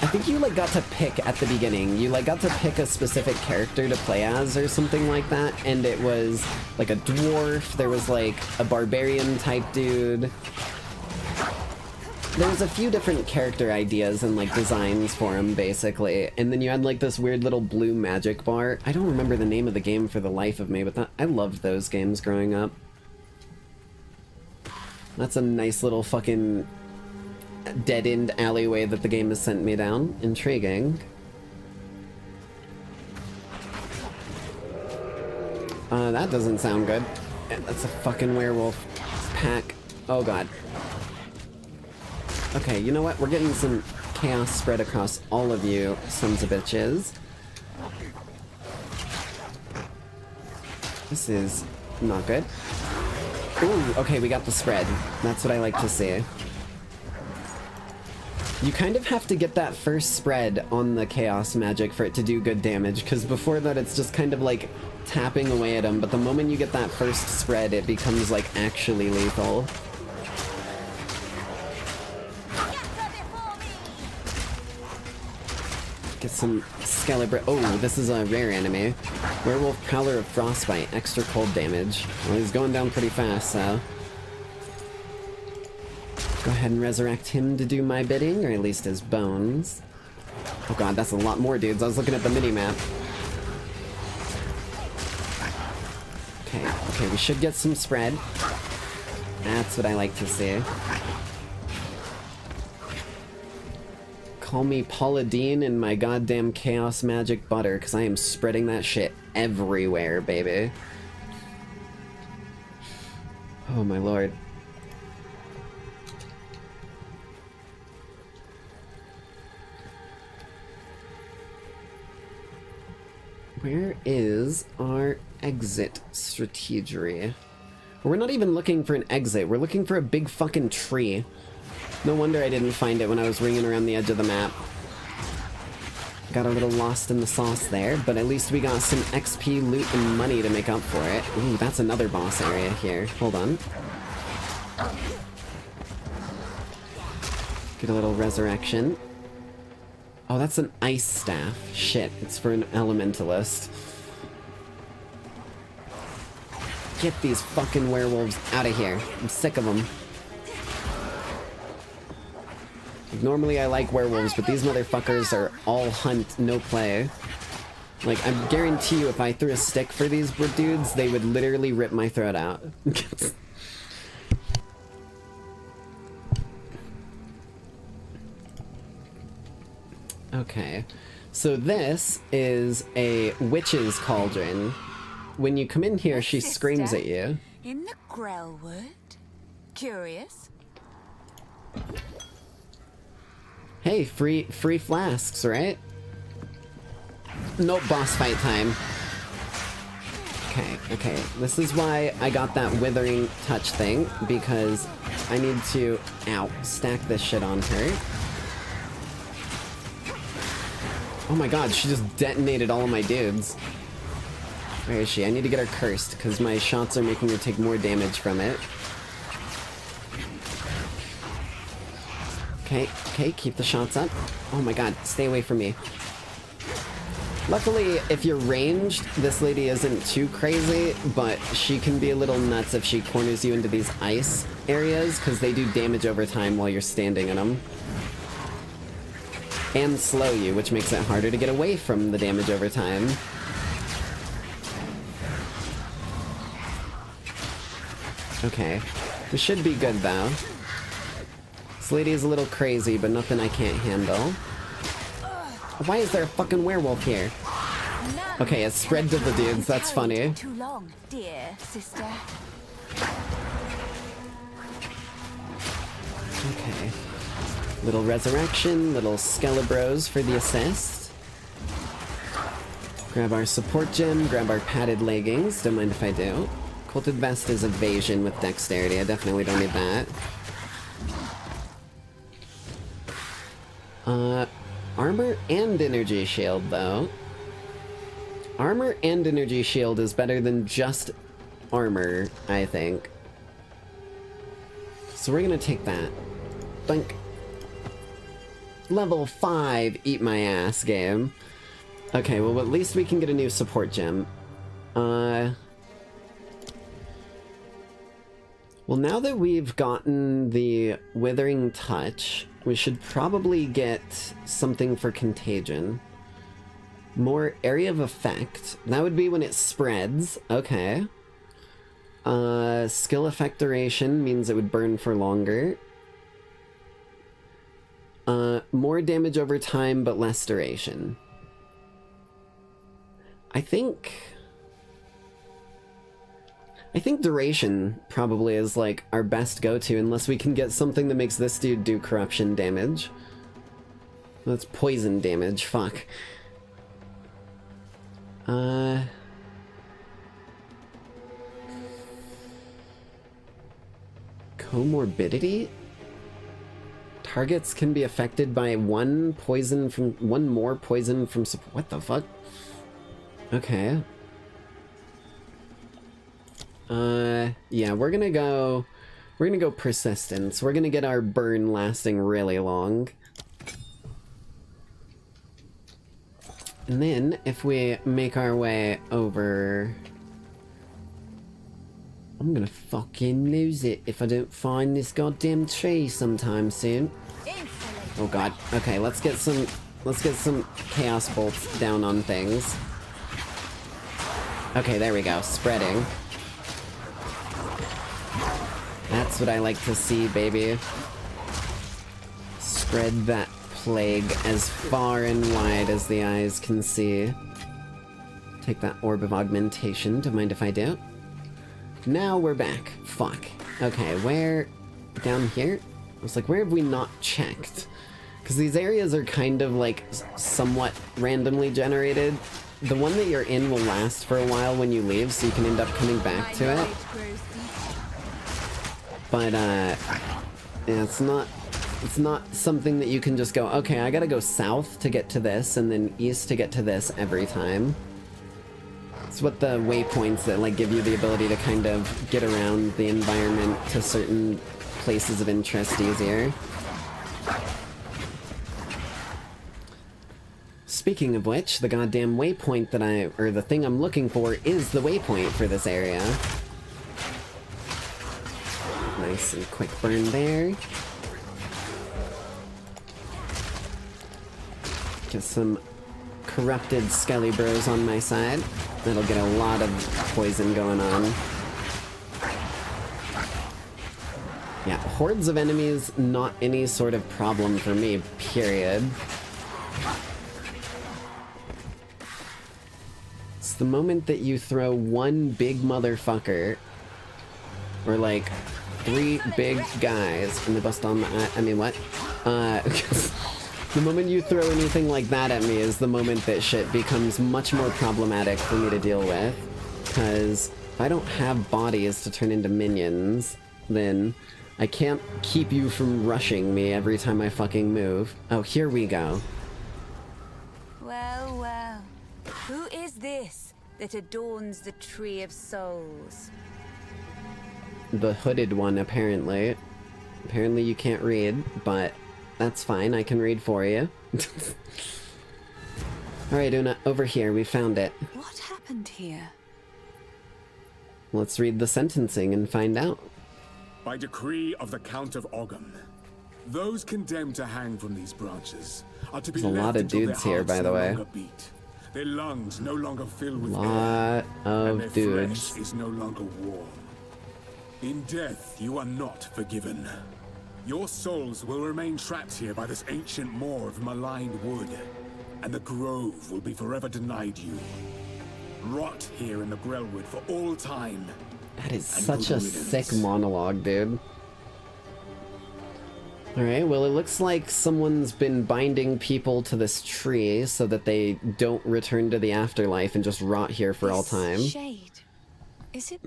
S7: I think you like got to pick at the beginning. You like got to pick a specific character to play as or something like that, and it was like a dwarf, there was like a barbarian type dude. there was a few different character ideas and like designs for him, basically, and then you had like this weird little blue magic bar. I don't remember the name of the game for the life of me, but I loved those games growing up. That's a nice little fucking dead-end alleyway that the game has sent me down. Intriguing. That doesn't sound good. That's a fucking werewolf pack. Oh god. Okay, you know what? We're getting some chaos spread across all of you sons of bitches. This is not good. Ooh, okay, we got the spread. That's what I like to see. You kind of have to get that first spread on the chaos magic for it to do good damage, because before that it's just kind of like tapping away at them, but the moment you get that first spread, it becomes like actually lethal. Get some Scalibra. Oh, this is a rare enemy. Werewolf Prowler of Frostbite, extra cold damage. Well, he's going down pretty fast, so go ahead and resurrect him to do my bidding, or at least his bones. Oh god, that's a lot more dudes. I was looking at the mini-map. Okay, we should get some spread. That's what I like to see. Call me Paula Deen and my goddamn chaos magic butter, because I am spreading that shit everywhere, baby. Oh my lord. Where is our exit strategy? We're not even looking for an exit, we're looking for a big fucking tree. No wonder I didn't find it when I was ringing around the edge of the map. Got a little lost in the sauce there, but at least we got some XP, loot, and money to make up for it. Ooh, that's another boss area here. Hold on. Get a little resurrection. Oh, that's an ice staff. Shit, it's for an elementalist. Get these fucking werewolves out of here. I'm sick of them. Normally I like werewolves, but these motherfuckers are all hunt, no play. Like, I guarantee you if I threw a stick for these dudes, they would literally rip my throat out. Okay, so this is a witch's cauldron. When you come in here, she screams at you.
S12: In the Grellwood? Curious?
S7: Hey, free flasks, right? Nope, boss fight time. Okay, this is why I got that withering touch thing, because I need to, ow, stack this shit on her. Oh my god, she just detonated all of my dudes. Where is she? I need to get her cursed, because my shots are making her take more damage from it. Okay, keep the shots up. Oh my god, stay away from me. Luckily, if you're ranged, this lady isn't too crazy, but she can be a little nuts if she corners you into these ice areas, because they do damage over time while you're standing in them. And slow you, which makes it harder to get away from the damage over time. Okay, this should be good though. This lady is a little crazy, but nothing I can't handle. Why is there a fucking werewolf here? Okay, it's spread to the dudes, that's funny.
S12: Too long, dear sister.
S7: Okay. Little resurrection, little Skelebros for the assist. Grab our support gem, grab our padded leggings, don't mind if I do. Quilted vest is evasion with dexterity, I definitely don't need that. Armor and energy shield, though. Armor and energy shield is better than just armor, I think. So we're gonna take that. Blink. Level 5, eat my ass, game. Okay, well at least we can get a new support gem. Well, now that we've gotten the Withering Touch, we should probably get something for Contagion. More Area of Effect. That would be when it spreads. Okay. Skill Effect Duration means it would burn for longer. More damage over time, but less duration. I think duration probably is, like, our best go-to, unless we can get something that makes this dude do corruption damage. That's poison damage, fuck. Comorbidity? Targets can be affected by one more poison from what the fuck? Okay. Yeah, we're gonna go persistence. We're gonna get our burn lasting really long. And then, if we make our way over... I'm gonna fucking lose it if I don't find this goddamn tree sometime soon. Oh god. Okay, let's get some chaos bolts down on things. Okay, there we go. Spreading. That's what I like to see, baby. Spread that plague as far and wide as the eyes can see. Take that orb of augmentation. Don't mind if I do. Now we're back. Fuck. Okay, where... Down here? I was like, where have we not checked? Because these areas are kind of, like, somewhat randomly generated. The one that you're in will last for a while when you leave, so you can end up coming back to it. But, yeah, it's not something that you can just go, okay, I gotta go south to get to this, and then east to get to this every time. It's what the waypoints that, like, give you the ability to kind of get around the environment to certain places of interest easier. Speaking of which, the goddamn waypoint that or the thing I'm looking for is the waypoint for this area. Nice and quick burn there. Get some corrupted Skelly Bros on my side. That'll get a lot of poison going on. Yeah, hordes of enemies, not any sort of problem for me, period. It's the moment that you throw one big motherfucker, or like 3 big guys, and they bust on the... I mean, what? The moment you throw anything like that at me is the moment that shit becomes much more problematic for me to deal with. Because if I don't have bodies to turn into minions, then I can't keep you from rushing me every time I fucking move. Oh, here we go.
S12: Well, well. Who is this that adorns the Tree of Souls?
S7: The hooded one, apparently. Apparently you can't read, but... That's fine, I can read for you. Alright, Una, over here, we found it.
S15: What happened here?
S7: Let's read the sentencing and find out.
S10: By decree of the Count of Ogham, those condemned to hang from these branches are to be
S7: There's a
S10: left
S7: lot of
S10: until
S7: dudes
S10: their
S7: here,
S10: hearts
S7: by the
S10: no
S7: way.
S10: longer beat, their lungs no longer fill with
S7: Lot
S10: air, and their
S7: of dudes.
S10: flesh is no longer warm. In death, you are not forgiven. Your souls will remain trapped here by this ancient moor of maligned wood, and the grove will be forever denied you. Rot here in the Grellwood for all time.
S7: That is such a sick monologue, dude. Alright, well it looks like someone's been binding people to this tree so that they don't return to the afterlife and just rot here for all time.
S15: Shade, is it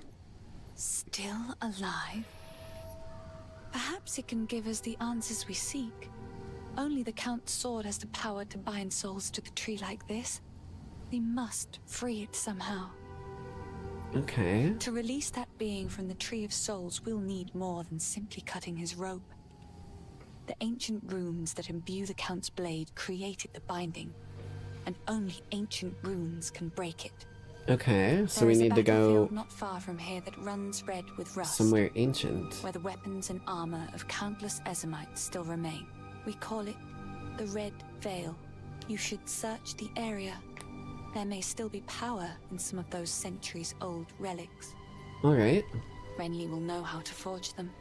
S15: still alive? Perhaps it can give us the answers we seek. Only the Count's sword has the power to bind souls to the tree like this. We must free it somehow.
S7: Okay.
S15: To release that being from the Tree of Souls, we'll need more than simply cutting his rope. The ancient runes that imbue the Count's blade created the binding, and only ancient runes can break it.
S7: Okay, so
S12: There
S7: we
S12: is a
S7: need to go
S12: battlefield not far from here that runs red with rust.
S7: somewhere ancient.
S12: Where the weapons and armor of countless Ezamites still remain. We call it the Red Veil. You should search the area. There may still be power in some of those centuries-old relics.
S7: Alright.
S12: Renly will know how to forge them.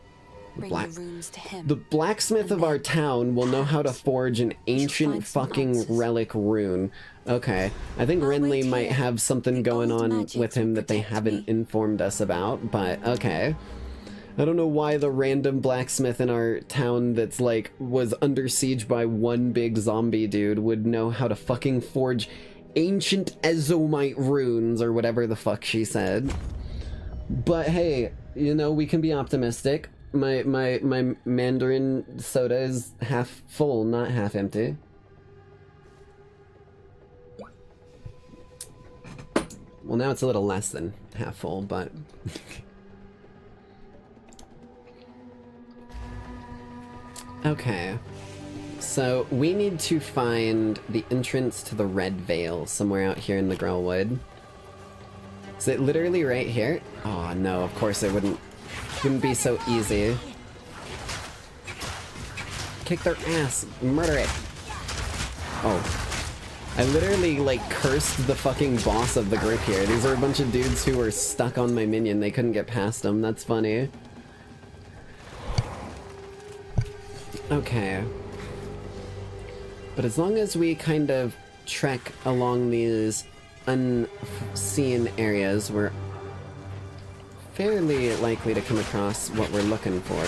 S12: Bring
S7: Black-
S12: the runes to him.
S7: The blacksmith of our town will know how to forge an ancient fucking relic rune. Okay, I think Renly might have something going on with him that they haven't informed us about, but okay. I don't know why the random blacksmith in our town that's like, was under siege by one big zombie dude would know how to fucking forge ancient Ezomite runes or whatever the fuck she said. But hey, you know, we can be optimistic. My Mandarin soda is half full, not half empty. Well, now it's a little less than half full, but... Okay. So, we need to find the entrance to the Red Veil somewhere out here in the Grellwood. Is it literally right here? Oh no, of course it wouldn't be so easy. Kick their ass. Murder it. Oh. I literally, like, cursed the fucking boss of the group here. These are a bunch of dudes who were stuck on my minion. They couldn't get past them. That's funny. Okay. But as long as we kind of trek along these unseen areas, we're fairly likely to come across what we're looking for.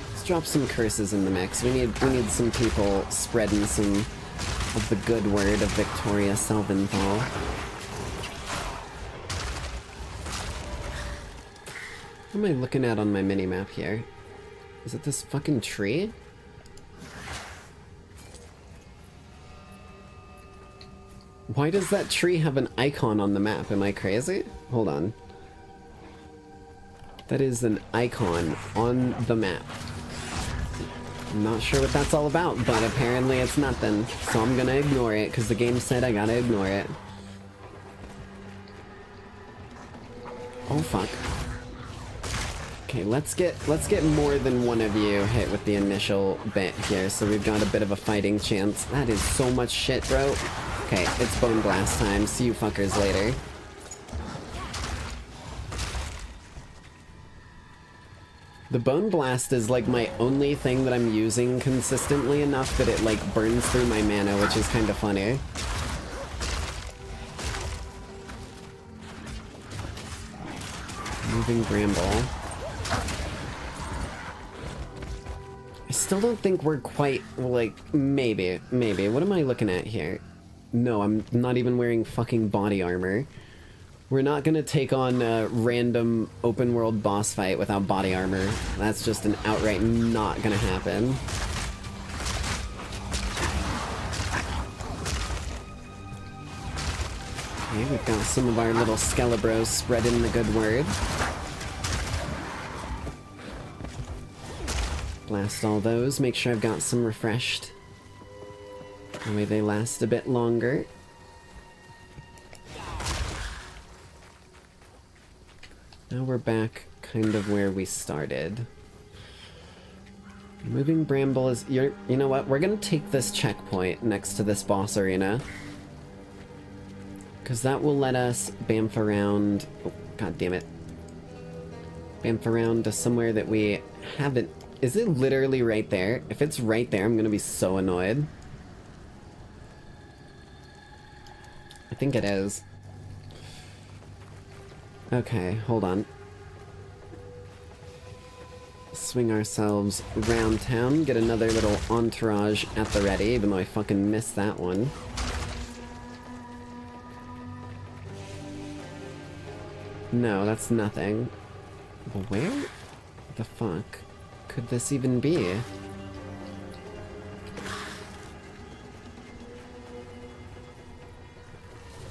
S7: Let's drop some curses in the mix. We need some people spreading some of the good word of Victoria Selventhal. What am I looking at on my minimap here? Is it this fucking tree? Why does that tree have an icon on the map? Am I crazy? Hold on. That is an icon on the map. I'm not sure what that's all about, but apparently it's nothing. So I'm gonna ignore it, because the game said I gotta ignore it. Oh fuck. Okay, let's get more than one of you hit with the initial bit here, so we've got a bit of a fighting chance. That is so much shit, bro. Okay, it's Bone Blast time. See you fuckers later. The Bone Blast is like my only thing that I'm using consistently enough that it like burns through my mana, which is kind of funny. Moving Bramble. I still don't think we're quite, like, maybe. What am I looking at here? No, I'm not even wearing fucking body armor. We're not gonna take on a random open world boss fight without body armor. That's just an outright not gonna happen. Okay, we've got some of our little Skelebros spreading the good word. Blast all those, make sure I've got some refreshed. That way they last a bit longer. Now we're back kind of where we started. Moving Bramble is... you know what? We're gonna take this checkpoint next to this boss arena. Because that will let us bamf around... oh, god damn it. Bamf around to somewhere that we haven't... Is it literally right there? If it's right there, I'm gonna be so annoyed. I think it is. Okay, hold on. Swing ourselves around town, get another little entourage at the ready, even though I fucking missed that one. No, that's nothing. But where the fuck could this even be?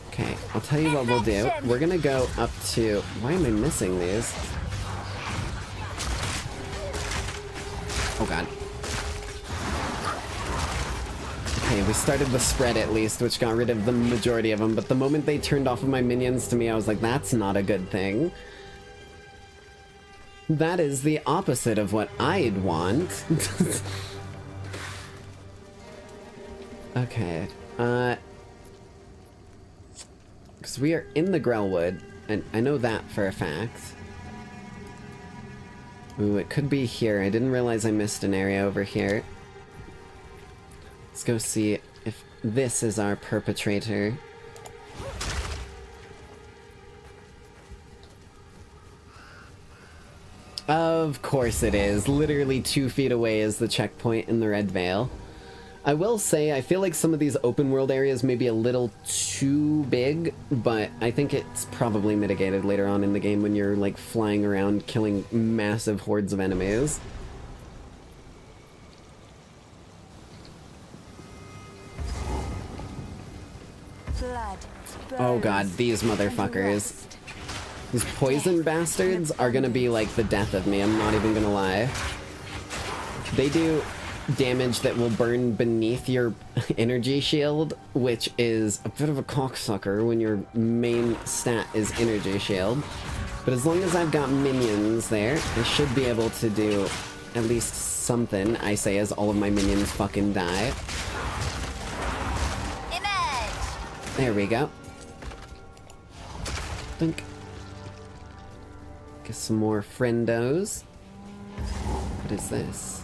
S7: Okay, I'll tell you what we'll do. We're gonna go up to... Why am I missing these? Oh god. Okay, we started the spread at least, which got rid of the majority of them, but the moment they turned off of my minions to me, I was like, that's not a good thing. That is the opposite of what I'd want. Okay, because we are in the Grellwood, and I know that for a fact. Ooh, it could be here. I didn't realize I missed an area over here. Let's go see if this is our perpetrator. Of course it is. Literally 2 feet away is the checkpoint in the Red Veil. I will say, I feel like some of these open world areas may be a little too big, but I think it's probably mitigated later on in the game when you're like flying around killing massive hordes of enemies. Oh god, these motherfuckers. These poison bastards are gonna be like the death of me, I'm not even gonna lie. They do damage that will burn beneath your energy shield, which is a bit of a cocksucker when your main stat is energy shield. But as long as I've got minions there, I should be able to do at least something, I say, as all of my minions fucking die. There we go. Think. Get some more friendos. What is this?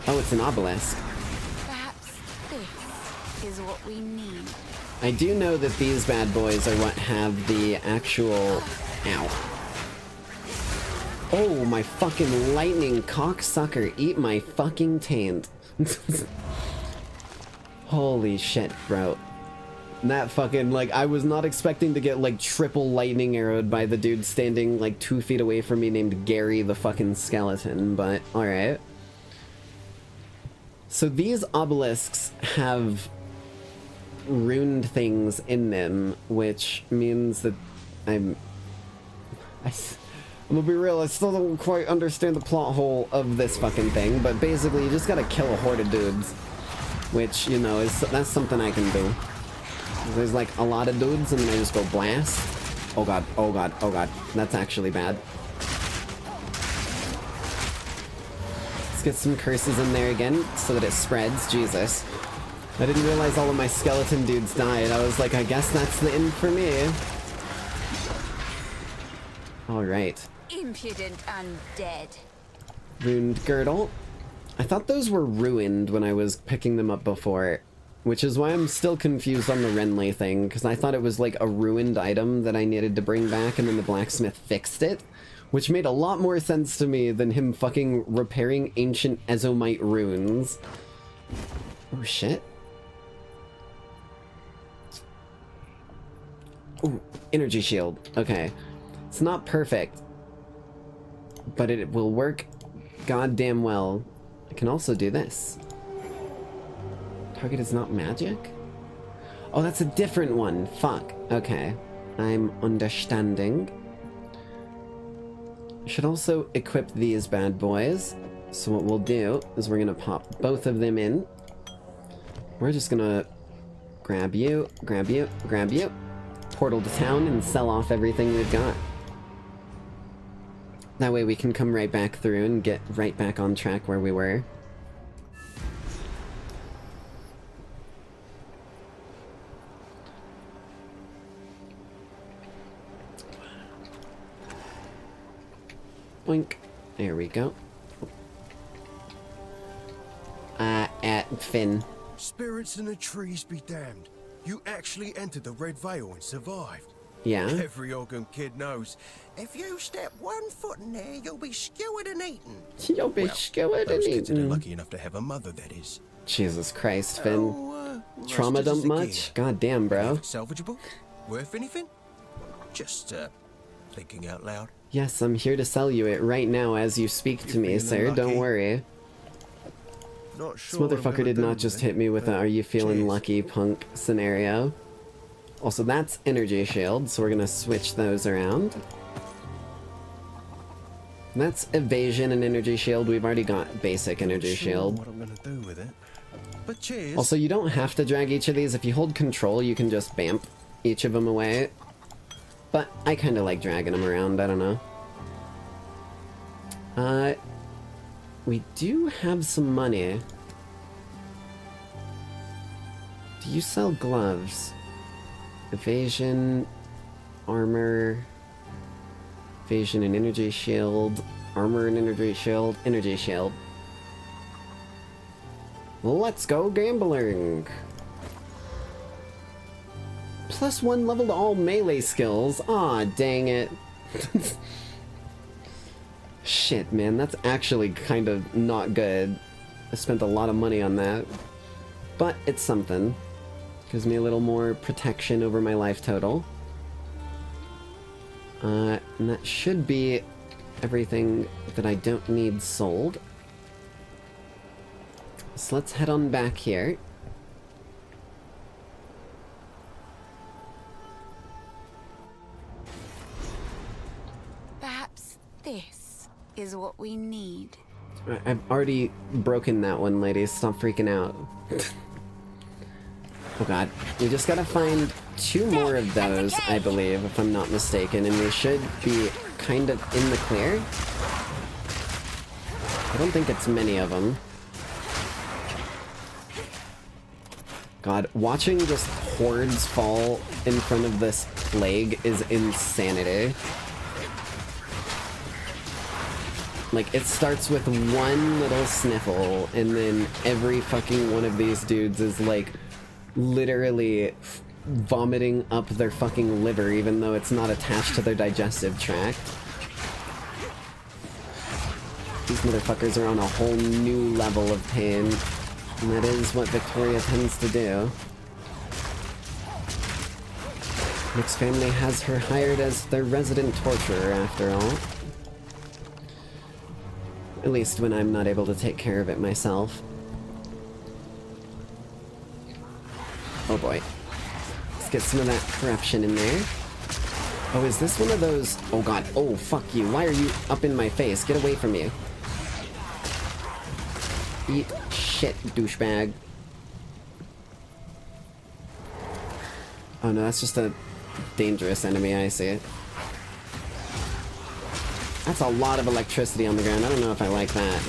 S7: Oh, it's an obelisk.
S12: Perhaps this is what we need.
S7: I do know that these bad boys are what have the actual... Ow. Oh, my fucking lightning cocksucker. Eat my fucking taint. Holy shit, bro. That fucking, like, I was not expecting to get, like, triple lightning arrowed by the dude standing, like, 2 feet away from me named Gary the fucking skeleton, but alright. So these obelisks have runed things in them, which means that I'm gonna be real, I still don't quite understand the plot hole of this fucking thing, but basically you just gotta kill a horde of dudes, which, you know, that's something I can do. There's like a lot of dudes and then I just go blast. Oh god, oh god, oh god, that's actually bad. Let's get some curses in there again so that it spreads. Jesus. I didn't realize all of my skeleton dudes died. I was like, I guess that's the end for me. Alright.
S12: Impudent undead.
S7: Ruined girdle. I thought those were ruined when I was picking them up before, which is why I'm still confused on the Renly thing, because I thought it was like a ruined item that I needed to bring back and then the blacksmith fixed it, which made a lot more sense to me than him fucking repairing ancient Ezomite runes. Oh shit. Ooh, energy shield. Okay. It's not perfect, but it will work goddamn well. I can also do this. Target is not magic? Oh, that's a different one. Fuck. Okay. I'm understanding. I should also equip these bad boys. So what we'll do is we're gonna pop both of them in. We're just gonna grab you, grab you, grab you, portal to town and sell off everything we've got. That way we can come right back through and get right back on track where we were. Boink. There we go. Finn.
S16: Spirits in the trees be damned. You actually entered the Red Veil and survived.
S7: Yeah?
S16: Every Ogham kid knows. If you step 1 foot in there, you'll be skewered and eaten.
S7: You'll be skewered and
S16: those kids that are
S7: eaten.
S16: lucky enough to have a mother, that is.
S7: Jesus Christ, Finn. Trauma
S16: rest is
S7: dump
S16: the
S7: much? God damn, bro.
S16: Salvageable? Worth anything? Just, thinking out loud.
S7: Yes, I'm here to sell you it right now as you speak to me, sir. Don't worry.
S16: Not
S7: This
S16: sure I'm
S7: motherfucker
S16: gonna
S7: did
S16: do
S7: not just
S16: anything,
S7: hit me with a
S16: but
S7: "Are you feeling
S16: cheers.
S7: lucky" punk scenario. Also, that's energy shield, so we're gonna switch those around. That's evasion and energy shield. We've already got basic energy shield.
S17: What I'm gonna do with it. But cheers.
S7: Also, you don't have to drag each of these. If you hold control, you can just bamp each of them away. But I kind of like dragging them around. I don't know. We do have some money. Do you sell gloves? Evasion, armor, evasion and energy shield, armor and energy shield, energy shield. Let's go gambling! +1 level to all melee skills. Aw, dang it. Shit, man, that's actually kind of not good. I spent a lot of money on that. But it's something. Gives me a little more protection over my life total. And that should be everything that I don't need sold. So let's head on back here.
S12: Perhaps this is what we need.
S7: I've already broken that one, ladies. Stop freaking out. Oh god. We just gotta find 2 more of those, I believe, if I'm not mistaken, and we should be kind of in the clear. I don't think it's many of them. God, watching just hordes fall in front of this plague is insanity. Like, it starts with one little sniffle, and then every fucking one of these dudes is, like, literally vomiting up their fucking liver, even though it's not attached to their digestive tract. These motherfuckers are on a whole new level of pain. And that is what Victoria tends to do. Nick's family has her hired as their resident torturer, after all. At least when I'm not able to take care of it myself. Oh boy. Let's get some of that corruption in there. Oh, is this one of those... Oh god. Oh, fuck you. Why are you up in my face? Get away from me. Eat shit, douchebag. Oh no, that's just a dangerous enemy, I see. That's a lot of electricity on the ground. I don't know if I like that.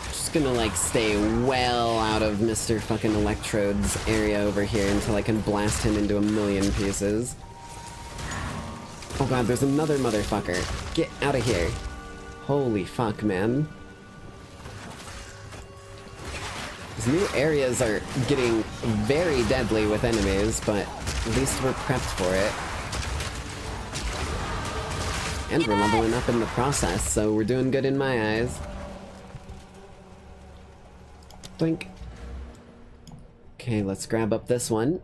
S7: Just gonna, like, stay well out of Mr. fucking Electrode's area over here until I can blast him into a million pieces. Oh god, there's another motherfucker. Get out of here. Holy fuck, man. These new areas are getting very deadly with enemies, but at least we're prepped for it. And we're leveling up in the process, so we're doing good in my eyes. Blink. Okay, let's grab up this one.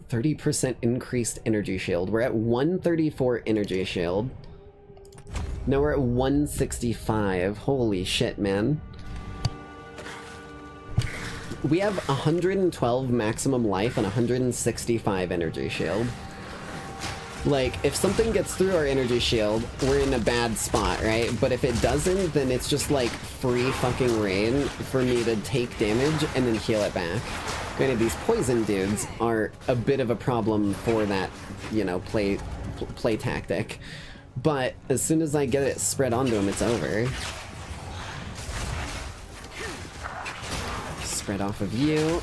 S7: 30% increased energy shield. We're at 134 energy shield. Now we're at 165. Holy shit, man. We have 112 maximum life and 165 energy shield. Like, if something gets through our energy shield, we're in a bad spot, right? But if it doesn't, then it's just like free fucking reign for me to take damage and then heal it back. Granted, these poison dudes are a bit of a problem for that, you know, play tactic. But as soon as I get it spread onto them, it's over. Spread off of you.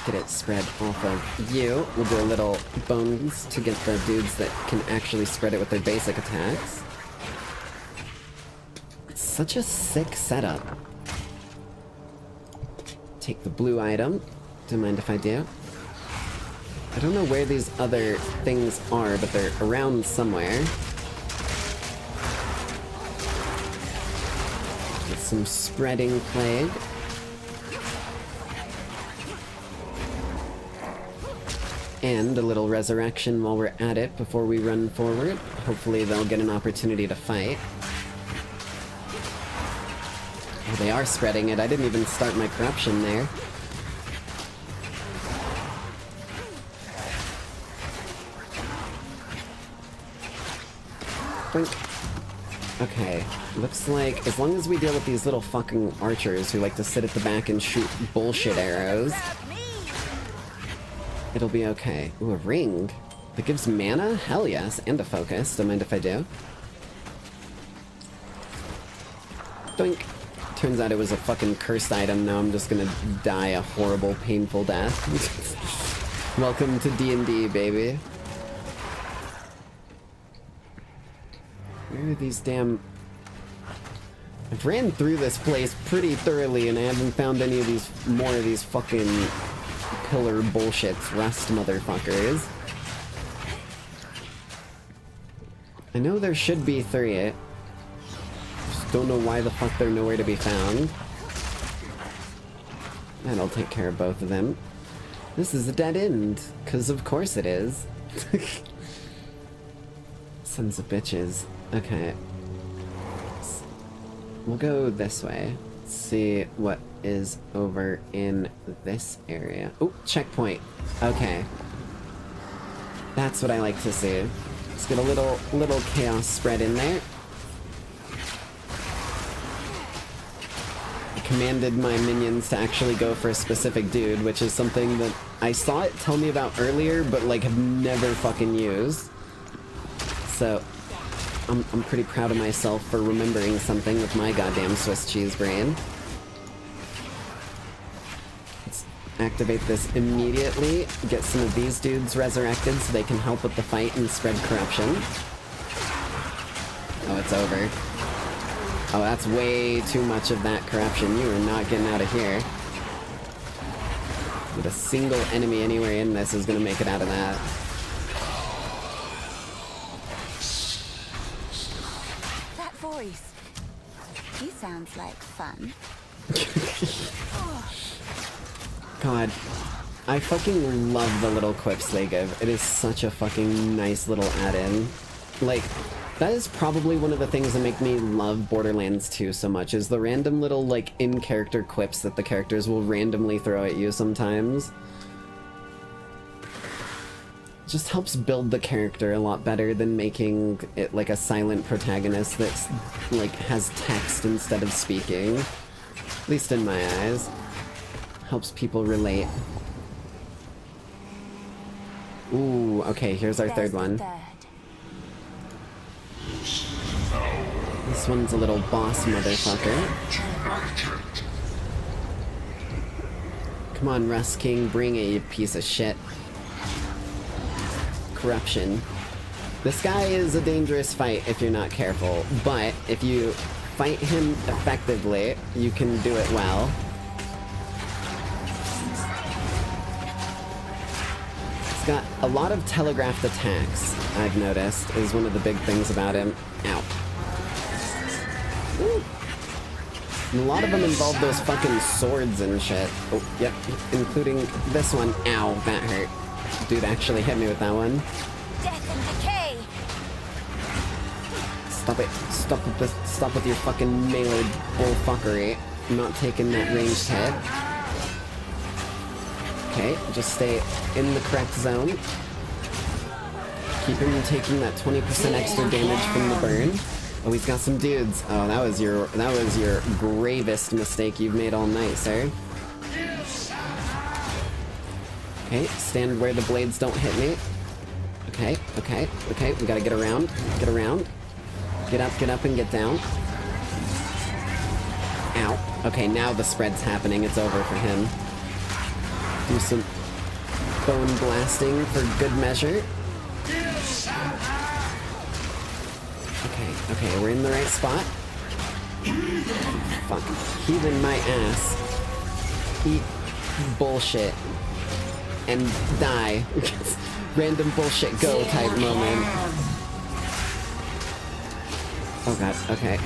S7: Get it spread off of you. We'll do a little bones to get the dudes that can actually spread it with their basic attacks. It's such a sick setup. Take the blue item. Don't mind if I do. I don't know where these other things are, but they're around somewhere. Get some spreading plague. And a little resurrection while we're at it before we run forward. Hopefully they'll get an opportunity to fight. Oh, they are spreading it. I didn't even start my corruption there. Boink. Okay, looks like as long as we deal with these little fucking archers who like to sit at the back and shoot bullshit arrows, it'll be okay. Ooh, a ring. That gives mana? Hell yes, and a focus. Don't mind if I do. Doink. Turns out it was a fucking cursed item. Now I'm just gonna die a horrible, painful death. Welcome to D&D, baby. Where are these damn... I've ran through this place pretty thoroughly and I haven't found any of these... more of these fucking pillar bullshits, rust motherfuckers. I know there should be 3. Just don't know why the fuck they're nowhere to be found. That'll take care of both of them. This is a dead end, 'cause of course it is. Sons of bitches. Okay. We'll go this way. Let's see what is over in this area. Oh, checkpoint. Okay. That's what I like to see. Let's get a little chaos spread in there. I commanded my minions to actually go for a specific dude, which is something that I saw it tell me about earlier, but like have never fucking used. So I'm pretty proud of myself for remembering something with my goddamn Swiss cheese brain. Let's activate this immediately, get some of these dudes resurrected so they can help with the fight and spread corruption. Oh, it's over. Oh, that's way too much of that corruption. You are not getting out of here. With a single enemy anywhere in this is gonna make it out of that.
S18: That voice. He sounds like fun.
S7: God, I fucking love the little quips they give. It is such a fucking nice little add-in. Like, that is probably one of the things that make me love Borderlands 2 so much, is the random little, like, in-character quips that the characters will randomly throw at you sometimes. It just helps build the character a lot better than making it, like, a silent protagonist that's, like, has text instead of speaking. At least in my eyes. Helps people relate. Ooh, okay, here's our third one. This one's a little boss motherfucker. Come on, Rust King, bring it, you piece of shit. Corruption. This guy is a dangerous fight if you're not careful, but if you fight him effectively, you can do it well. He's got a lot of telegraphed attacks, I've noticed, is one of the big things about him. Ow. Ooh. And a lot of them involve those fucking swords and shit. Oh, yep, including this one. Ow, that hurt. Dude actually hit me with that one.
S18: Death and decay.
S7: Stop it. Stop with this. Stop with your fucking melee bullfuckery. I'm not taking that ranged hit. Okay, just stay in the correct zone. Keep him taking that 20% extra damage from the burn. Oh, he's got some dudes. Oh, that was your gravest mistake you've made all night, sir. Okay, stand where the blades don't hit me. Okay, okay, okay, we gotta get around. Get around. Get up and get down. Ow. Okay, now the spread's happening. It's over for him. Do some bone blasting for good measure. Okay, we're in the right spot. Fuck. Heathen my ass. Eat bullshit. And die. Random bullshit go type moment. Oh god, okay.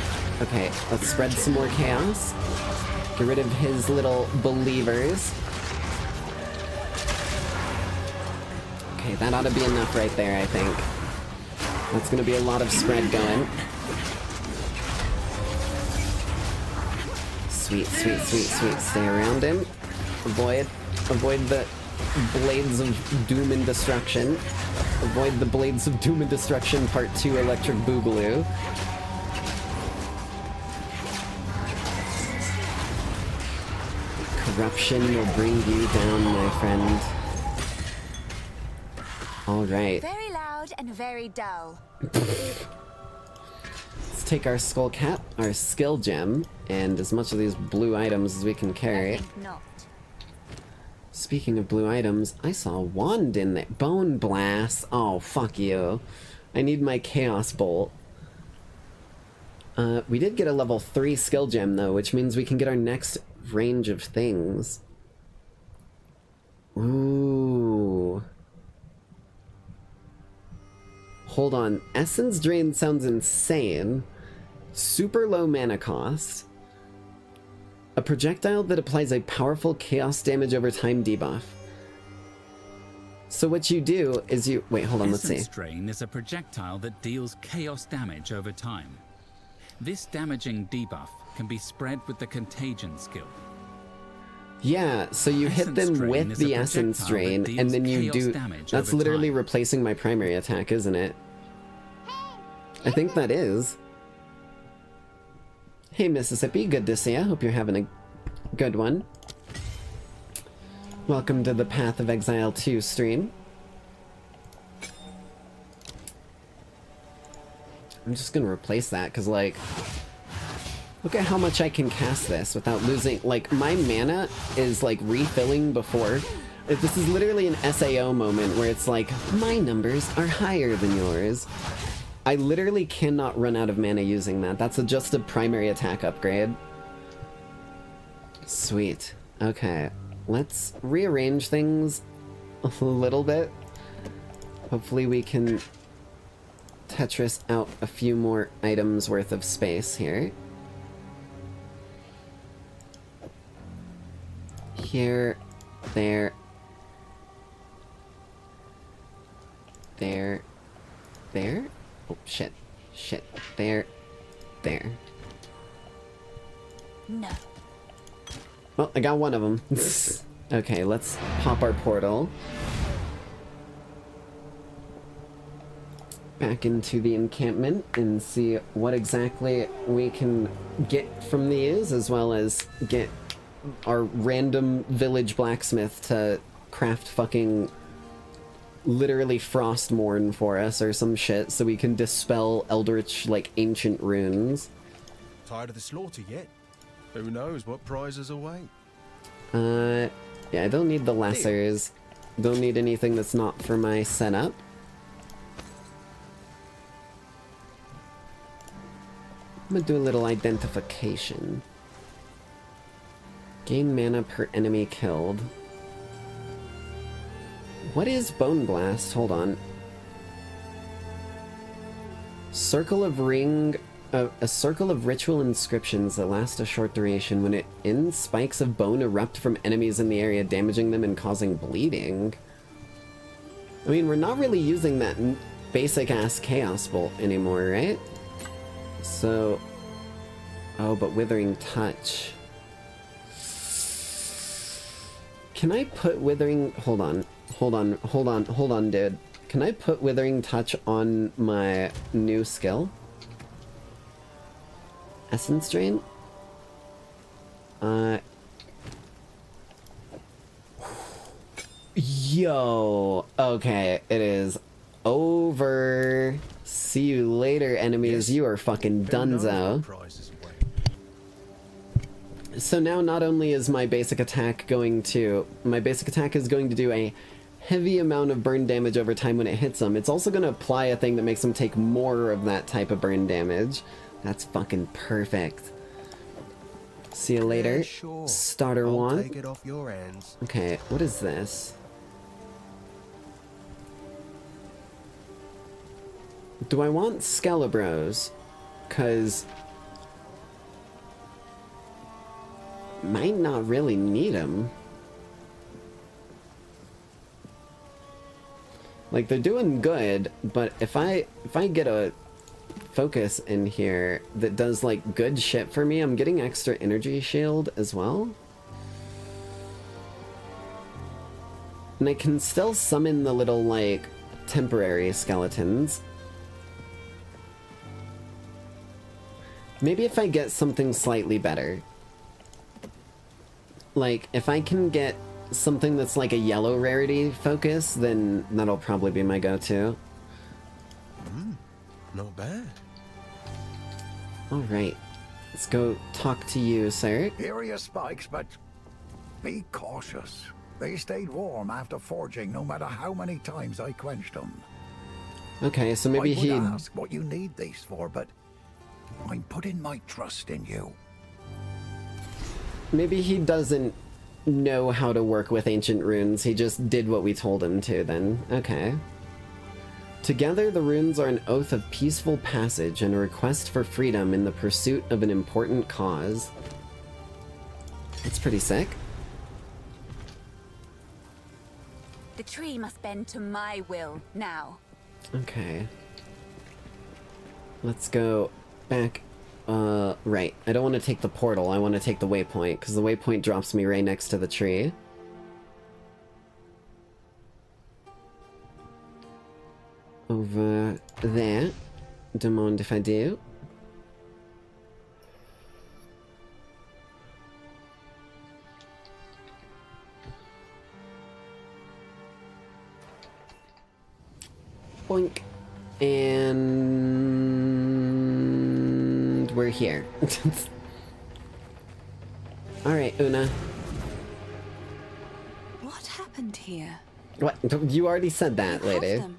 S7: Okay, let's spread some more chaos. Get rid of his little believers. Okay, that ought to be enough right there, I think. That's gonna be a lot of spread going. Sweet, sweet, sweet, sweet. Stay around him. Avoid the Blades of Doom and Destruction. Avoid the Blades of Doom and Destruction Part 2 Electric Boogaloo. Corruption will bring you down, my friend. Alright.
S18: Very loud and very dull.
S7: Let's take our skull cap, our skill gem, and as much of these blue items as we can carry.
S18: Not.
S7: Speaking of blue items, I saw a wand in there. Bone Blast. Oh, fuck you. I need my Chaos Bolt. We did get a level 3 skill gem, though, which means we can get our next range of things. Ooh. Hold on. Essence Drain sounds insane. Super low mana cost. A projectile that applies a powerful chaos damage over time debuff. So what you do is you... Wait, hold on, let's see.
S14: Essence Drain is a projectile that deals chaos damage over time. This damaging debuff can be spread with the Contagion skill.
S7: Yeah, so you hit them with the Essence Drain, and then you do... That's literally replacing my primary attack, isn't it? I think that is. Hey, Mississippi, good to see you. Hope you're having a good one. Welcome to the Path of Exile 2 stream. I'm just gonna replace that, because, like... Look at how much I can cast this without losing... Like, my mana is, like, refilling before... This is literally an SAO moment where it's like, my numbers are higher than yours. I literally cannot run out of mana using that. That's just a primary attack upgrade. Sweet. Okay. Let's rearrange things a little bit. Hopefully we can Tetris out a few more items worth of space here. Here, there, there, there. Oh, shit. Shit. There. There.
S18: No.
S7: Well, I got one of them. Okay, let's pop our portal. Back into the encampment and see what exactly we can get from these, as well as get our random village blacksmith to craft fucking literally Frostmourne for us or some shit so we can dispel eldritch, like, ancient runes.
S17: Tired of the slaughter yet? Who knows what prizes await?
S7: Yeah, I don't need the lessers. Don't need anything that's not for my setup. I'm gonna do a little identification. Gain mana per enemy killed. What is Bone Blast? Hold on. Circle of Ring... a circle of ritual inscriptions that last a short duration. When it ends, spikes of bone erupt from enemies in the area, damaging them and causing bleeding. I mean, we're not really using that basic-ass Chaos Bolt anymore, right? So... Oh, but Withering Touch... Can I put Withering... Hold on, dude. Can I put Withering Touch on my new skill? Essence Drain? Yo! Okay, it is over. See you later, enemies. Yes. You are fucking donezo. So now not only is my basic attack going to... My basic attack is going to do a heavy amount of burn damage over time when it hits them. It's also going to apply a thing that makes them take more of that type of burn damage. That's fucking perfect. See you later. Yeah, sure. Starter wand.
S17: Take it off your hands.
S7: Okay, what is this? Do I want Skelebros? 'Cause... might not really need them. Like, they're doing good, but if I get a focus in here that does, like, good shit for me, I'm getting extra energy shield as well. And I can still summon the little, like, temporary skeletons. Maybe if I get something slightly better. Like, if I can get something that's like a yellow rarity focus, then that'll probably be my go-to.
S17: Not bad.
S7: Alright. Let's go talk to you, sir.
S13: Here are your spikes, but be cautious. They stayed warm after forging, no matter how many times I quenched them.
S7: Okay, so maybe
S13: I
S7: he...
S13: would ask what you need these for, but I'm putting my trust in you.
S7: Maybe he doesn't know how to work with ancient runes. He just did what we told him to, then. Okay. Together, the runes are an oath of peaceful passage and a request for freedom in the pursuit of an important cause. That's pretty sick.
S18: The tree must bend to my will now.
S7: Okay. Let's go back. Right. I don't want to take the portal. I want to take the waypoint, because the waypoint drops me right next to the tree. Over there. Don't mind if I do. Boink. And we're here. Alright, Una.
S12: What happened here?
S7: What? You already said that,
S12: You have
S7: lady.
S12: them.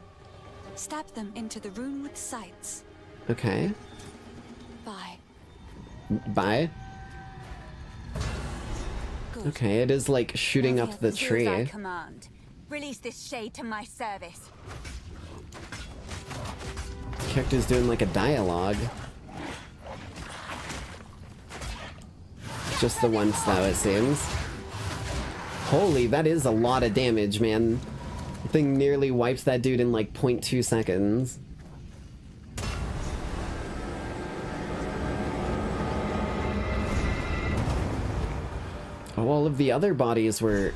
S12: Stab them into the rune with sights.
S7: Okay.
S12: Bye.
S7: Bye?
S12: Good.
S7: Okay, it is like shooting up the
S18: Do as I
S7: tree.
S18: command. Release this shade to my service.
S7: Character's doing like a dialogue. Just the once though, it seems. Holy, that is a lot of damage, man. The thing nearly wipes that dude in like 0.2 seconds. Oh, all of the other bodies were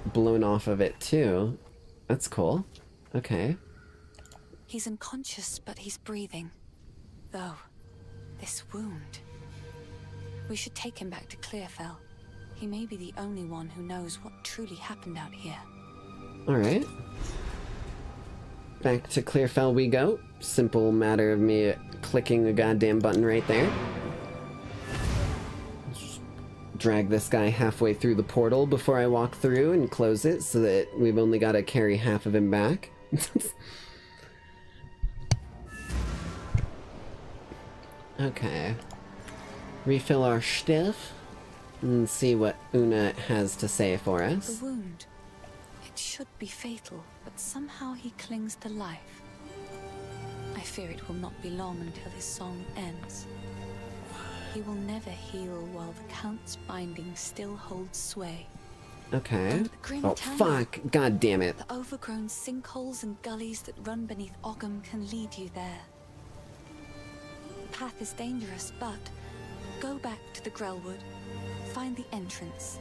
S7: blown off of it too. That's cool. Okay.
S12: He's unconscious, but he's breathing. Though, this wound... We should take him back to Clearfell. He may be the only one who knows what truly happened out here.
S7: Alright. Back to Clearfell we go. Simple matter of me clicking a goddamn button right there. Just drag this guy halfway through the portal before I walk through and close it so that we've only got to carry half of him back. Okay. Refill our stuff and see what Una has to say for us.
S12: The wound. It should be fatal, but somehow he clings to life. I fear it will not be long until his song ends. He will never heal while the Count's binding still holds sway.
S7: Okay.
S12: The grim
S7: Oh,
S12: tangle.
S7: fuck. God damn it.
S12: The overgrown sinkholes and gullies that run beneath Ogham can lead you there. The path is dangerous, but go back to the Grellwood. Find the entrance.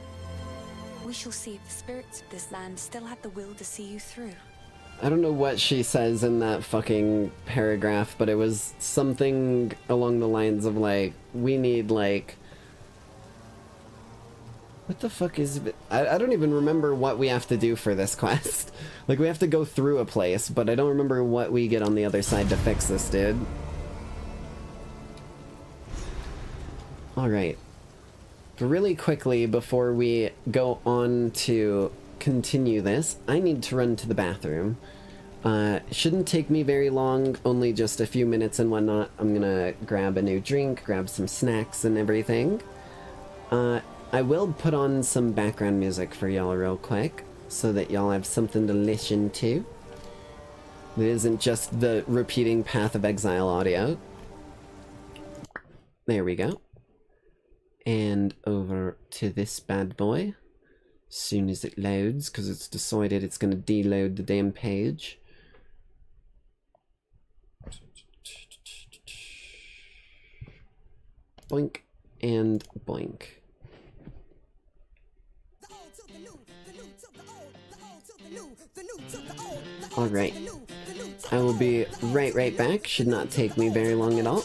S12: We shall see if the spirits of this land still have the will to see you through.
S7: I don't know what she says in that fucking paragraph, but it was something along the lines of, like, we need, like... What the fuck is it? I don't even remember what we have to do for this quest. Like, we have to go through a place, but I don't remember what we get on the other side to fix this, dude. Alright. But really quickly, before we go on to continue this, I need to run to the bathroom. Shouldn't take me very long, only just a few minutes and whatnot. I'm gonna grab a new drink, grab some snacks and everything. I will put on some background music for y'all real quick, so that y'all have something to listen to. It isn't just the repeating Path of Exile audio. There we go. And over to this bad boy. As soon as it loads, because it's decided it's going to deload the damn page. Boink and boink.
S19: The old took the new, the new took the old, the old took the new,
S7: Alright. I will be right back. Should not take me very long at all.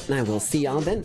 S7: And I will see y'all then.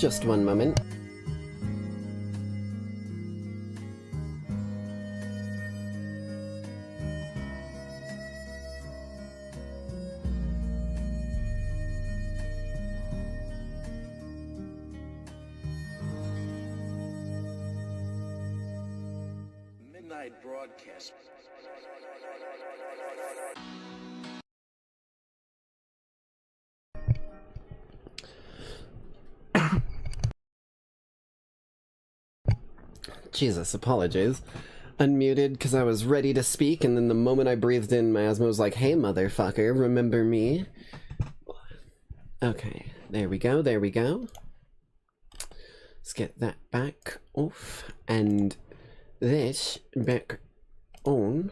S7: Just one moment.
S16: Midnight broadcast.
S7: Jesus, apologies. Unmuted because I was ready to speak, and then the moment I breathed in, my asthma was like, hey motherfucker, remember me? Okay, there we go, there we go. Let's get that back off, and this back on.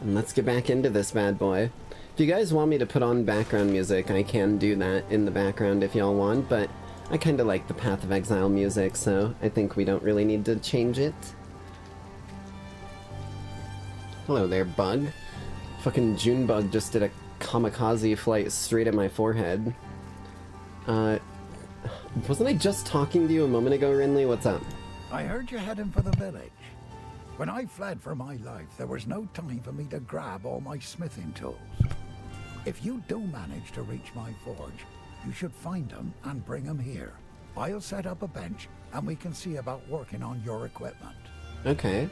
S7: And let's get back into this bad boy. If you guys want me to put on background music, I can do that in the background if y'all want, but I kinda like the Path of Exile music, so I think we don't really need to change it. Hello there, bug. Fucking Junebug just did a kamikaze flight straight at my forehead. Wasn't I just talking to you a moment ago, Rinley? What's up?
S13: I heard you heading for the village. When I fled for my life, there was no time for me to grab all my smithing tools. If you do manage to reach my forge, you should find them and bring them here. I'll set up a bench and we can see about working on your equipment.
S7: Okay.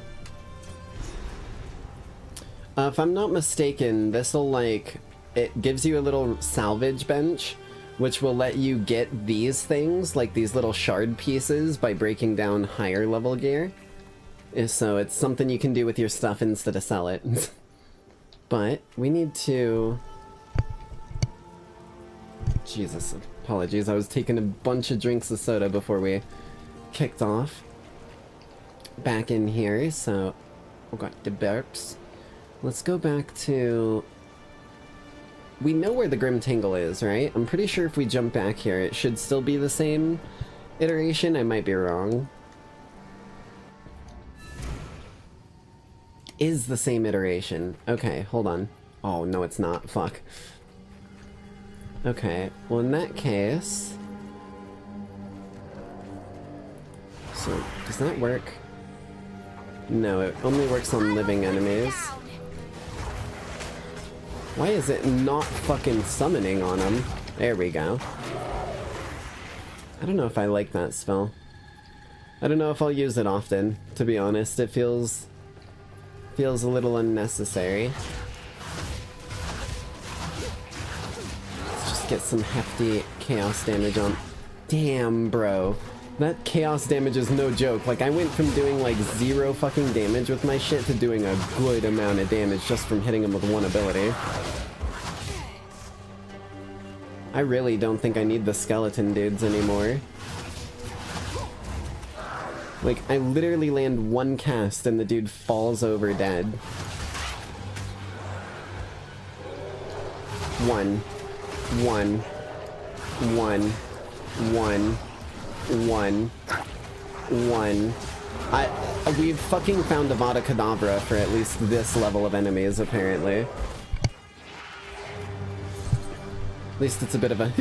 S7: If I'm not mistaken, this'll like... It gives you a little salvage bench, which will let you get these things, like these little shard pieces, by breaking down higher level gear. So it's something you can do with your stuff instead of sell it. But we need to... Jesus, apologies. I was taking a bunch of drinks of soda before we kicked off. Back in here, so we got the burps. Let's go back to... We know where the Grim Tangle is, right? I'm pretty sure if we jump back here, it should still be the same iteration. I might be wrong. Is the same iteration. Okay, hold on. Oh, no, it's not. Fuck. Okay, well in that case... So, does that work? No, it only works on living enemies. Why is it not fucking summoning on them? There we go. I don't know if I like that spell. I don't know if I'll use it often, to be honest. It feels a little unnecessary. Get some hefty chaos damage on. Damn, bro. That chaos damage is no joke. Like, I went from doing like 0 fucking damage with my shit to doing a good amount of damage just from hitting him with one ability. I really don't think I need the skeleton dudes anymore. Like, I literally land one cast and the dude falls over dead. One. We've fucking found Avada Kedavra for at least this level of enemies, apparently. At least it's a bit of a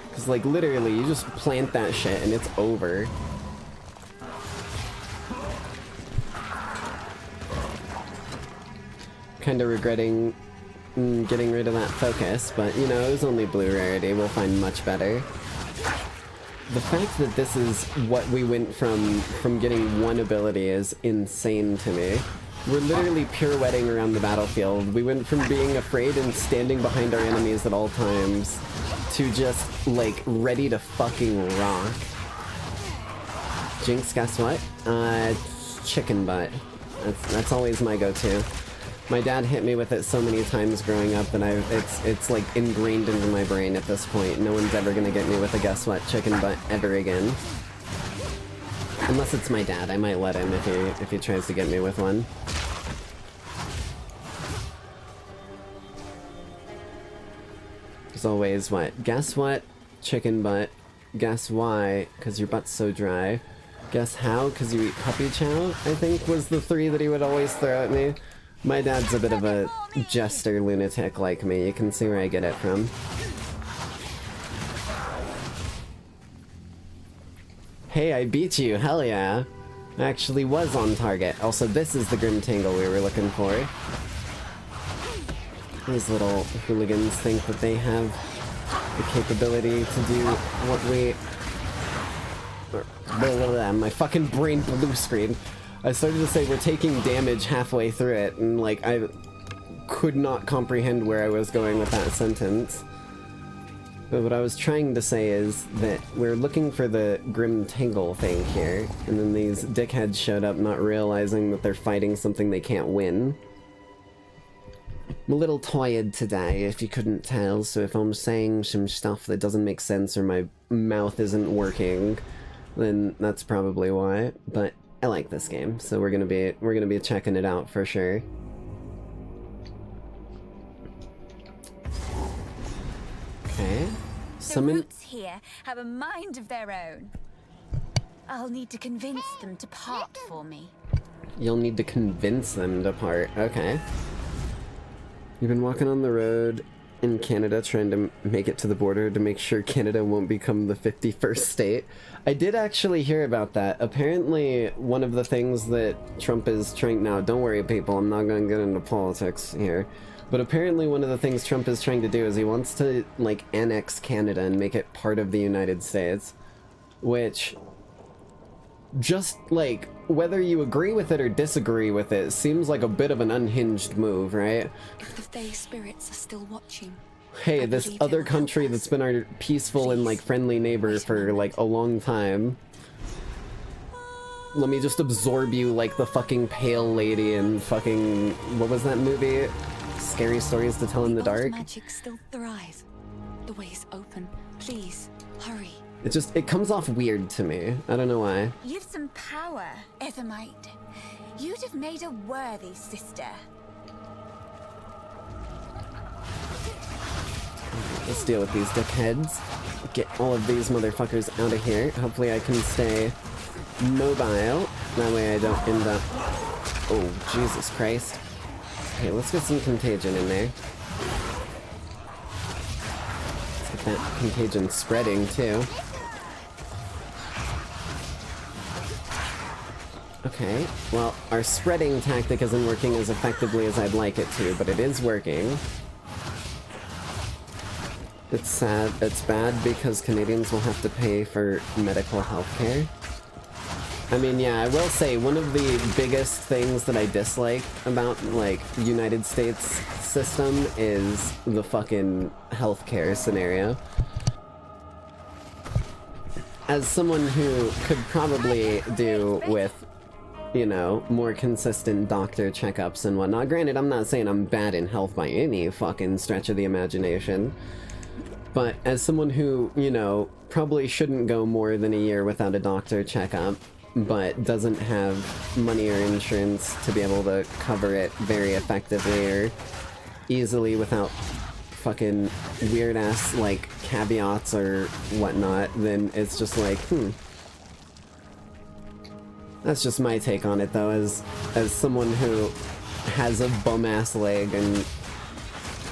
S7: because, like, literally, you just plant that shit and it's over. Kinda regretting getting rid of that focus, but you know, it was only blue rarity. We'll find much better. The fact that this is what we went from getting one ability is insane to me. We're literally pirouetting around the battlefield. We went from being afraid and standing behind our enemies at all times to just, like, ready to fucking rock. Jinx, guess what? Chicken butt. That's always my go-to. My dad hit me with it so many times growing up that it's like ingrained into my brain at this point. No one's ever gonna get me with a guess what chicken butt ever again. Unless it's my dad. I might let him if he tries to get me with one. There's always what? Guess what? Chicken butt. Guess why? Because your butt's so dry. Guess how? Because you eat puppy chow? I think was the 3 that he would always throw at me. My dad's a bit of a jester lunatic like me. You can see where I get it from. Hey, I beat you, hell yeah. I actually was on target. Also, this is the Grim Tangle we were looking for. These little hooligans think that they have the capability to do what we... My fucking brain blue screen. I started to say we're taking damage halfway through it, and like, I could not comprehend where I was going with that sentence. But what I was trying to say is that we're looking for the Grim Tangle thing here, and then these dickheads showed up not realizing that they're fighting something they can't win. I'm a little tired today, if you couldn't tell, so if I'm saying some stuff that doesn't make sense or my mouth isn't working, then that's probably why. But I like this game, so we're gonna be checking it out for sure. Okay.
S18: The roots here have a mind of their own. I'll need to convince them to part for me.
S7: You'll need to convince them to part. Okay. You've been walking on the road in Canada trying to make it to the border to make sure Canada won't become the 51st state. I did actually hear about that. Apparently, one of the things that Trump is trying... Now, don't worry, people. I'm not going to get into politics here. But apparently one of the things Trump is trying to do is he wants to, like, annex Canada and make it part of the United States. Which, just, like, whether you agree with it or disagree with it, seems like a bit of an unhinged move, right?
S12: If the Fae spirits are still watching.
S7: Hey, this other country that's been our peaceful and, like, friendly neighbor for, like, a long time. Let me just absorb you like the fucking pale lady in fucking... What was that movie? Scary Stories to Tell in the Dark?
S12: Magic still thrive. The way's open. Please, hurry.
S7: It comes off weird to me. I don't know why.
S18: You've some power, Ethermite. You'd have made a worthy sister.
S7: Let's deal with these dickheads. Get all of these motherfuckers out of here. Hopefully I can stay mobile. That way I don't end up... Oh, Jesus Christ. Okay, let's get some contagion in there. Let's get that contagion spreading, too. Okay, well, our spreading tactic isn't working as effectively as I'd like it to, but it is working. It's sad, it's bad because Canadians will have to pay for medical health care. I mean, yeah, I will say one of the biggest things that I dislike about, like, United States system is the fucking healthcare scenario. As someone who could probably do with, you know, more consistent doctor checkups and whatnot. Granted, I'm not saying I'm bad in health by any fucking stretch of the imagination. But as someone who, you know, probably shouldn't go more than a year without a doctor checkup, but doesn't have money or insurance to be able to cover it very effectively or easily without fucking weird-ass, like, caveats or whatnot, then it's just like, That's just my take on it, though, as someone who has a bum-ass leg and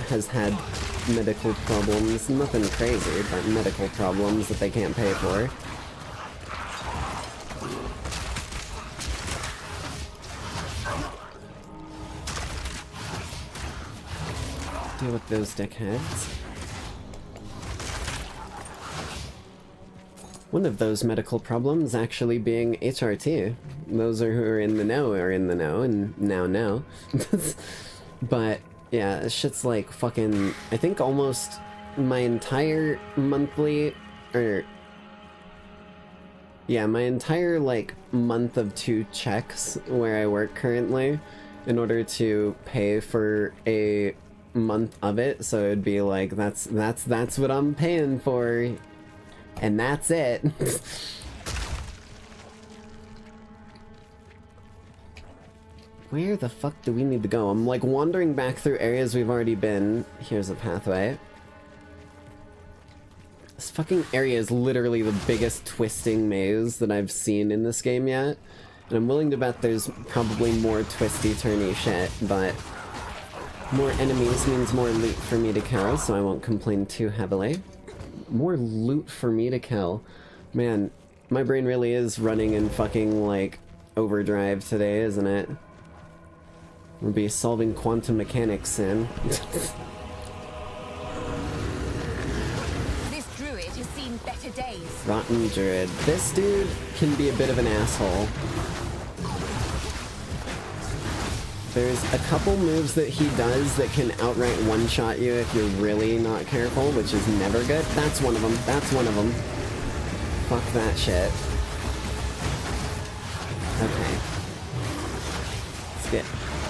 S7: has had medical problems. Nothing crazy, but medical problems that they can't pay for. Deal with those dickheads. One of those medical problems actually being HRT. Those who are in the know are in the know, and now know. But yeah, this shit's like fucking, I think almost my entire monthly, or yeah, my entire like month of 2 checks where I work currently in order to pay for a month of it, so it'd be like that's what I'm paying for, and that's it. Where the fuck do we need to go? I'm like wandering back through areas we've already been. Here's a pathway. This fucking area is literally the biggest twisting maze that I've seen in this game yet. And I'm willing to bet there's probably more twisty-turny shit, but more enemies means more loot for me to kill, so I won't complain too heavily. More loot for me to kill. Man, My brain really is running in fucking, like, overdrive today, isn't it? We'll be solving quantum mechanics soon.
S18: This druid has seen better days.
S7: Rotten Druid. This dude can be a bit of an asshole. There's a couple moves that he does that can outright one-shot you if you're really not careful, which is never good. That's one of them. That's one of them. Fuck that shit. Okay. Let's get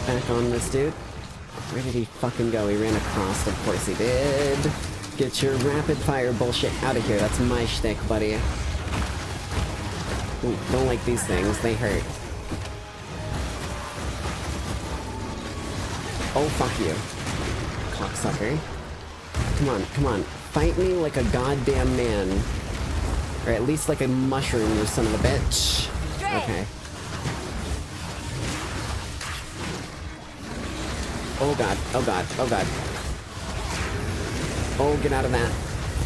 S7: back on this dude. Where did he fucking go? He ran across. Of course he did. Get your rapid fire bullshit out of here. That's my shtick, buddy. Ooh, don't like these things. They hurt. Oh, fuck you. Cocksucker. Come on, come on. Fight me like a goddamn man. Or at least like a mushroom, you son of a bitch. Okay. Oh god, oh god, oh god. Oh, get out of that.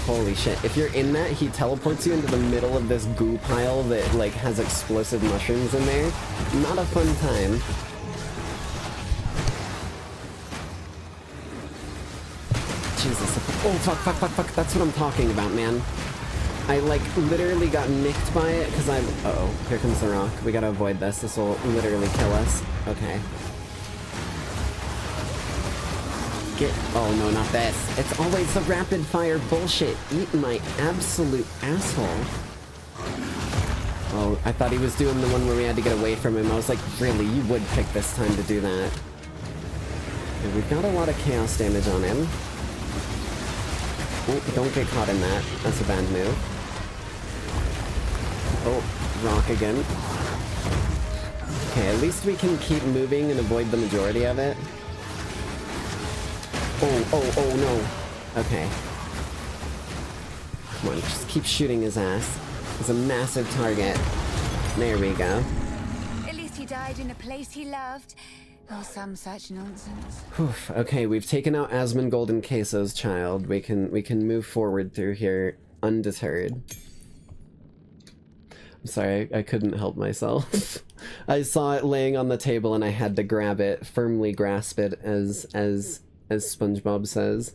S7: Holy shit. If you're in that, he teleports you into the middle of this goo pile that, like, has explosive mushrooms in there. Not a fun time. Jesus. Oh, fuck, fuck, fuck, fuck. That's what I'm talking about, man. I, like, literally got nicked by it because I'm... Uh-oh. Here comes the rock. We gotta avoid this. This will literally kill us. Okay. Get... Oh, no, not this. It's always the rapid fire bullshit. Eat my absolute asshole. Oh, I thought he was doing the one where we had to get away from him. I was like, really? You would pick this time to do that. Okay, we've got a lot of chaos damage on him. Oh, don't get caught in that. That's a bad move. Oh, rock again. Okay, at least we can keep moving and avoid the majority of it. Oh, no. Okay. Come on, just keep shooting his ass. He's a massive target. There we go.
S18: At least he died in a place he loved. Or some such nonsense.
S7: Whew. Okay, we've taken out Asmongold and Queso's child. We can move forward through here undeterred. I'm sorry, I couldn't help myself. I saw it laying on the table and I had to grab it, firmly grasp it, as SpongeBob says.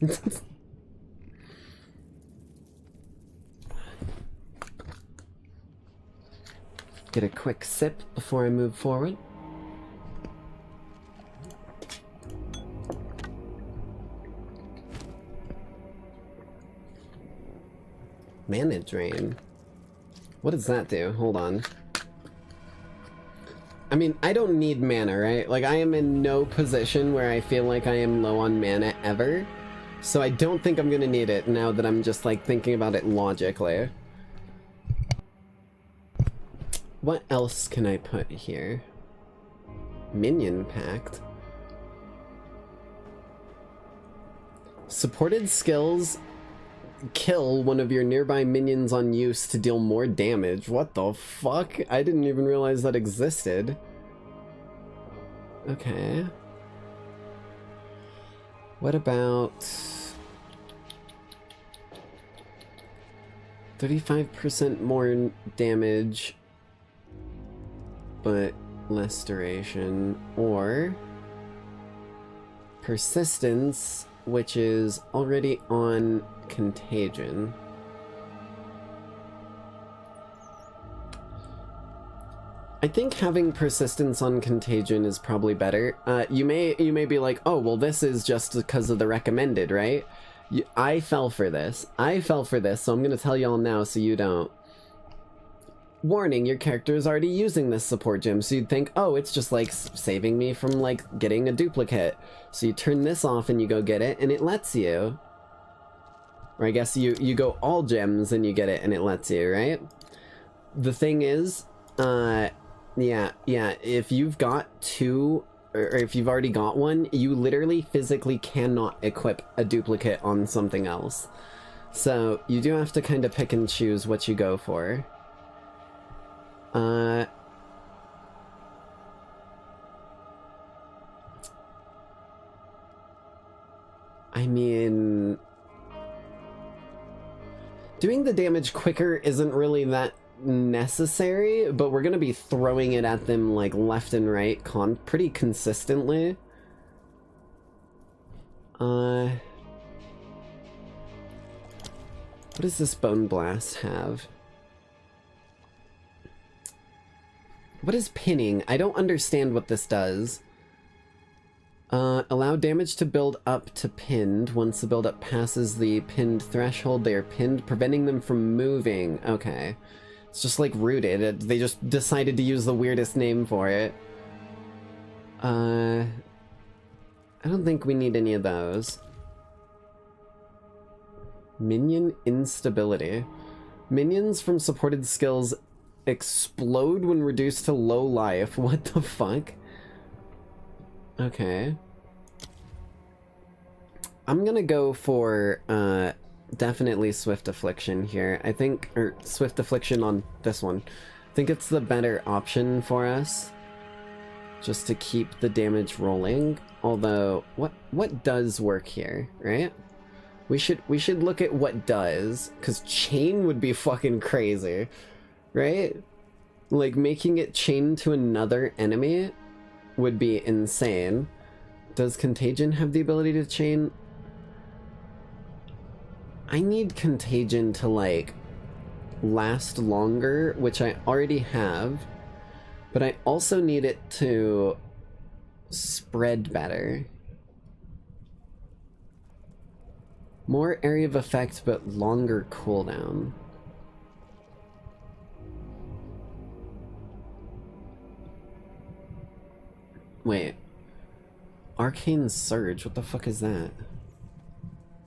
S7: Get a quick sip before I move forward. Mana drain. What does that do? Hold on. I mean, I don't need mana, right? Like, I am in no position where I feel like I am low on mana ever. So I don't think I'm gonna need it now that I'm just, like, thinking about it logically. What else can I put here? Minion Pact. Supported skills kill one of your nearby minions on use to deal more damage. What the fuck? I didn't even realize that existed. Okay. What about 35% more damage but less duration, or persistence, which is already on contagion. I think having persistence on contagion is probably better. You may be like, oh, well, this is just because of the recommended, right? I fell for this. So I'm gonna tell y'all now so you don't. Warning, your character is already using this support gem, so you'd think, oh, it's just like saving me from like getting a duplicate. So you turn this off and you go get it, and it lets you. Or I guess you go all gems and you get it and it lets you, right? The thing is, yeah, if you've got two, or if you've already got one, you literally physically cannot equip a duplicate on something else. So you do have to kind of pick and choose what you go for. I mean, doing the damage quicker isn't really that necessary, but we're gonna be throwing it at them like left and right pretty consistently. What does this Bone Blast have? What is pinning? I don't understand what this does. Allow damage to build up to pinned. Once the build-up passes the pinned threshold, they are pinned, preventing them from moving. Okay. It's just like rooted. They just decided to use the weirdest name for it. I don't think we need any of those. Minion instability. Minions from supported skills explode when reduced to low life. What the fuck? Okay. I'm gonna go for definitely Swift Affliction here. I think, or Swift Affliction on this one. I think it's the better option for us, just to keep the damage rolling. Although, what does work here, right? We should look at what does, because chain would be fucking crazy, right? Like making it chain to another enemy would be insane. Does Contagion have the ability to chain? I need Contagion to like last longer, which I already have, but I also need it to spread better. More area of effect, but longer cooldown. Wait. Arcane Surge, what the fuck is that?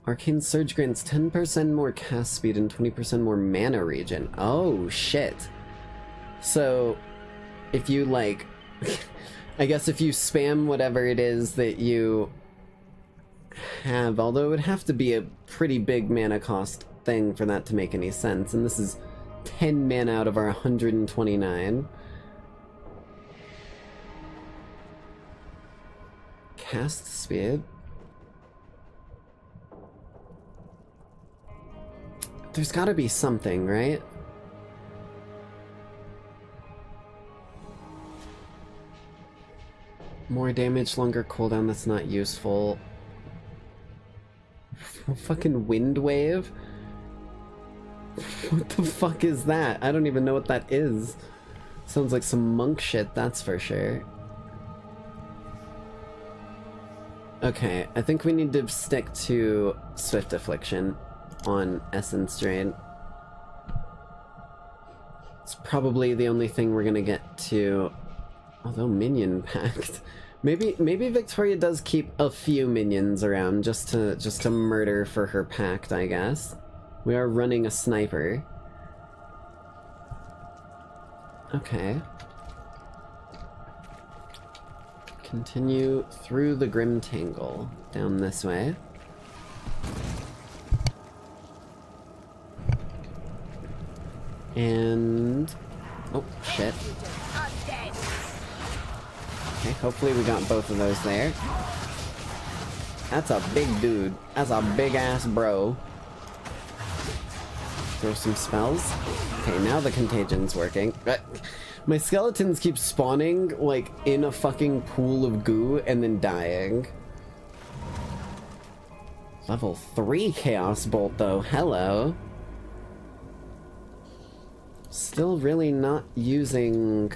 S7: Arcane Surge grants 10% more cast speed and 20% more mana regen. Oh, shit. So, if you, like... I guess if you spam whatever it is that you have, although it would have to be a pretty big mana cost thing for that to make any sense, and this is 10 mana out of our 129. Cast speed? There's gotta be something, right? More damage, longer cooldown, that's not useful. Fucking Wind Wave? What the fuck is that? I don't even know what that is. Sounds like some monk shit, that's for sure. Okay, I think we need to stick to Swift Affliction on Essence Drain. It's probably the only thing we're gonna get to. Although Minion Pact. Maybe Victoria does keep a few minions around just to murder for her pact, I guess. We are running a sniper. Okay. Continue through the Grim Tangle, down this way. And... oh, shit. Okay, hopefully we got both of those there. That's a big dude. That's a big-ass bro. Throw some spells. Okay, now the Contagion's working. My skeletons keep spawning, like, in a fucking pool of goo and then dying. Level 3 Chaos Bolt, though. Hello. Still really not using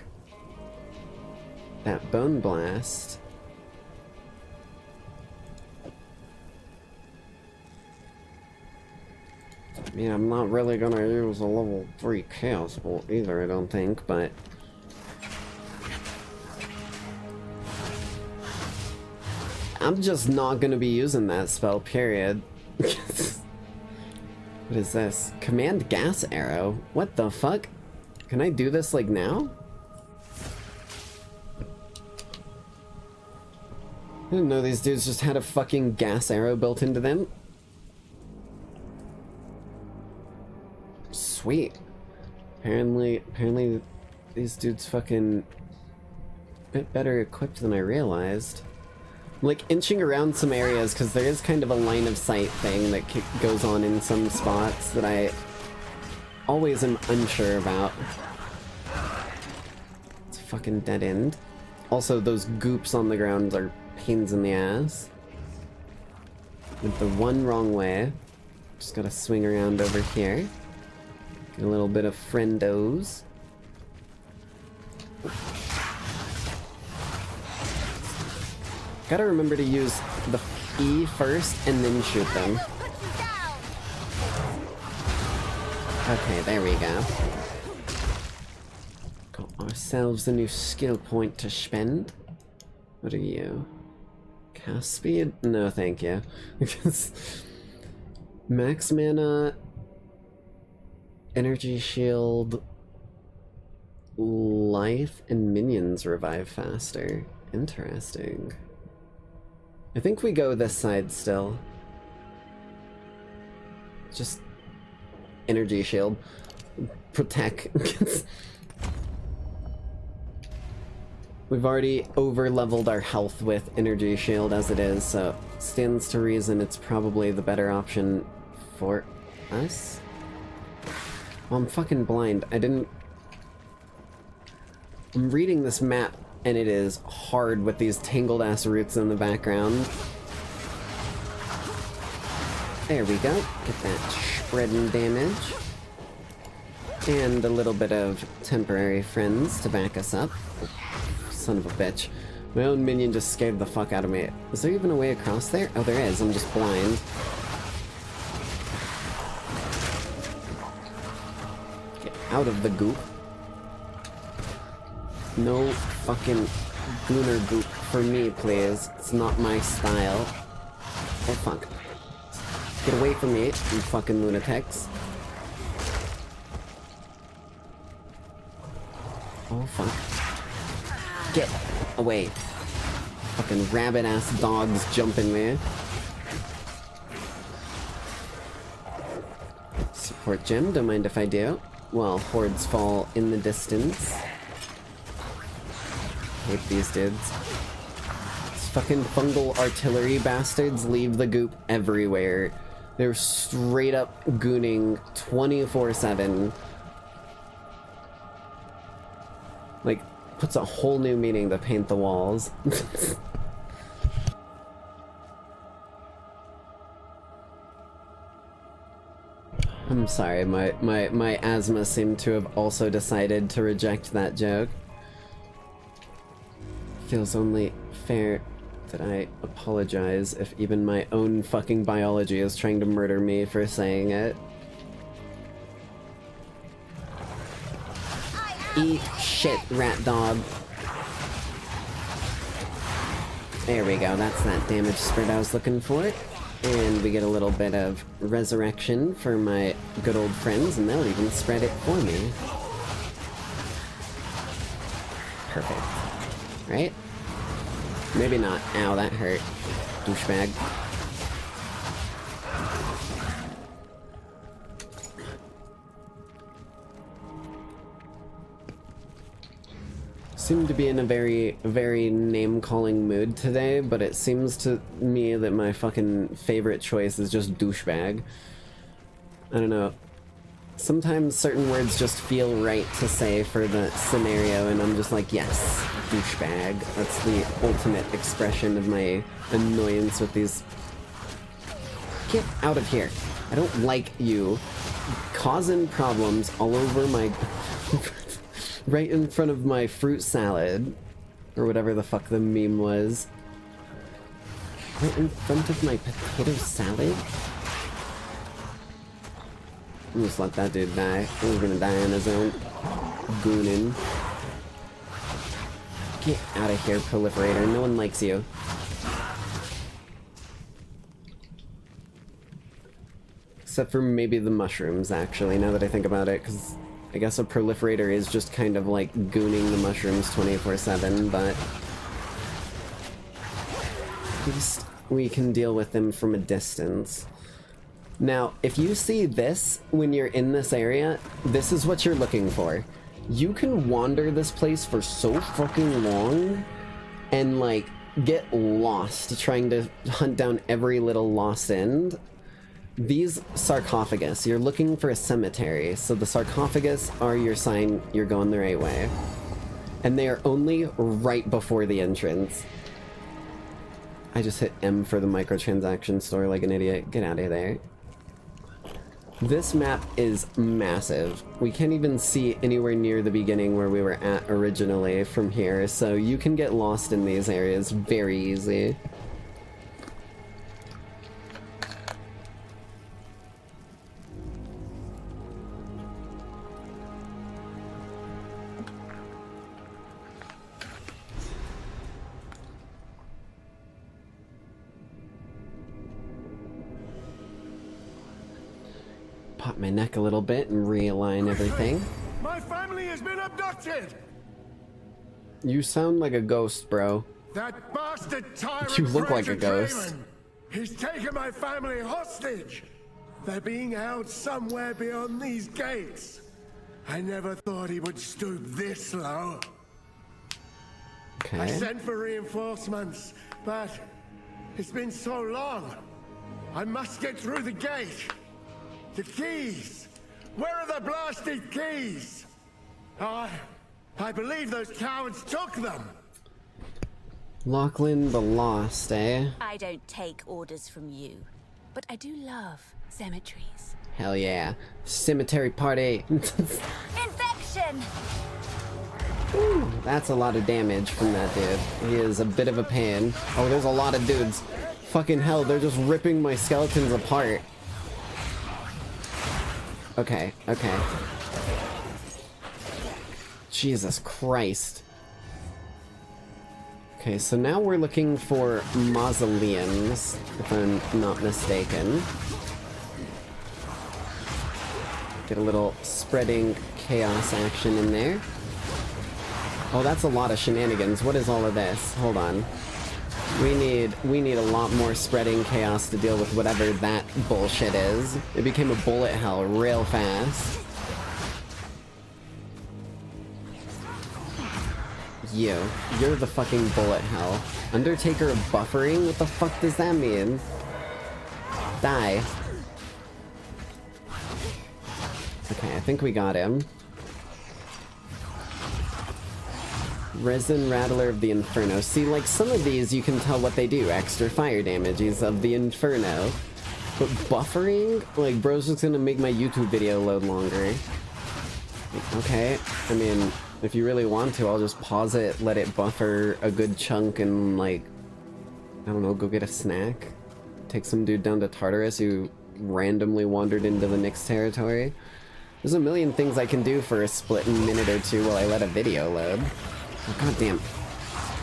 S7: that Bone Blast. I mean, I'm not really gonna use a level 3 Chaos Bolt either, I don't think, but... I'm just not gonna be using that spell, period. What is this? Command Gas Arrow? What the fuck? Can I do this, like, now? I didn't know these dudes just had a fucking gas arrow built into them. Sweet. Apparently these dudes fucking a bit better equipped than I realized. I'm like inching around some areas because there is kind of a line of sight thing that goes on in some spots that I always am unsure about. It's a fucking dead end. Also, those goops on the ground are pains in the ass. Went the one wrong way. Just gotta swing around over here. Get a little bit of friendos. Gotta remember to use the E first and then shoot them. Okay, there we go. Got ourselves a new skill point to spend. What are you? Cast speed? No, thank you. Max mana, energy shield, life, and minions revive faster. Interesting. I think we go this side still. Just energy shield. Protect. We've already over-leveled our health with energy shield as it is, so stands to reason it's probably the better option for us. Well, I'm fucking blind. I'm reading this map and it is hard with these tangled-ass roots in the background. There we go. Get that spreading damage. And a little bit of temporary friends to back us up. Son of a bitch. My own minion just scared the fuck out of me. Is there even a way across there? Oh, there is. I'm just blind. Get out of the goop. No fucking gooner goop for me, please. It's not my style. Oh, fuck. Get away from me, you fucking lunatics. Oh, fuck. Get away. Fucking rabbit-ass dogs jumping me. Support gem, don't mind if I do. While hordes fall in the distance. Hate these dudes. These fucking fungal artillery bastards leave the goop everywhere. They're straight up gooning 24/7. Like, puts a whole new meaning to paint the walls. I'm sorry, my asthma seemed to have also decided to reject that joke. Feels only fair that I apologize if even my own fucking biology is trying to murder me for saying it. Eat shit, rat dog. There we go, that's that damage spread I was looking for. And we get a little bit of resurrection for my good old friends, and they'll even spread it for me. Perfect. Right? Maybe not. Ow, that hurt. Douchebag. Seem to be in a very name-calling mood today, but it seems to me that my fucking favorite choice is just douchebag. I don't know. Sometimes certain words just feel right to say for the scenario, and I'm just like, yes, douchebag. That's the ultimate expression of my annoyance with these... Get out of here. I don't like you causing problems all over my... right in front of my fruit salad. Or whatever the fuck the meme was. Right in front of my potato salad? I'm just let that dude die. He's gonna die on his own. Goonin. Get out of here, proliferator. No one likes you. Except for maybe the mushrooms, actually, now that I think about it, because I guess a proliferator is just kind of like gooning the mushrooms 24/7, but at least we can deal with them from a distance. Now, if you see this when you're in this area, this is what you're looking for. You can wander this place for so fucking long and, like, get lost trying to hunt down every little lost end. these sarcophagus, you're looking for a cemetery, so the sarcophagus are your sign you're going the right way. And they are only right before the entrance. I just hit M for the microtransaction store like an idiot. Get out of there. This map is massive. We can't even see anywhere near the beginning where we were at originally from here, so you can get lost in these areas very easy. Pop my neck a little bit and realign everything.
S10: My family has been abducted!
S7: You sound like a ghost, bro.
S10: That bastard tyrant
S7: You look like a
S10: Fraser
S7: ghost.
S10: Draymond. He's taken my family hostage! They're being held somewhere beyond these gates. I never thought he would stoop this low.
S7: Okay.
S10: I sent for reinforcements, but it's been so long. I must get through the gate. The keys! Where are the blasted keys? I believe those cowards took them!
S7: Lachlan the Lost, eh?
S18: I don't take orders from you, but I do love cemeteries.
S7: Hell yeah. Cemetery party.
S18: Infection!
S7: Ooh, that's a lot of damage from that dude. He is a bit of a pain. Oh, there's a lot of dudes. Fucking hell, they're just ripping my skeletons apart. Okay, okay. Jesus Christ. Okay, so now we're looking for mausoleums, if I'm not mistaken. Get a little spreading chaos action in there. Oh, that's a lot of shenanigans. What is all of this? Hold on. We need a lot more spreading chaos to deal with whatever that bullshit is. It became a bullet hell real fast. You're the fucking bullet hell. Undertaker of buffering? What the fuck does that mean? Die. Okay, I think we got him. Resin Rattler of the Inferno. See, like, some of these you can tell what they do. Extra fire damage is of the Inferno. But buffering? Like, bro's just gonna make my YouTube video load longer. Okay, I mean, if you really want to, I'll just pause it, let it buffer a good chunk, and, like, I don't know, go get a snack. Take some dude down to Tartarus who randomly wandered into the Nyx territory. There's a million things I can do for a split minute or two while I let a video load. Oh, goddamn.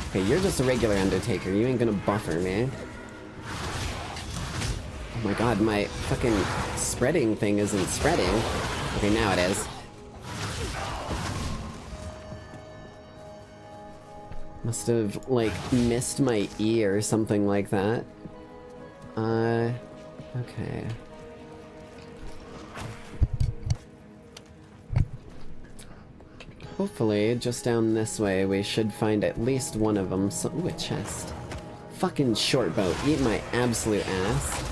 S7: Okay, you're just a regular Undertaker. You ain't gonna buffer, man. Oh my god, my fucking spreading thing isn't spreading. Okay, now it is. Must have, like, missed my E or something like that. Okay. Hopefully, just down this way, we should find at least one of them. So, ooh, a chest. Fucking short boat. Eat my absolute ass.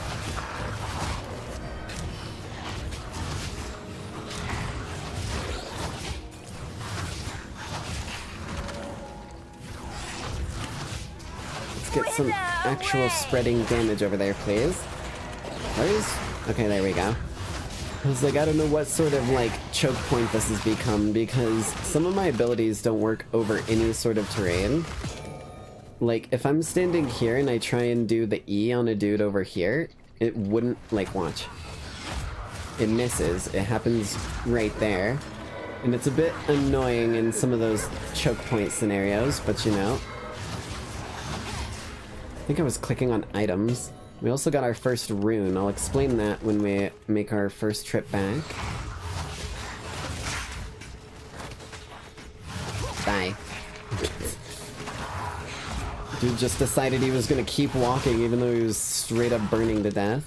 S7: Let's get some actual spreading damage over there, please. Okay, there we go. I was like, I don't know what sort of, like, choke point this has become, because some of my abilities don't work over any sort of terrain. Like, if I'm standing here and I try and do the E on a dude over here, it wouldn't, like, watch. It misses. It happens right there. And it's a bit annoying in some of those choke point scenarios, but you know. I think I was clicking on items. We also got our first rune. I'll explain that when we make our first trip back. Die. Dude just decided he was gonna keep walking even though he was straight up burning to death.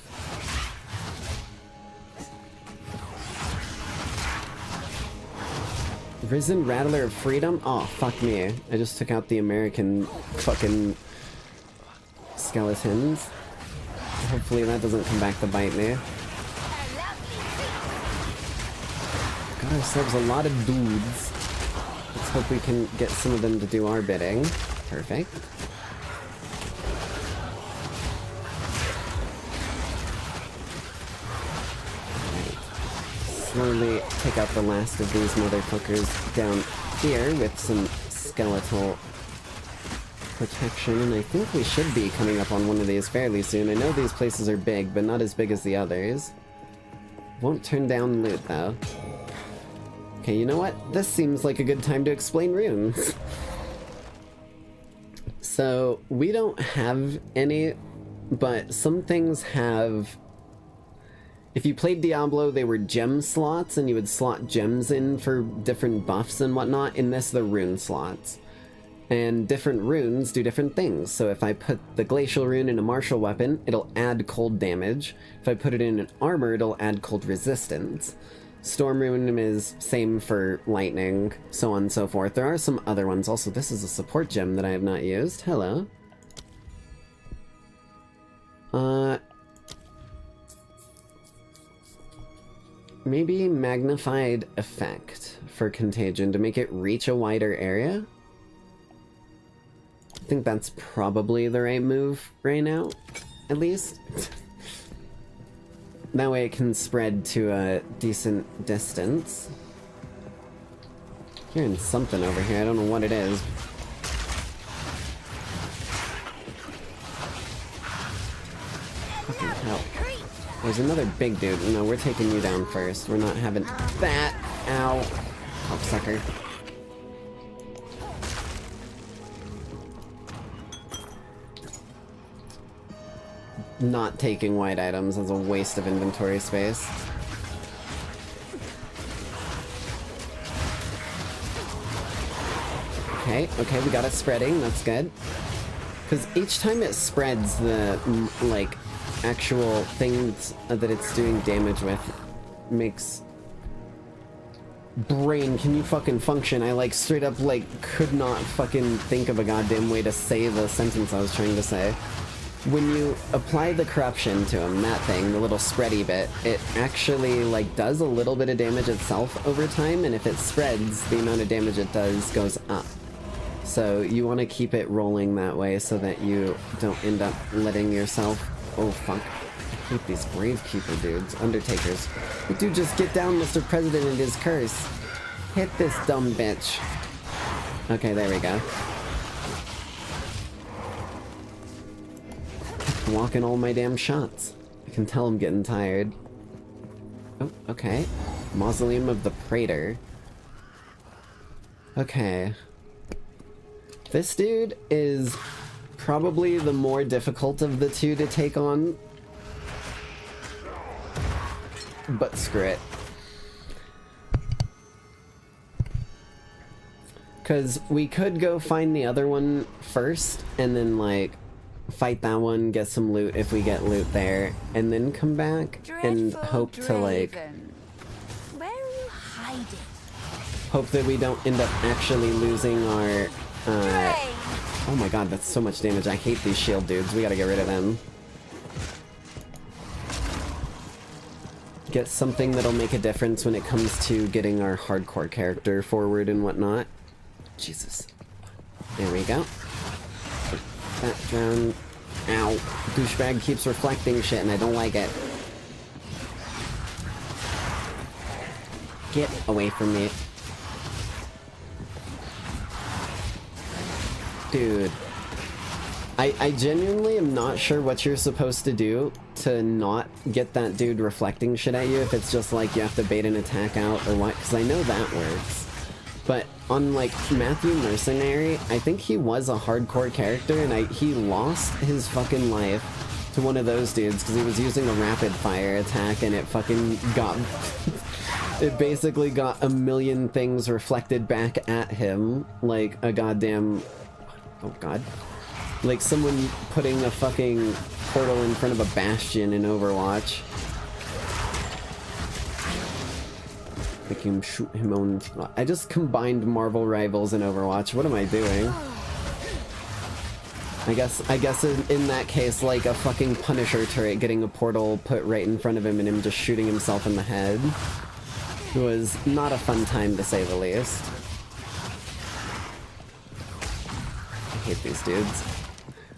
S7: Risen Rattler of Freedom? Oh, fuck me. I just took out the American fucking skeletons. Hopefully that doesn't come back to bite me. Got ourselves a lot of dudes. Let's hope we can get some of them to do our bidding. Perfect. Alright. Slowly take out the last of these motherfuckers down here with some skeletal protection, and I think we should be coming up on one of these fairly soon. I know these places are big, but not as big as the others. Won't turn down loot, though. Okay, you know what? This seems like a good time to explain runes. So, we don't have any, but some things have... If you played Diablo, they were gem slots, and you would slot gems in for different buffs and whatnot. In this, they're rune slots. And different runes do different things. So if I put the glacial rune in a martial weapon, it'll add cold damage. If I put it in an armor, it'll add cold resistance. Storm rune is same for lightning, so on and so forth. There are some other ones. Also, this is a support gem that I have not used. Hello. Maybe magnified effect for contagion to make it reach a wider area? I think that's probably the right move right now, at least. That way it can spread to a decent distance. Hearing something over here, I don't know what it is. Fucking hell. There's another big dude. No, we're taking you down first. We're not having that. Ow. Cocksucker. Not taking white items is a waste of inventory space. Okay, okay, we got it spreading, that's good. Because each time it spreads, the, like, actual things that it's doing damage with makes... Brain, can you fucking function? I, like, straight up, like, could not fucking think of a goddamn way to say the sentence I was trying to say. When you apply the corruption to him, that thing, the little spready bit, it actually, like, does a little bit of damage itself over time, and if it spreads, the amount of damage it does goes up. So you want to keep it rolling that way so that you don't end up letting yourself... Oh, fuck. I hate these Gravekeeper dudes. Undertakers. But dude, just get down, Mr. President, and his curse. Hit this dumb bitch. Okay, there we go. Walking all my damn shots. I can tell I'm getting tired. Oh, okay. Mausoleum of the Praetor. Okay. This dude is probably the more difficult of the two to take on. But screw it. Because we could go find the other one first, and then, like, fight that one, get some loot if we get loot there, and then come back and hope to, like...
S18: Where are you hiding?
S7: Hope that we don't end up actually losing our, Oh my god, that's so much damage. I hate these shield dudes. We gotta get rid of them. Get something that'll make a difference when it comes to getting our hardcore character forward and whatnot. Jesus. There we go. That drown. Ow. Douchebag keeps reflecting shit and I don't like it. Get away from me. Dude. I genuinely am not sure what you're supposed to do to not get that dude reflecting shit at you, if it's just like you have to bait an attack out or what, because I know that works. But on, like, Matthew Mercenary, I think he was a hardcore character, and he lost his fucking life to one of those dudes because he was using a rapid fire attack and it fucking got... it basically got a million things reflected back at him, like a goddamn... Oh god. Like someone putting a fucking portal in front of a bastion in Overwatch. Make him shoot him own... I just combined Marvel Rivals and Overwatch. What am I doing? I guess in that case, like a fucking Punisher turret getting a portal put right in front of him and him just shooting himself in the head. It was not a fun time to say the least. I hate these dudes.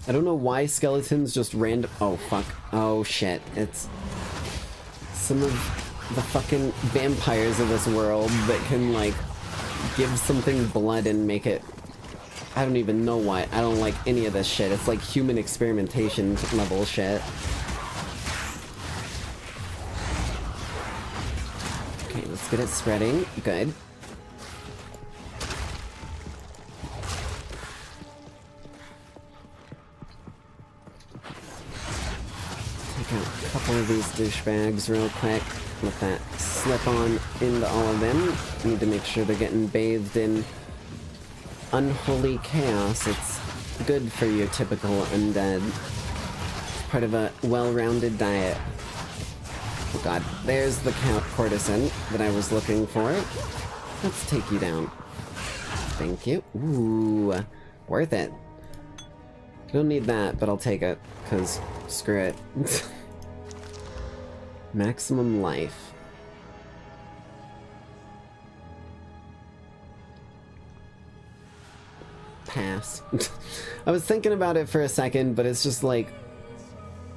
S7: I don't know why skeletons just random— oh fuck. Oh shit. It's some of the fucking vampires of this world that can like give something blood and make it— I don't even know why. I don't like any of this shit. It's like human experimentation level shit. Okay, let's get it spreading. Good. Take out a couple of these douchebags real quick. Let that slip on into all of them. Need to make sure they're getting bathed in unholy chaos. It's good for your typical undead. It's part of a well-rounded diet. Oh god, there's the courtesan that I was looking for. Let's take you down. Thank you. Ooh, worth it. Don't need that, but I'll take it, because screw it. Maximum life. Pass. I was thinking about it for a second, but it's just like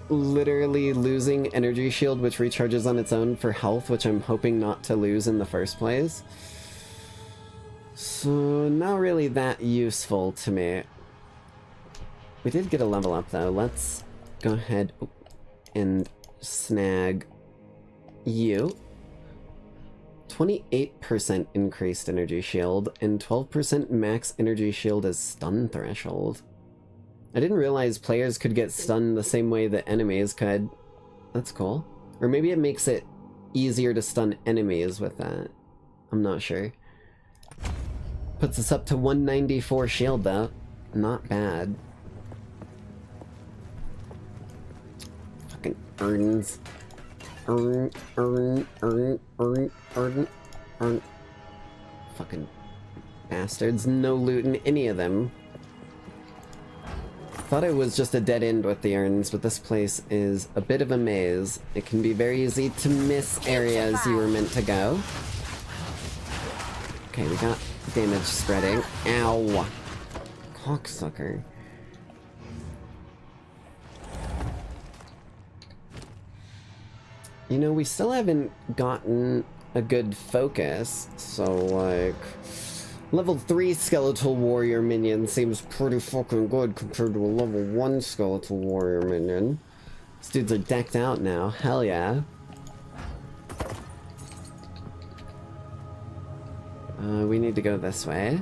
S7: literally losing energy shield, which recharges on its own for health, which I'm hoping not to lose in the first place. So not really that useful to me. We did get a level up though. Let's go ahead and snag you. 28% increased energy shield, and 12% max energy shield as stun threshold. I didn't realize players could get stunned the same way that enemies could. That's cool. Or maybe it makes it easier to stun enemies with that. I'm not sure. Puts us up to 194 shield though. Not bad. Fucking urns. Urn. Fucking bastards. No loot in any of them. Thought it was just a dead end with the urns, but this place is a bit of a maze. It can be very easy to miss areas you were meant to go. Okay, we got damage spreading. Ow! Cocksucker. You know, we still haven't gotten a good focus, so like level 3 skeletal warrior minion seems pretty fucking good compared to a level 1 skeletal warrior minion. These dudes are decked out now, hell yeah. We need to go this way.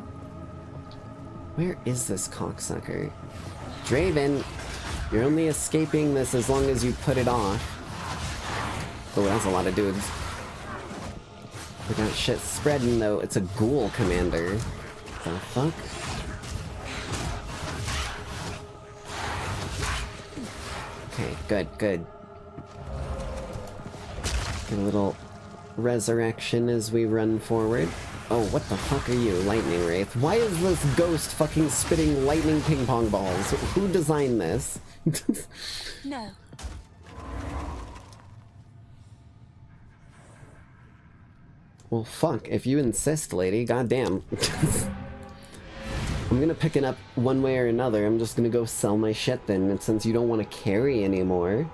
S7: Where is this cocksucker? Draven, you're only escaping this as long as you put it off. Oh, that's a lot of dudes. We got shit spreading though. It's a ghoul commander. The fuck? Okay, good, good. Get a little resurrection as we run forward. Oh, what the fuck are you, Lightning Wraith? Why is this ghost fucking spitting lightning ping pong balls? Who designed this?
S12: No.
S7: Well, fuck, if you insist, lady, goddamn. I'm gonna pick it up one way or another. I'm just gonna go sell my shit then, and since you don't want to carry anymore.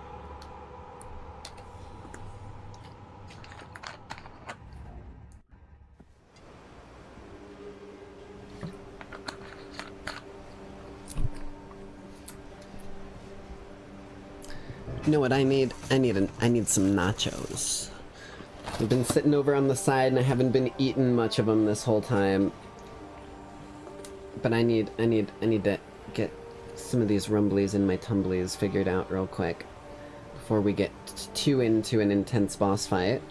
S7: You know what I need? I need some nachos. I've been sitting over on the side and I haven't been eating much of them this whole time. But I need to get some of these rumblies and my tumblies figured out real quick before we get too into an intense boss fight.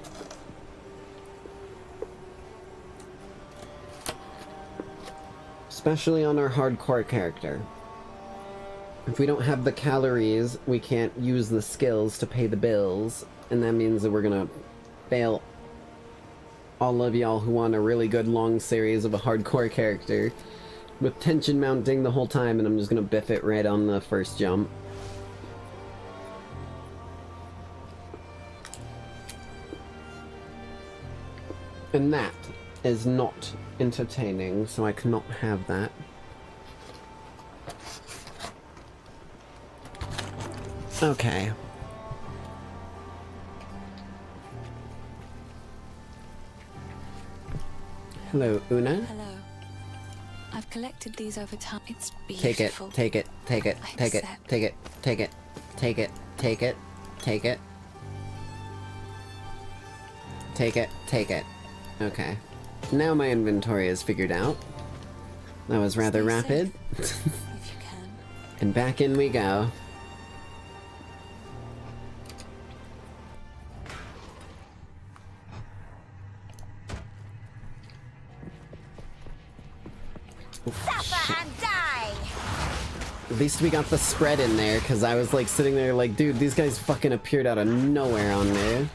S7: Especially on our hardcore character. If we don't have the calories, we can't use the skills to pay the bills, and that means that we're gonna fail all of y'all who want a really good long series of a hardcore character with tension mounting the whole time, and I'm just gonna biff it right on the first jump. And that is not entertaining, so I cannot have that. Okay. Hello, Una.
S12: Hello. I've collected these over time. It's beautiful.
S7: Take it, take it, take it, take it, take it, take it, take it, take it. Take it, take it. Okay. Now my inventory is figured out. That was rather rapid.
S12: If you can.
S7: And back in we go.
S18: Suffer and die!
S7: At least we got the spread in there, because I was like sitting there like, dude, these guys fucking appeared out of nowhere on me.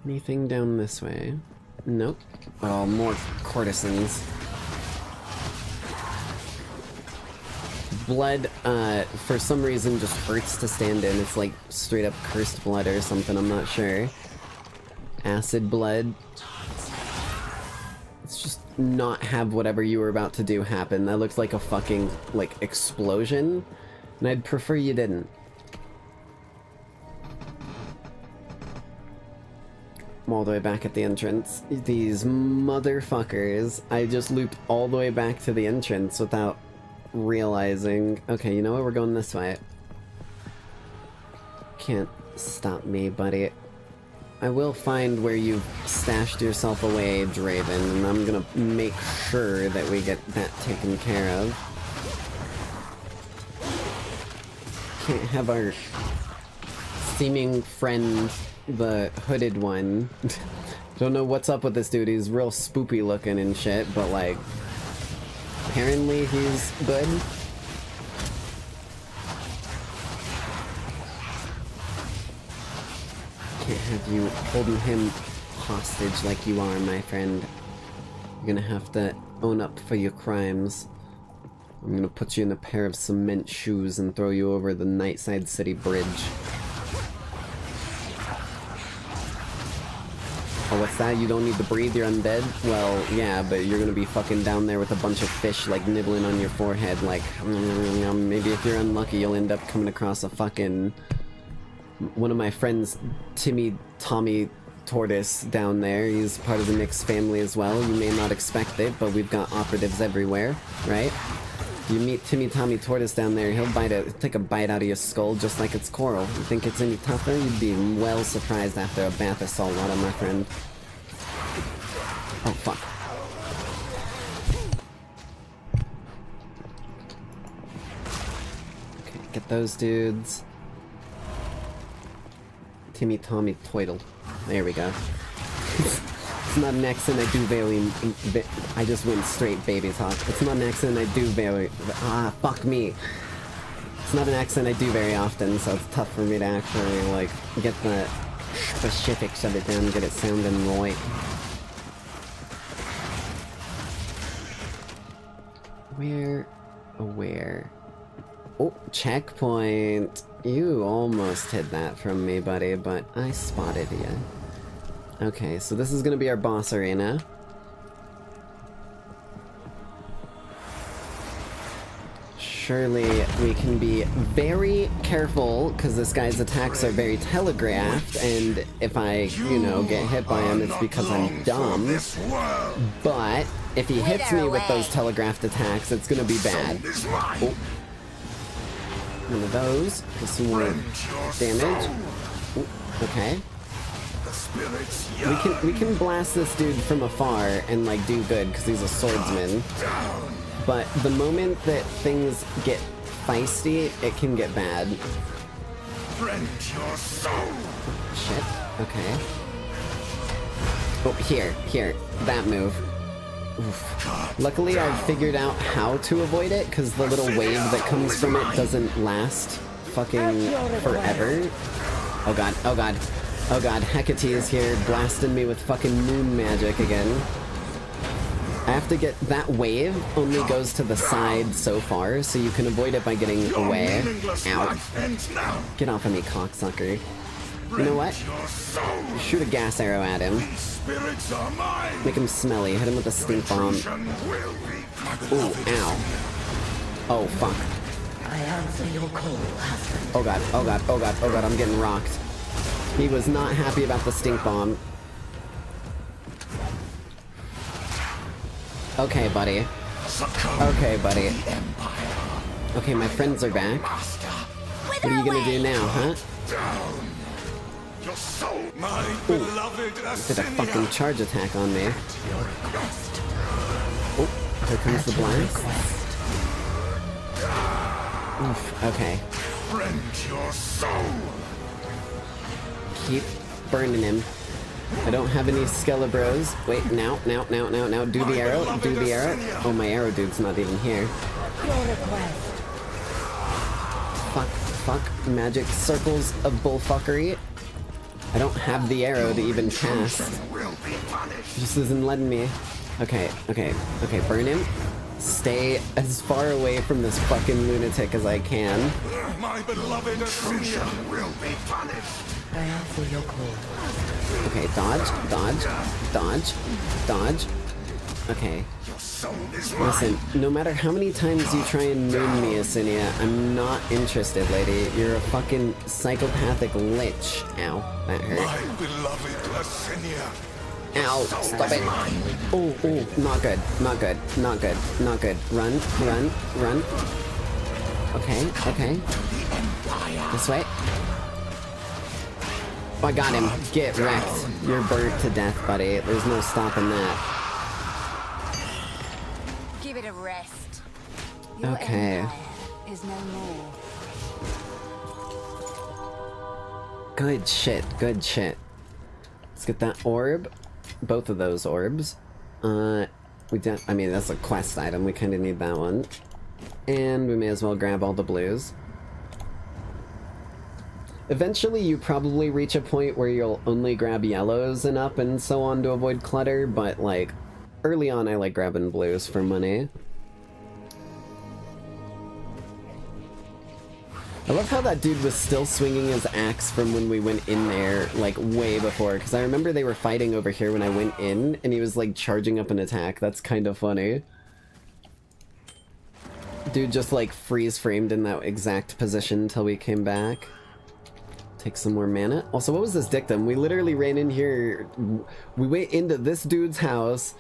S7: Anything down this way? Nope. Oh, more courtesans. Blood, for some reason just hurts to stand in. It's like straight up cursed blood or something, I'm not sure. Acid blood. Let's just not have whatever you were about to do happen. That looked like a fucking, like, explosion. And I'd prefer you didn't. I'm all the way back at the entrance. These motherfuckers. I just looped all the way back to the entrance without realizing. Okay, you know what? We're going this way. Can't stop me, buddy. I will find where you've stashed yourself away, Draven, and I'm gonna make sure that we get that taken care of. Can't have our seeming friend, the hooded one. Don't know what's up with this dude. He's real spoopy looking and shit, but like, apparently he's good. Can't have you holding him hostage like you are, my friend. You're gonna have to own up for your crimes. I'm gonna put you in a pair of cement shoes and throw you over the Nightside City Bridge. Oh, what's that? You don't need to breathe, you're undead? Well, yeah, but you're gonna be fucking down there with a bunch of fish, like, nibbling on your forehead, like, maybe if you're unlucky, you'll end up coming across a fucking... One of my friends, Tommy Tortoise, down there. He's part of the Nyx family as well. You may not expect it, but we've got operatives everywhere, right? You meet Tommy Tortoise down there, he'll take a bite out of your skull just like it's coral. You think it's any tougher? You'd be well surprised after a bath of salt water, my friend. Oh, fuck. Okay, get those dudes. Tommy Toidle. There we go. It's not an accent I do very... I just went straight baby talk. It's not an accent I do very... Ah, fuck me. It's not an accent I do very often, so it's tough for me to actually, like, get the specifics of it down and get it sounding right. Where? Oh, checkpoint! You almost hid that from me, buddy, but I spotted you. Okay, so this is gonna be our boss arena. Surely we can be very careful, because this guy's attacks are very telegraphed, and if I, you know, get hit by him, it's because I'm dumb. But if he hits me with those telegraphed attacks, it's gonna be bad. Oh. One of those, for some more damage. Ooh, okay. We can blast this dude from afar and like do good because he's a swordsman. But the moment that things get feisty, it can get bad. Shit. Okay. Oh, here. That move. Oof. Luckily, I've figured out how to avoid it, because the little wave that comes from it doesn't last fucking forever. Oh god, Hecate is here, blasting me with fucking moon magic again. I have to get... That wave only goes to the side so far, so you can avoid it by getting away. Ow. Get off of me, cocksucker. You know what? Shoot a gas arrow at him. Make him smelly. Hit him with a stink bomb. Ooh, ow. Oh, fuck.
S19: I answer your call, husband.
S7: Oh god, oh god, oh god, oh god, I'm getting rocked. He was not happy about the stink bomb. Okay, buddy. Okay, buddy. Okay, my friends are back. What are you gonna do now, huh? Ooh, did a fucking charge attack on me. Oh, here comes the blast. Oof, okay. Keep burning him. I don't have any Skelebros. Wait, now. Do the arrow. Do the arrow. Oh, my arrow dude's not even here. Fuck. Magic circles of bullfuckery. I don't have the arrow to even cast. Just isn't letting me. Okay. Burn him. Stay as far away from this fucking lunatic as I can.
S2: My beloved Assyria will be punished.
S19: I answer your call.
S7: Okay, dodge. Okay. Listen, no matter how many times you try and moon me, Assyria, I'm not interested, lady. You're a fucking psychopathic lich. Ow, that hurt.
S2: My beloved Assyria.
S7: Ow, stop it. Oh, not good. Run. Okay. This way. Oh, I got him. Get wrecked. You're burnt to death, buddy. There's no stopping that.
S18: Give it a rest.
S7: Okay.
S18: Is no more.
S7: Good shit. Let's get that orb. Both of those orbs. I mean, that's a quest item. We kind of need that one. And we may as well grab all the blues. Eventually, you probably reach a point where you'll only grab yellows and up and so on to avoid clutter, but, like, early on I like grabbing blues for money. I love how that dude was still swinging his axe from when we went in there, like, way before, because I remember they were fighting over here when I went in, and he was, like, charging up an attack. That's kind of funny. Dude just, like, freeze-framed in that exact position until we came back. Take some more mana. Also, what was this dictum? We literally ran in here, we went into this dude's house,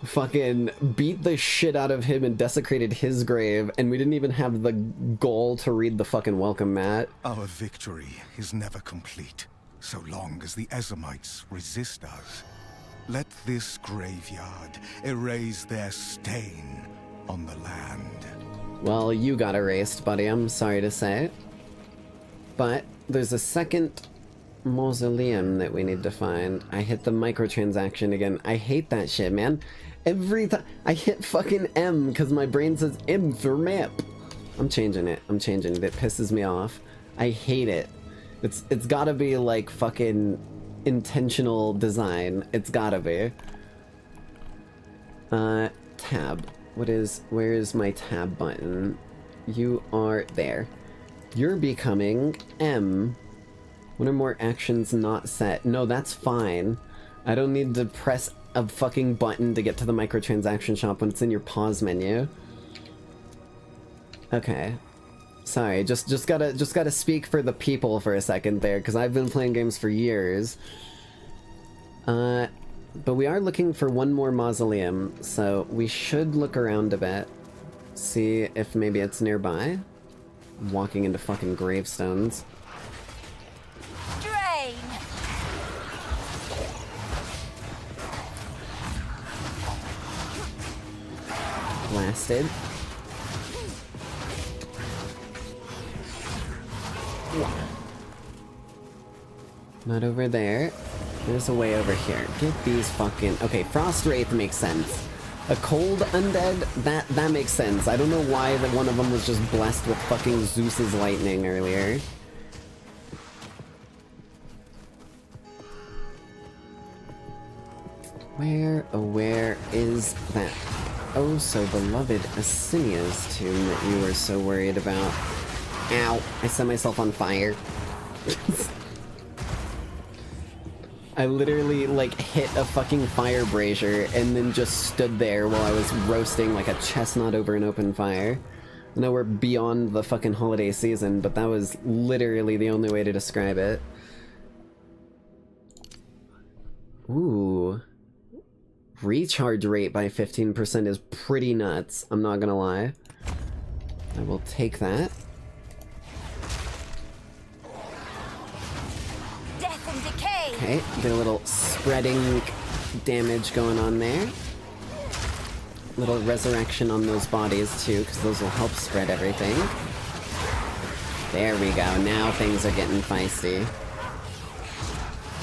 S7: fucking beat the shit out of him and desecrated his grave, and we didn't even have the goal to read the fucking welcome mat.
S2: Our victory is never complete, so long as the Ezamites resist us. Let this graveyard erase their stain on the land.
S7: Well, you got erased, buddy, I'm sorry to say. But there's a second mausoleum that we need to find. I hit the microtransaction again. I hate that shit, man. Every time I hit fucking M because my brain says M for map. I'm changing it. It pisses me off. I hate it. It's gotta be like fucking intentional design. It's gotta be. Tab. Where is my tab button? You are there. You're becoming M. One or more actions not set. No, that's fine. I don't need to press a fucking button to get to the microtransaction shop when it's in your pause menu. Okay. Sorry, just gotta speak for the people for a second there, because I've been playing games for years. But we are looking for one more mausoleum, so we should look around a bit. See if maybe it's nearby. Walking into fucking gravestones.
S18: Drain.
S7: Blasted. Not over there. There's a way over here. Get these fucking... Okay, Frost Wraith makes sense. A cold undead? That makes sense. I don't know why that one of them was just blessed with fucking Zeus's lightning earlier. Where is that oh so beloved Asinia's tomb that you were so worried about? Ow, I set myself on fire. I literally, like, hit a fucking fire brazier and then just stood there while I was roasting like a chestnut over an open fire. I know we're beyond the fucking holiday season, but that was literally the only way to describe it. Ooh. Recharge rate by 15% is pretty nuts, I'm not gonna lie. I will take that.
S18: Death and decay.
S7: Okay, get a little spreading damage going on there. Little resurrection on those bodies too, because those will help spread everything. There we go, now things are getting feisty.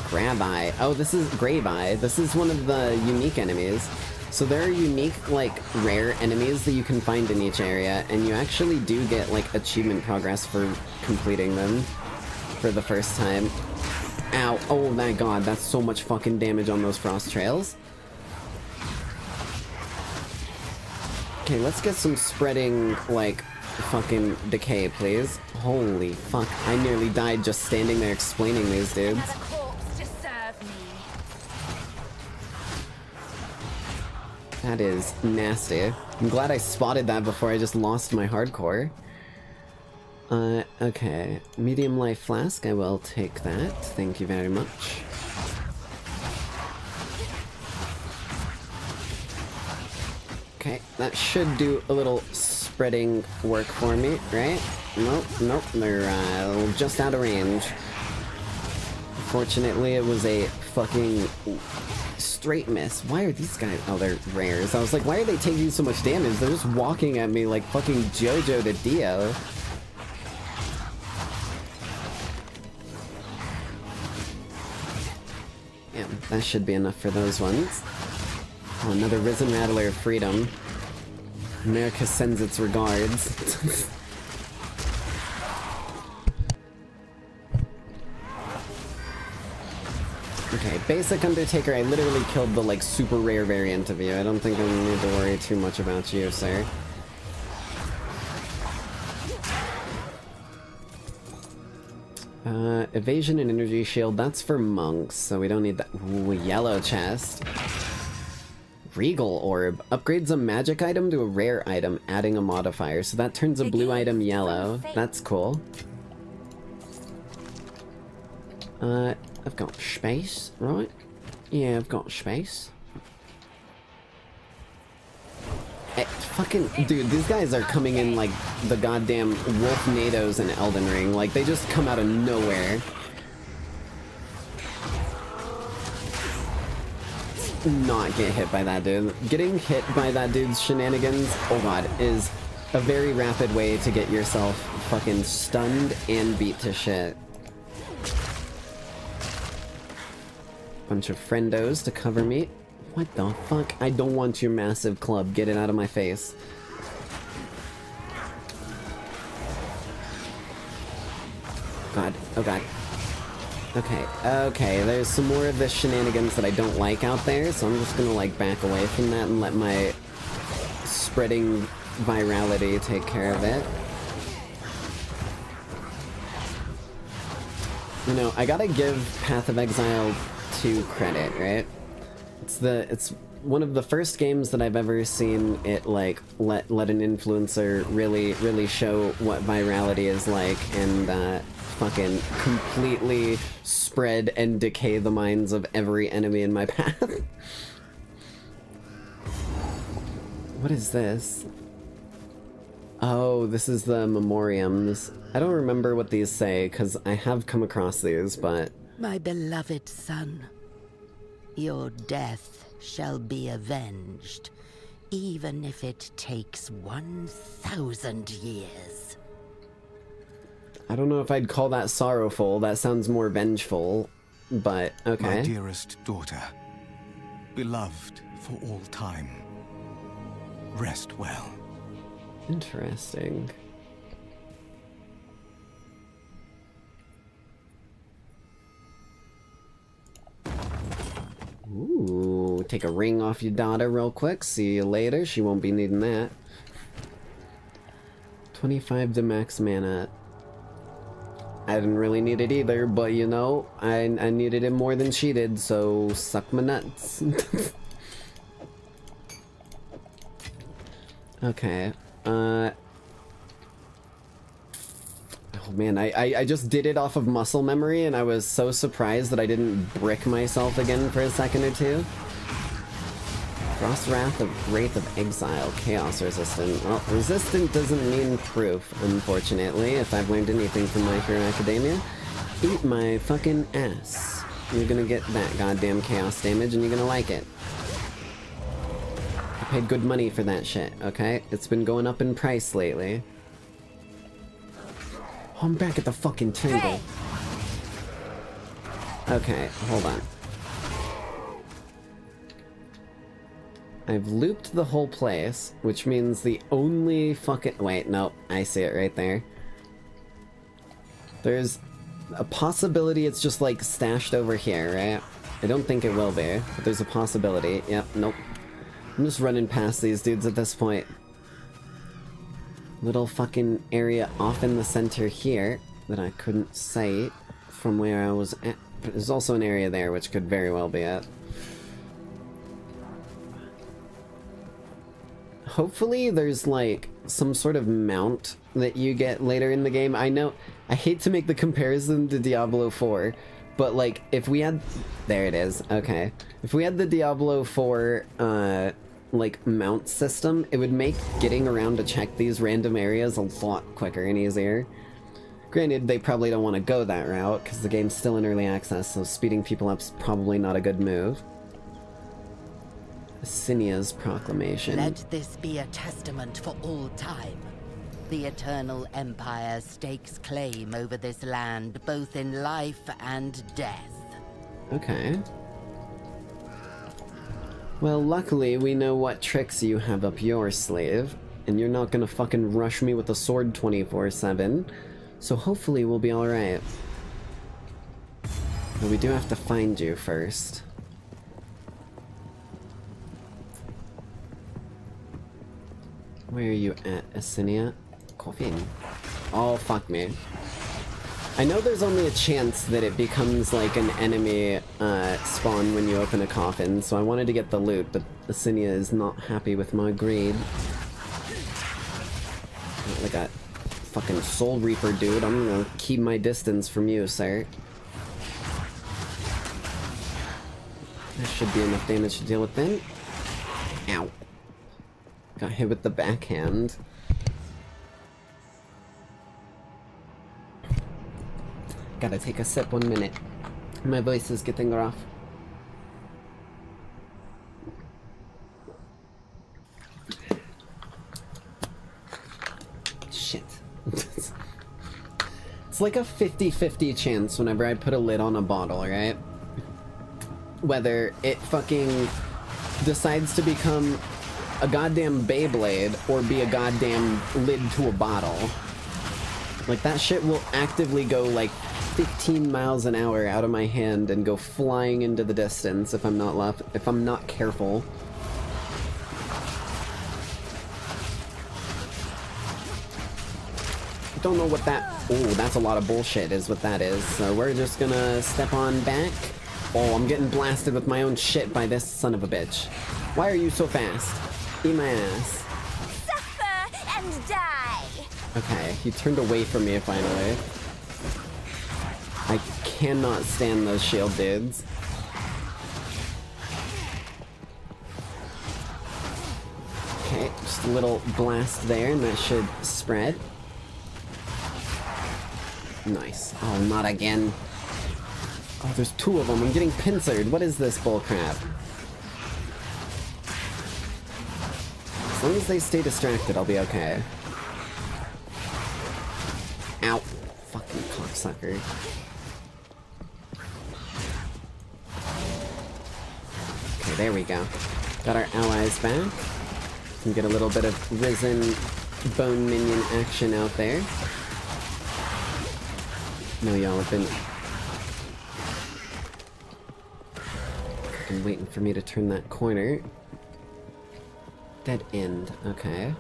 S7: Grab-eye. Oh, this is Grave-eye. This is one of the unique enemies. So there are unique, like, rare enemies that you can find in each area, and you actually do get, like, achievement progress for completing them for the first time. Ow. Oh my god, that's so much fucking damage on those frost trails. Okay, let's get some spreading, like, fucking decay, please. Holy fuck. I nearly died just standing there explaining these dudes. That is nasty. I'm glad I spotted that before I just lost my hardcore. Okay. Medium life flask, I will take that. Thank you very much. Okay, that should do a little spreading work for me, right? Nope, nope, they're just out of range. Fortunately, it was a fucking straight miss. Why are these guys... Oh, they're rares. I was like, why are they taking so much damage? They're just walking at me like fucking JoJo to Dio. Yeah, that should be enough for those ones. Oh, another Risen Rattler of Freedom. America sends its regards. Okay, basic Undertaker, I literally killed the, like, super rare variant of you. I don't think I need to worry too much about you, sir. Evasion and Energy Shield, that's for monks, so we don't need that. Ooh, yellow chest. Regal Orb. Upgrades a magic item to a rare item, adding a modifier. So that turns a blue item yellow. That's cool. I've got space, right? Yeah, I've got space. Fucking... Dude, these guys are coming in like the goddamn Wolfnados in Elden Ring. Like, they just come out of nowhere. Not get hit by that dude. Getting hit by that dude's shenanigans, oh god, is a very rapid way to get yourself fucking stunned and beat to shit. Bunch of friendos to cover me. What the fuck? I don't want your massive club. Get it out of my face. God. Oh god. Okay, okay, there's some more of the shenanigans that I don't like out there, so I'm just gonna, like, back away from that and let my spreading virality take care of it. You know, I gotta give Path of Exile 2 credit, right? It's one of the first games that I've ever seen it, like, let an influencer really show what virality is like, and, fucking completely spread and decay the minds of every enemy in my path. What is this? Oh, this is the memoriams. I don't remember what these say, because I have come across these, but...
S19: My beloved son, your death shall be avenged, even if it takes 1,000 years.
S7: I don't know if I'd call that sorrowful. That sounds more vengeful, but okay.
S20: My dearest daughter, beloved for all time, rest well.
S7: Interesting. Ooh, take a ring off your daughter real quick. See you later. She won't be needing that. 25 to max mana. I didn't really need it either, but you know, I needed it more than she did, so suck my nuts. Okay, oh man, I just did it off of muscle memory, and I was so surprised that I didn't brick myself again for a second or two. Frost Wrath of Wraith of Exile, Chaos Resistant. Well, resistant doesn't mean proof, unfortunately, if I've learned anything from My Hero Academia. Eat my fucking ass. You're gonna get that goddamn chaos damage, and you're gonna like it. I paid good money for that shit, okay? It's been going up in price lately. Oh, I'm back at the fucking table. Okay, hold on. I've looped the whole place, which means the only fucking... Wait, no, I see it right there. There's a possibility it's just, like, stashed over here, right? I don't think it will be, but there's a possibility. Yep, nope. I'm just running past these dudes at this point. Little fucking area off in the center here that I couldn't sight from where I was at. But there's also an area there which could very well be it. Hopefully there's like some sort of mount that you get later in the game. I know, I hate to make the comparison to Diablo 4, but like if we had, there it is, okay. If we had the Diablo 4 like mount system, it would make getting around to check these random areas a lot quicker and easier. Granted, they probably don't want to go that route because the game's still in early access, so speeding people up's probably not a good move. Asinia's proclamation.
S19: Let this be a testament for all time. The Eternal Empire stakes claim over this land, both in life and death.
S7: Okay. Well, luckily, we know what tricks you have up your sleeve, and you're not gonna fucking rush me with a sword 24/7, so hopefully we'll be alright. But we do have to find you first. Where are you at, Asinia? Coffin. Oh, fuck me. I know there's only a chance that it becomes like an enemy spawn when you open a coffin, so I wanted to get the loot, but Asinia is not happy with my greed. Like a fucking Soul Reaper dude, I'm gonna keep my distance from you, sir. That should be enough damage to deal with then. Ow. Got hit with the backhand. Gotta take a sip 1 minute. My voice is getting rough. Shit. It's like a 50-50 chance whenever I put a lid on a bottle, right? Whether it fucking decides to become a goddamn Beyblade or be a goddamn lid to a bottle. Like, that shit will actively go like 15 miles an hour out of my hand and go flying into the distance if I'm not careful. I don't know what that... Oh, that's a lot of bullshit is what that is. So we're just gonna step on back. Oh, I'm getting blasted with my own shit by this son of a bitch. Why are you so fast? Eat my ass.
S18: Suffer and die!
S7: Okay, he turned away from me finally. I cannot stand those shield dudes. Okay, just a little blast there and that should spread. Nice. Oh, not again. Oh, there's two of them. I'm getting pincered. What is this bullcrap? As long as they stay distracted, I'll be okay. Ow. Fucking cocksucker. Okay, there we go. Got our allies back. Can get a little bit of risen bone minion action out there. No, y'all have been waiting for me to turn that corner. Dead end, okay.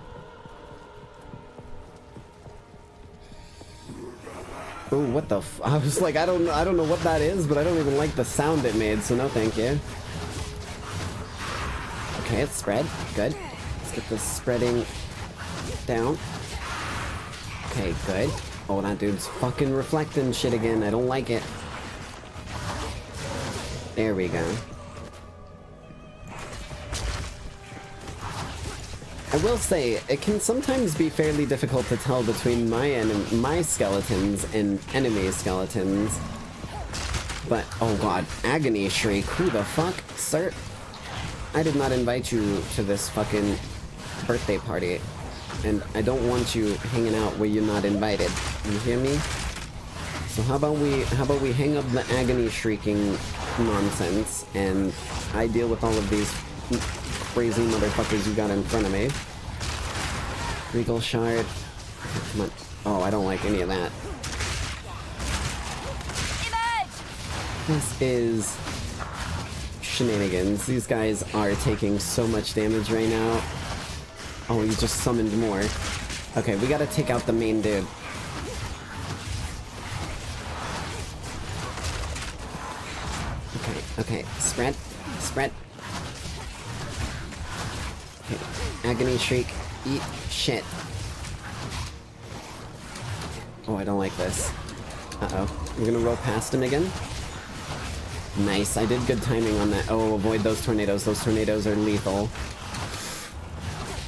S7: Oh, what the f- I was like, I don't know what that is, but I don't even like the sound it made, so no thank you. Okay, it's spread. Good. Let's get this spreading down. Okay, good. Oh, that dude's fucking reflecting shit again. I don't like it. There we go. I will say, it can sometimes be fairly difficult to tell between my skeletons and enemy skeletons. But, oh god, Agony Shriek, who the fuck? Sir? I did not invite you to this fucking birthday party. And I don't want you hanging out where you're not invited. You hear me? So how about we hang up the Agony Shrieking nonsense, and I deal with all of these crazy motherfuckers you got in front of me. Regal Shard. Come on. Oh, I don't like any of that. This is shenanigans. These guys are taking so much damage right now. Oh, you just summoned more. Okay, we gotta take out the main dude. Okay, spread. Spread. Okay, Agony Shriek. Eat shit. Oh, I don't like this. Uh-oh. We're gonna roll past him again. Nice, I did good timing on that. Oh, avoid those tornadoes. Those tornadoes are lethal.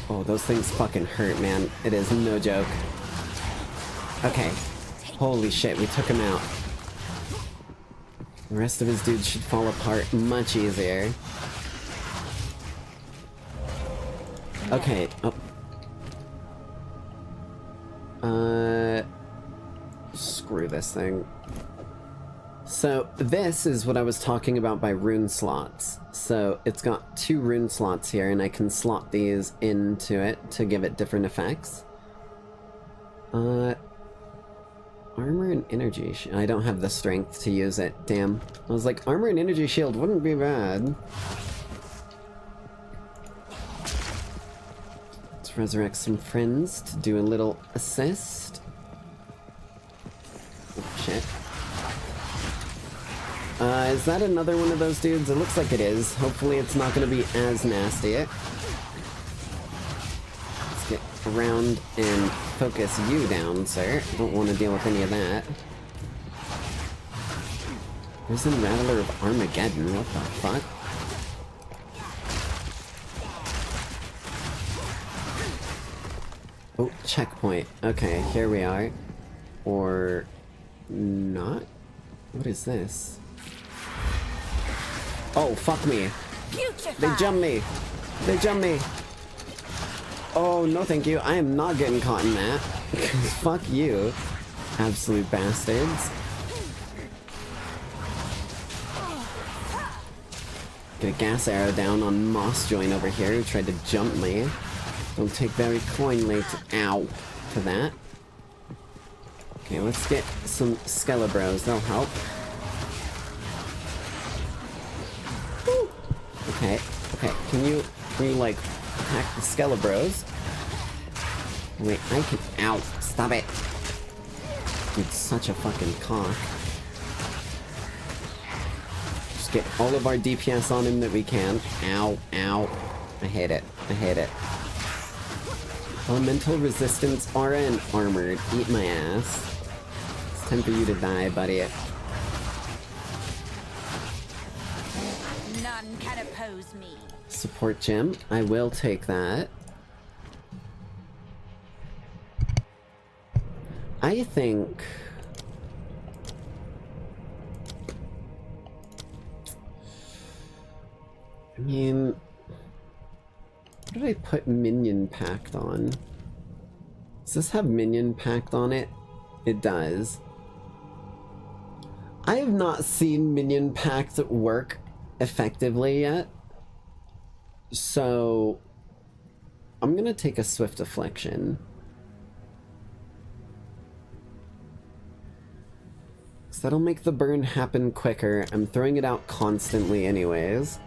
S7: Oh, those things fucking hurt, man. It is no joke. Okay. Holy shit, we took him out. The rest of his dudes should fall apart much easier. Okay, oh. Screw this thing. So, this is what I was talking about by rune slots. So, it's got 2 rune slots here, and I can slot these into it to give it different effects. Armor and energy shield. I don't have the strength to use it, damn. I was like, armor and energy shield wouldn't be bad. Let's resurrect some friends to do a little assist. Oh, shit. Is that another one of those dudes? It looks like it is. Hopefully it's not going to be as nasty. Let's get around and focus you down, sir. Don't want to deal with any of that. There's a Rattler of Armageddon. What the fuck? Oh, checkpoint. Okay, here we are. Or not? What is this? Oh, fuck me. They jumped me. They jumped me. Oh, no thank you. I am not getting caught in that. Fuck you. Absolute bastards. Get a gas arrow down on Moss Joint over here who tried to jump me. Don't take very kindly to that. Okay, let's get some Skelebros. They'll help. Woo. Okay, okay. Can you like attack the Skelebros? Wait, I can. Ow! Stop it! Dude, such a fucking cock. Just get all of our DPS on him that we can. Ow! Ow! I hate it. I hate it. Elemental resistance, aura, and armored. Eat my ass. It's time for you to die, buddy.
S18: None can oppose me.
S7: Support gem. I will take that. I think... I mean... What did I put Minion Pact on? Does this have Minion Pact on it? It does. I have not seen Minion Pact work effectively yet. So... I'm gonna take a Swift Affliction. So that'll make the burn happen quicker. I'm throwing it out constantly anyways.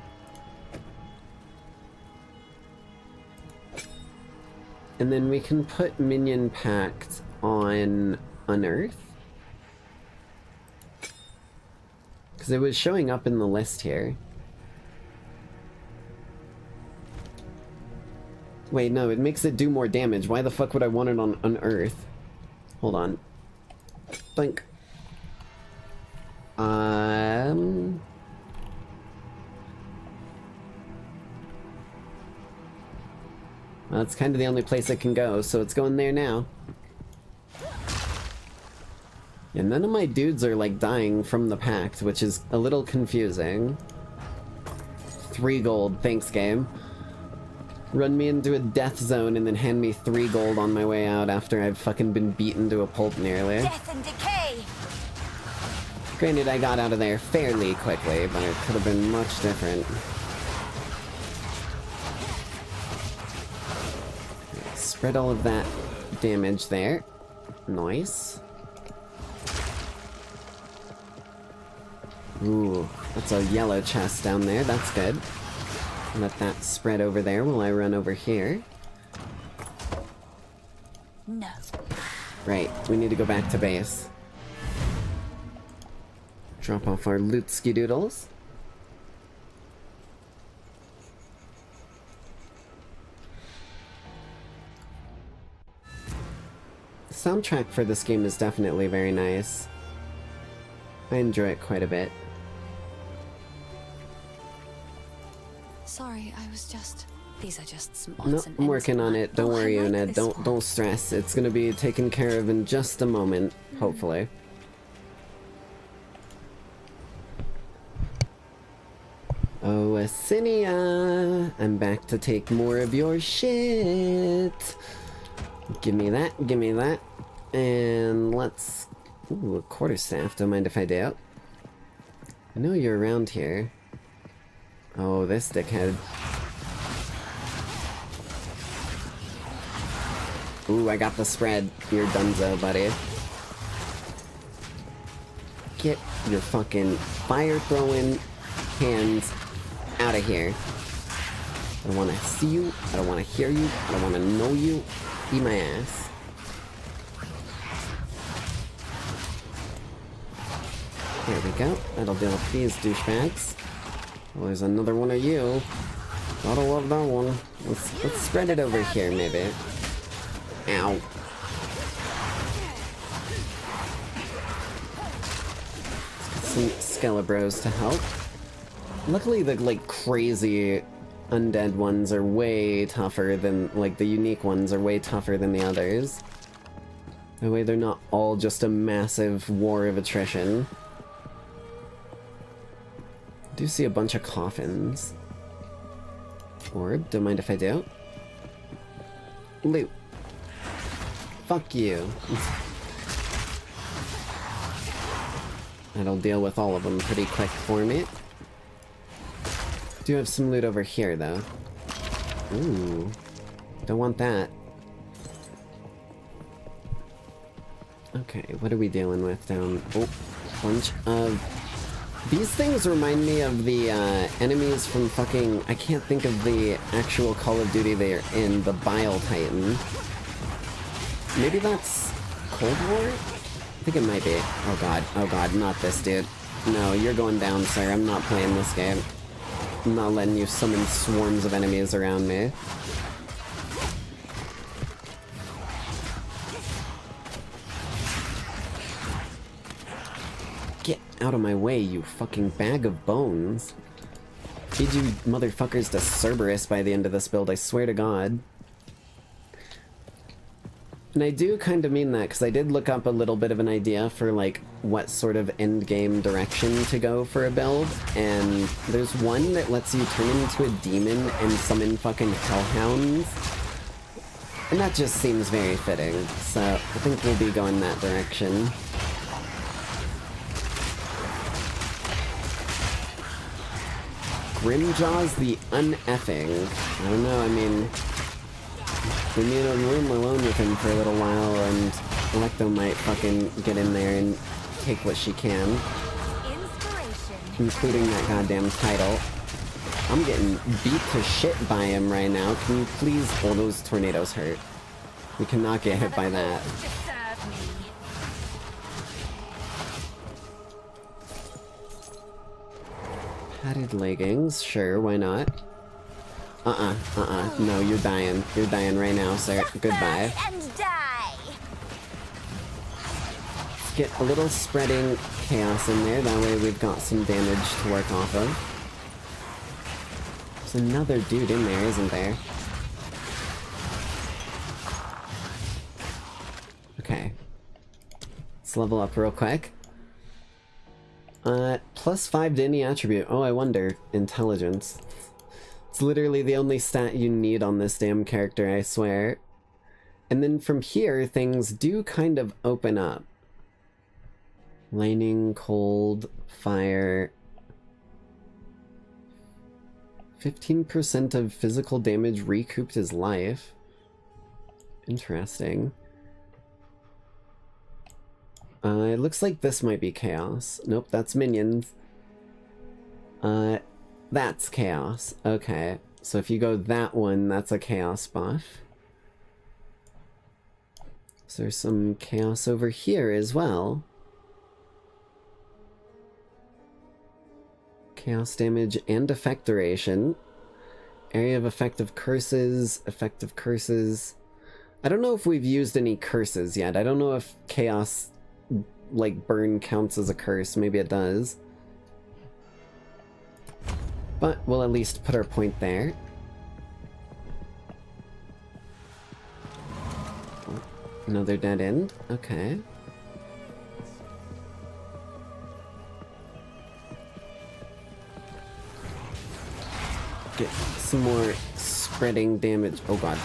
S7: And then we can put Minion Pact on Unearth. Because it was showing up in the list here. Wait, no, it makes it do more damage. Why the fuck would I want it on Earth? Hold on. Think. Well, that's kind of the only place it can go, so it's going there now. Yeah, none of my dudes are, like, dying from the pact, which is a little confusing. 3 gold, thanks, game. Run me into a death zone and then hand me 3 gold on my way out after I've fucking been beaten to a pulp nearly.
S18: Death and decay.
S7: Granted, I got out of there fairly quickly, but it could have been much different. Spread all of that damage there. Nice. Ooh, that's a yellow chest down there. That's good. Let that spread over there while I run over here.
S18: No.
S7: Right, we need to go back to base. Drop off our loot-ski doodles. The soundtrack for this game is definitely very nice. I enjoy it quite a bit.
S12: Sorry, I was just... These are just some
S7: No,
S12: odds and
S7: I'm
S12: ends.
S7: working on it. Don't
S12: Oh, I
S7: worry,
S12: like
S7: Uned.
S12: this
S7: Don't stress. It's gonna be taken care of in just a moment, hopefully. Oh, Asinia! I'm back to take more of your shit! Give me that, give me that. And let's... Ooh, a quarterstaff. Don't mind if I do. I know you're around here. Oh, this dickhead. Ooh, I got the spread. You're donezo, buddy. Get your fucking fire-throwing hands out of here. I don't want to see you. I don't want to hear you. I don't want to know you. Eat my ass. There we go. That'll deal with these douchebags. Well, there's another one of you. Gotta love that one. Let's spread it over here, maybe. Ow. Let's get some Skelebros to help. Luckily, the, like, crazy undead ones are way tougher than, like, the unique ones are way tougher than the others. That way they're not all just a massive war of attrition. I do see a bunch of coffins. Orb, don't mind if I do. Loot. Fuck you. That'll deal with all of them pretty quick for me. Do have some loot over here, though. Ooh. Don't want that. Okay, what are we dealing with down? Oh, bunch of... These things remind me of the enemies from fucking... I can't think of the actual Call of Duty they're in, the Bile Titan. Maybe that's Cold War? I think it might be. Oh god, not this dude. No, you're going down, sir. I'm not playing this game. I'm not letting you summon swarms of enemies around me. Get out of my way, you fucking bag of bones. Feed you motherfuckers to Cerberus by the end of this build, I swear to God. And I do kind of mean that, because I did look up a little bit of an idea for, like, what sort of endgame direction to go for a build, and there's one that lets you turn into a demon and summon fucking hellhounds. And that just seems very fitting, so I think we'll be going that direction. Grimjaws the uneffing. I don't know, I mean... We need a room alone with him for a little while, and Electo might fucking get in there and take what she can. Including that goddamn title. I'm getting beat to shit by him right now. Can you please... Oh, those tornadoes hurt. We cannot get hit by that. Padded leggings, sure, why not? No, you're dying. You're dying right now, sir. Goodbye.
S18: And die.
S7: Let's get a little spreading chaos in there, that way we've got some damage to work off of. There's another dude in there, isn't there? Okay. Let's level up real quick. +5 to any attribute. Oh, I wonder. Intelligence. It's literally the only stat you need on this damn character, I swear. And then from here, things do kind of open up. Lightning, cold, fire. 15% of physical damage recouped his life. Interesting. It looks like this might be chaos. Nope, that's minions. That's chaos. Okay, so if you go that one, that's a chaos buff. So there's some chaos over here as well. Chaos damage and effect duration. Area of effective curses, effective curses. I don't know if we've used any curses yet. I don't know if chaos, like, burn counts as a curse. Maybe it does. But we'll at least put our point there. Oh, another dead end. Okay. Get some more spreading damage. Oh god.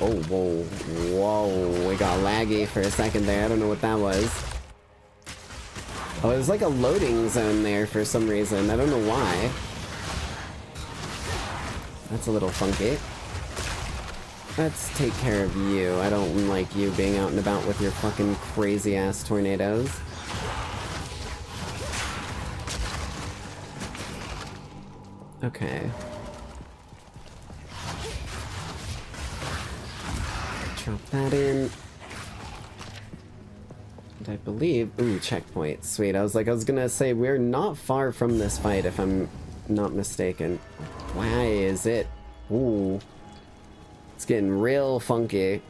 S7: Oh, whoa. Whoa. We got laggy for a second there. I don't know what that was. Oh, it was like a loading zone there for some reason. I don't know why. That's a little funky. Let's take care of you. I don't like you being out and about with your fucking crazy-ass tornadoes. Okay. Drop that in. And I believe... Ooh, checkpoint. Sweet. I was gonna say, we're not far from this fight, if I'm not mistaken. Why is it? Ooh. It's getting real funky.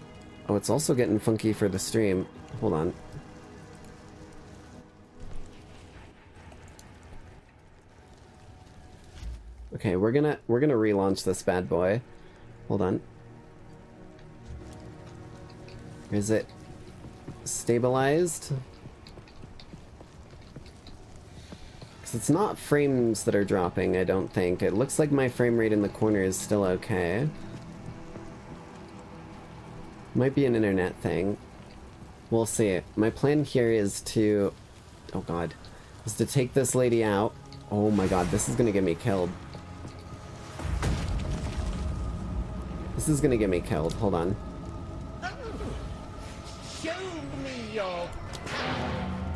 S7: Oh, it's also getting funky for the stream. Hold on. Okay, we're gonna relaunch this bad boy. Hold on. Is it stabilized? Because it's not frames that are dropping, I don't think. It looks like my frame rate in the corner is still okay. Might be an internet thing. We'll see. My plan here is to... Oh god. Is to take this lady out. Oh my god, this is gonna get me killed. This is gonna get me killed. Hold on.
S16: Show me your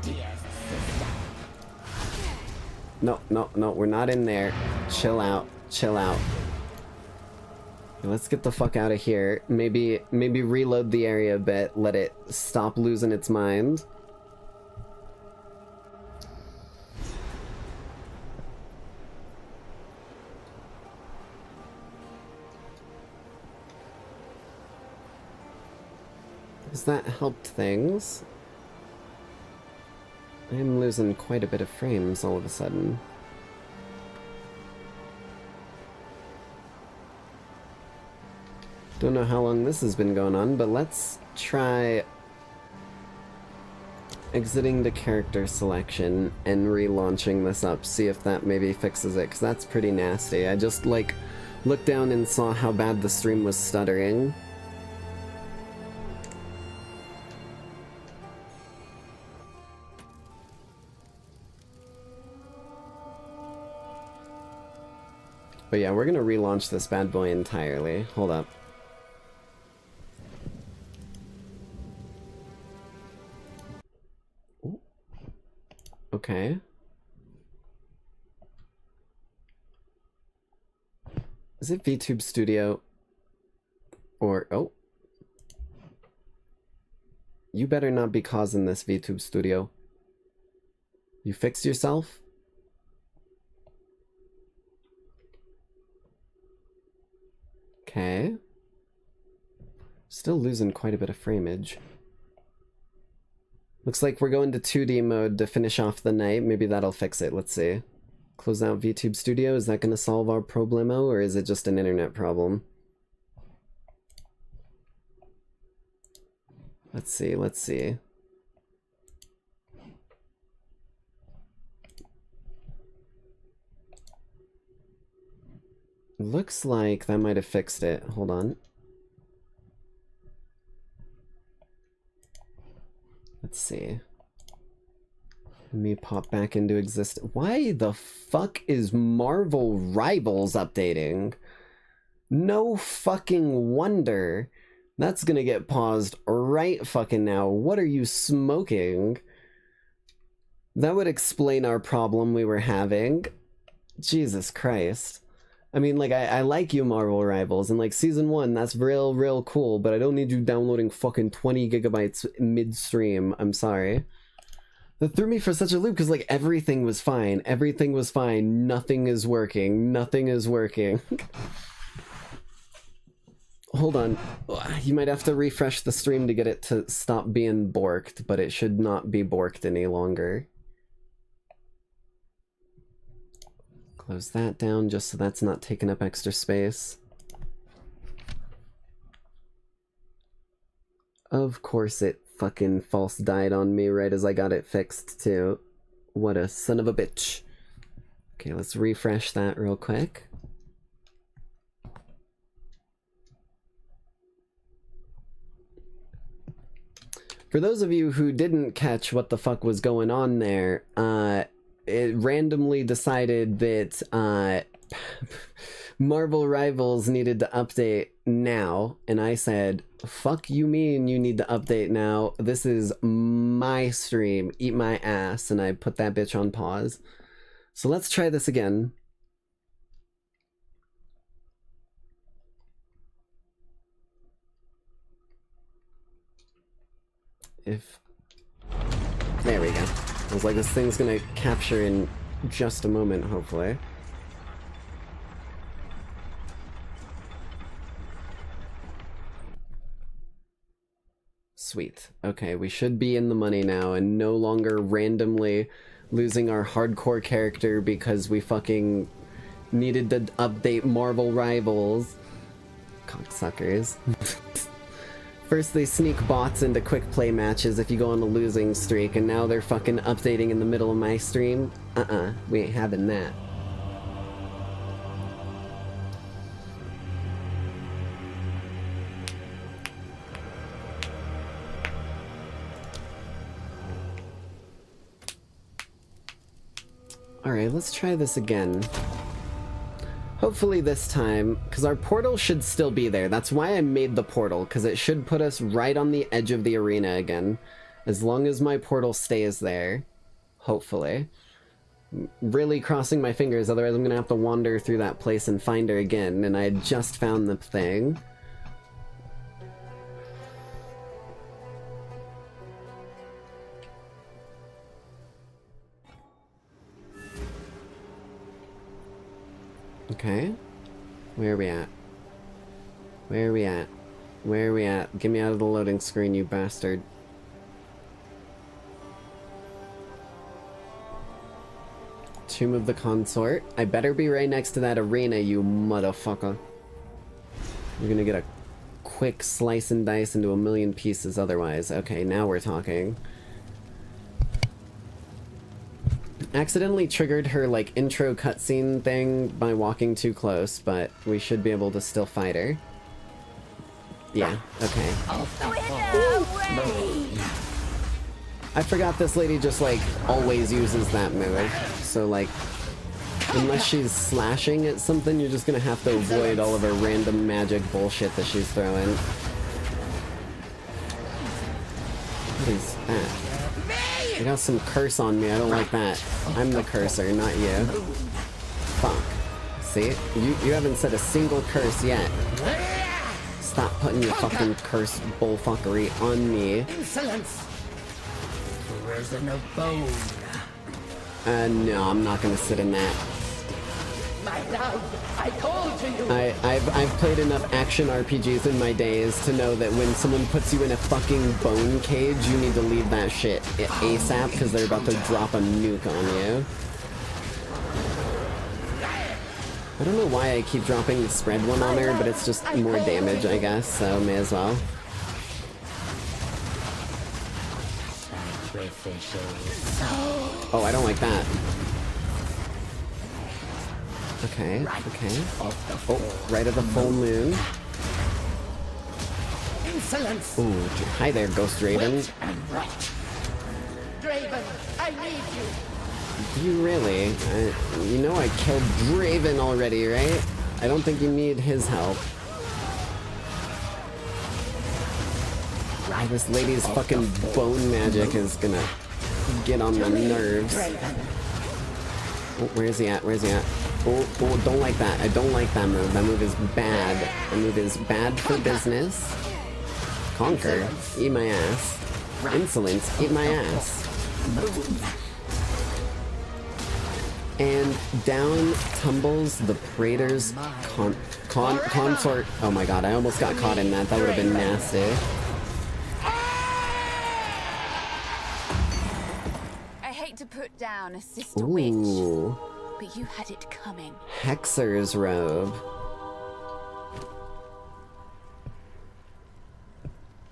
S16: dear sister.
S7: No, no, no, we're not in there. Chill out. Chill out. Let's get the fuck out of here. Maybe reload the area a bit. Let it stop losing its mind. Has that helped things? I am losing quite a bit of frames all of a sudden. Don't know how long this has been going on, but let's try exiting the character selection and relaunching this up, see if that maybe fixes it, because that's pretty nasty. I just, like, looked down and saw how bad the stream was stuttering. But yeah, we're gonna relaunch this bad boy entirely. Hold up. Ooh. Okay. Is it VTube Studio? Or, oh. You better not be causing this, VTube Studio. You fixed yourself? Okay. Still losing quite a bit of frameage. Looks like we're going to 2D mode to finish off the night. Maybe that'll fix it. Let's see. Close out VTube Studio. Is that going to solve our problemo, or is it just an internet problem? Let's see, let's see. Looks like that might have fixed it. Hold on. Let's see. Let me pop back into existence. Why the fuck is Marvel Rivals updating? No fucking wonder. That's gonna get paused right fucking now. What are you smoking? That would explain our problem we were having. Jesus Christ. I mean, like, I like you, Marvel Rivals, and like Season 1, that's real cool, but I don't need you downloading fucking 20 gigabytes mid-stream. I'm sorry. That threw me for such a loop, because like everything was fine. Everything was fine. Nothing is working. Nothing is working. Hold on. You might have to refresh the stream to get it to stop being borked, but it should not be borked any longer. Close that down just so that's not taking up extra space. Of course it fucking false died on me right as I got it fixed too. What a son of a bitch. Okay, let's refresh that real quick. For those of you who didn't catch what the fuck was going on there, it randomly decided that Marvel Rivals needed to update now, and I said, fuck you mean you need to update now? This is my stream, eat my ass, and I put that bitch on pause. So let's try this again. There we go. I was like, this thing's gonna capture in just a moment, hopefully. Sweet. Okay, we should be in the money now and no longer randomly losing our hardcore character because we fucking needed to update Marvel Rivals. Cocksuckers. First they sneak bots into quick play matches if you go on a losing streak, and now they're fucking updating in the middle of my stream? We ain't having that. Alright, let's try this again. Hopefully this time, because our portal should still be there. That's why I made the portal, because it should put us right on the edge of the arena again. As long as my portal stays there. Hopefully. Really crossing my fingers, otherwise I'm going to have to wander through that place and find her again, and I had just found the thing. Okay. Where are we at? Where are we at? Where are we at? Get me out of the loading screen, you bastard. Tomb of the Consort. I better be right next to that arena, you motherfucker. You're gonna get a quick slice and dice into a million pieces otherwise. Okay, now we're talking. Accidentally triggered her, like, intro cutscene thing by walking too close, but we should be able to still fight her. Yeah, okay. I forgot this lady just, like, always uses that move. So, like, unless she's slashing at something, you're just gonna have to avoid all of her random magic bullshit that she's throwing. What is that? I got some curse on me, I don't like that. I'm the cursor, not you. Fuck. See? You haven't said a single curse yet. Stop putting your fucking curse bullfuckery on me.
S16: Insolence! Prison of bone.
S7: No, I'm not gonna sit in that.
S16: My
S19: I called to you.
S7: I've played enough action RPGs in my days to know that when someone puts you in a fucking bone cage, you need to leave that shit ASAP because they're about to drop a nuke on you. I don't know why I keep dropping the spread one on her, but it's just more damage, I guess, so may as well. Oh, I don't like that. Okay, okay. Oh, right at the full moon.
S19: Insolence.
S7: Ooh, hi there, Ghost Raven.
S19: Draven, I need you.
S7: Do you really? You know I killed Draven already, right? I don't think you need his help. This lady's fucking bone magic is gonna get on my nerves. Oh, where is he at? Where is he at? Oh, don't like that. I don't like that move. That move is bad. That move is bad for business. Conquer. Eat my ass. Insolence. Eat my ass. And down tumbles the Praetor's consort. Oh my god, I almost got caught in that. That would have been nasty.
S18: I hate to put down a sister
S7: Ooh.
S18: witch, but you had it coming.
S7: Hexer's robe.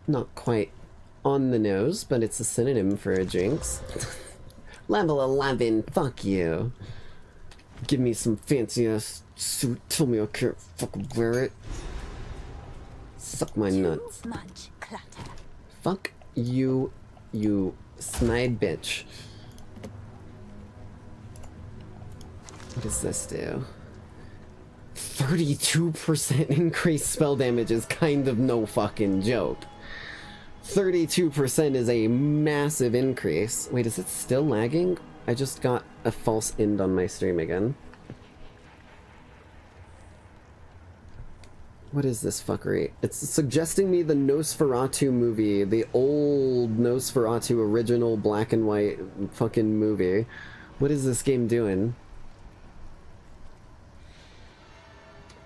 S7: Not quite on the nose, but it's a synonym for a jinx. Level 11, fuck you. Give me some fancy ass suit, tell me I can't fucking wear it. Suck my nuts.
S18: Much clutter.
S7: Fuck you, you snide bitch. What does this do? 32% increased spell damage is kind of no fucking joke. 32% is a massive increase. Wait, is it still lagging? I just got a false end on my stream again. What is this fuckery? It's suggesting me the Nosferatu movie, the old Nosferatu original black and white fucking movie. What is this game doing?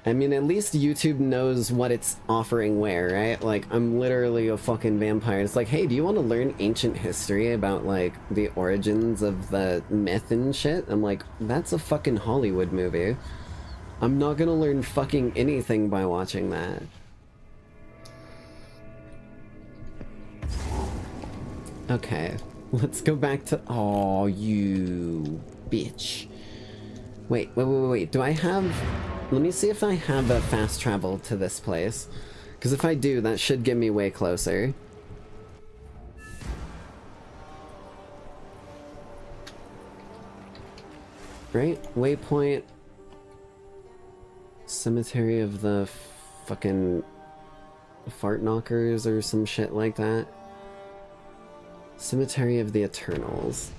S7: I mean, at least YouTube knows what it's offering where, right? Like, I'm literally a fucking vampire. It's like, hey, do you want to learn ancient history about, like, the origins of the myth and shit? I'm like, that's a fucking Hollywood movie. I'm not gonna learn fucking anything by watching that. Okay, let's go back to... Oh, you bitch. Wait, do I have... Let me see if I have a fast travel to this place. Because if I do, that should get me way closer. Right? Waypoint. Cemetery of the fucking fart knockers or some shit like that. Cemetery of the Eternals.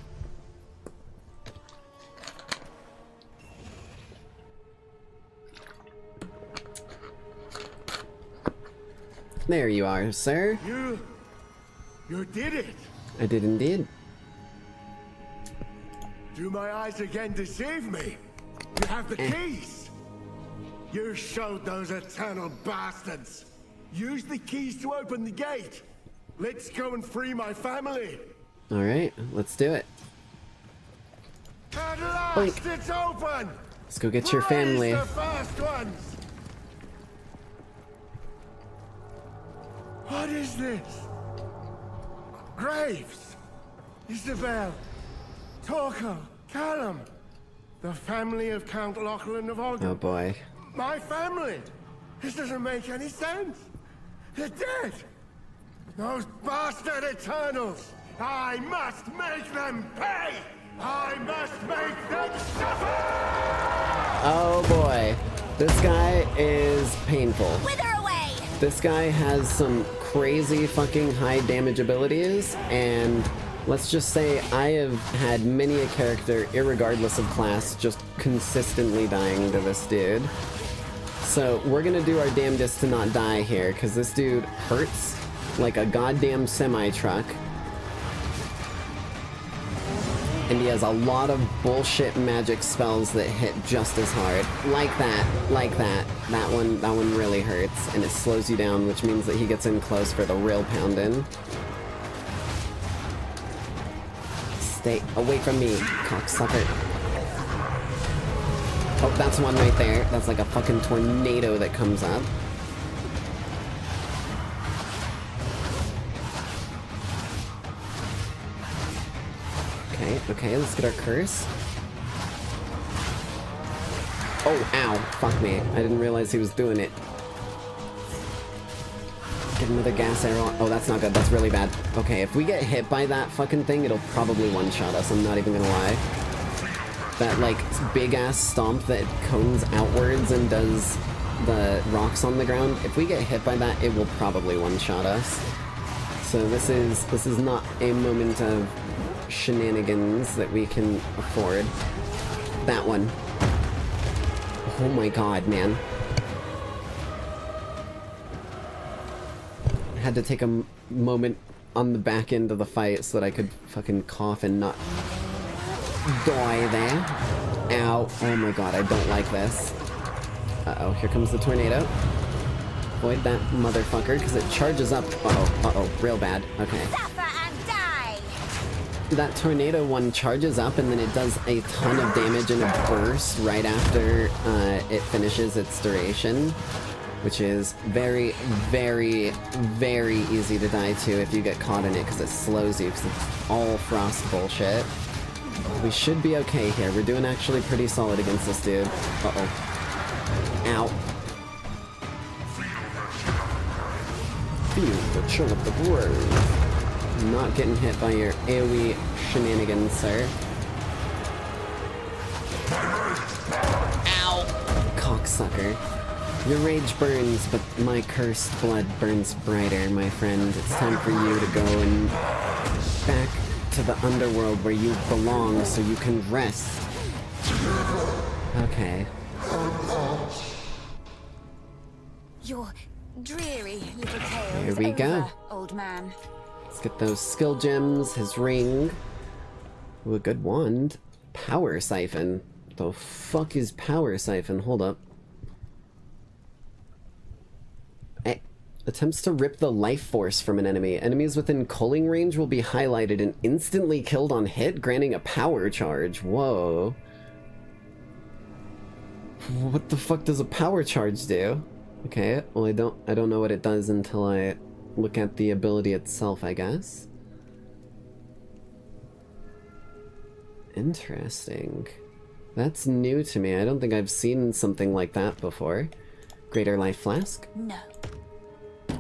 S7: There you are, sir.
S10: You did it!
S7: I did indeed.
S10: Do my eyes again deceive me? You have the keys! You showed those eternal bastards! Use the keys to open the gate! Let's go and free my family!
S7: Alright, let's do it.
S10: At last,
S7: Boink.
S10: it's open!
S7: Let's go get your
S10: Praise
S7: family.
S10: the first ones! What is this? Graves! Isabel! Torkel! Callum! The family of Count Lachlan of Ogden.
S7: Oh boy.
S10: My family! This doesn't make any sense! They're dead! Those bastard Eternals! I must make them pay! I must make them suffer!
S7: Oh boy. This guy is painful.
S18: Wither away!
S7: This guy has some crazy fucking high damage abilities, and let's just say I have had many a character, irregardless of class, just consistently dying to this dude. So we're gonna do our damnedest to not die here, because this dude hurts like a goddamn semi-truck. And he has a lot of bullshit magic spells that hit just as hard. Like that, like that. That one really hurts, and it slows you down, which means that he gets in close for the real poundin'. Stay away from me, cocksucker. Oh, that's one right there. That's like a fucking tornado that comes up. Okay, let's get our curse. Oh, ow. Fuck me. I didn't realize he was doing it. Get another gas arrow. Oh, that's not good. That's really bad. Okay, if we get hit by that fucking thing, it'll probably one-shot us. I'm not even gonna lie. That, like, big-ass stomp that cones outwards and does the rocks on the ground. If we get hit by that, it will probably one-shot us. So this is not a moment of shenanigans that we can afford. That one. Oh my god, man. I had to take a moment on the back end of the fight so that I could fucking cough and not die there. Ow. Oh my god, I don't like this. Uh-oh, here comes the tornado. Avoid that motherfucker, because it charges up. Uh-oh, real bad. Okay. That tornado one charges up and then it does a ton of damage in a burst right after it finishes its duration, which is very, very, very easy to die to if you get caught in it because it slows you because it's all frost bullshit. We should be okay here. We're doing actually pretty solid against this dude. Uh-oh. Ow. Feel the chill of the grove. Not getting hit by your AoE shenanigans, sir. Ow! Cocksucker. Your rage burns, but my cursed blood burns brighter, my friend. It's time for you to go and back to the underworld where you belong so you can rest. Okay.
S18: Your dreary little tale
S7: Here we go.
S18: Old man.
S7: Let's get those skill gems, his ring. Ooh, a good wand. Power siphon. The fuck is power siphon? Hold up. Attempts to rip the life force from an enemy. Enemies within culling range will be highlighted and instantly killed on hit, granting a power charge. Whoa. What the fuck does a power charge do? Okay, well I don't know what it does until I look at the ability itself, I guess. Interesting. That's new to me. I don't think I've seen something like that before. Greater Life Flask?
S18: No.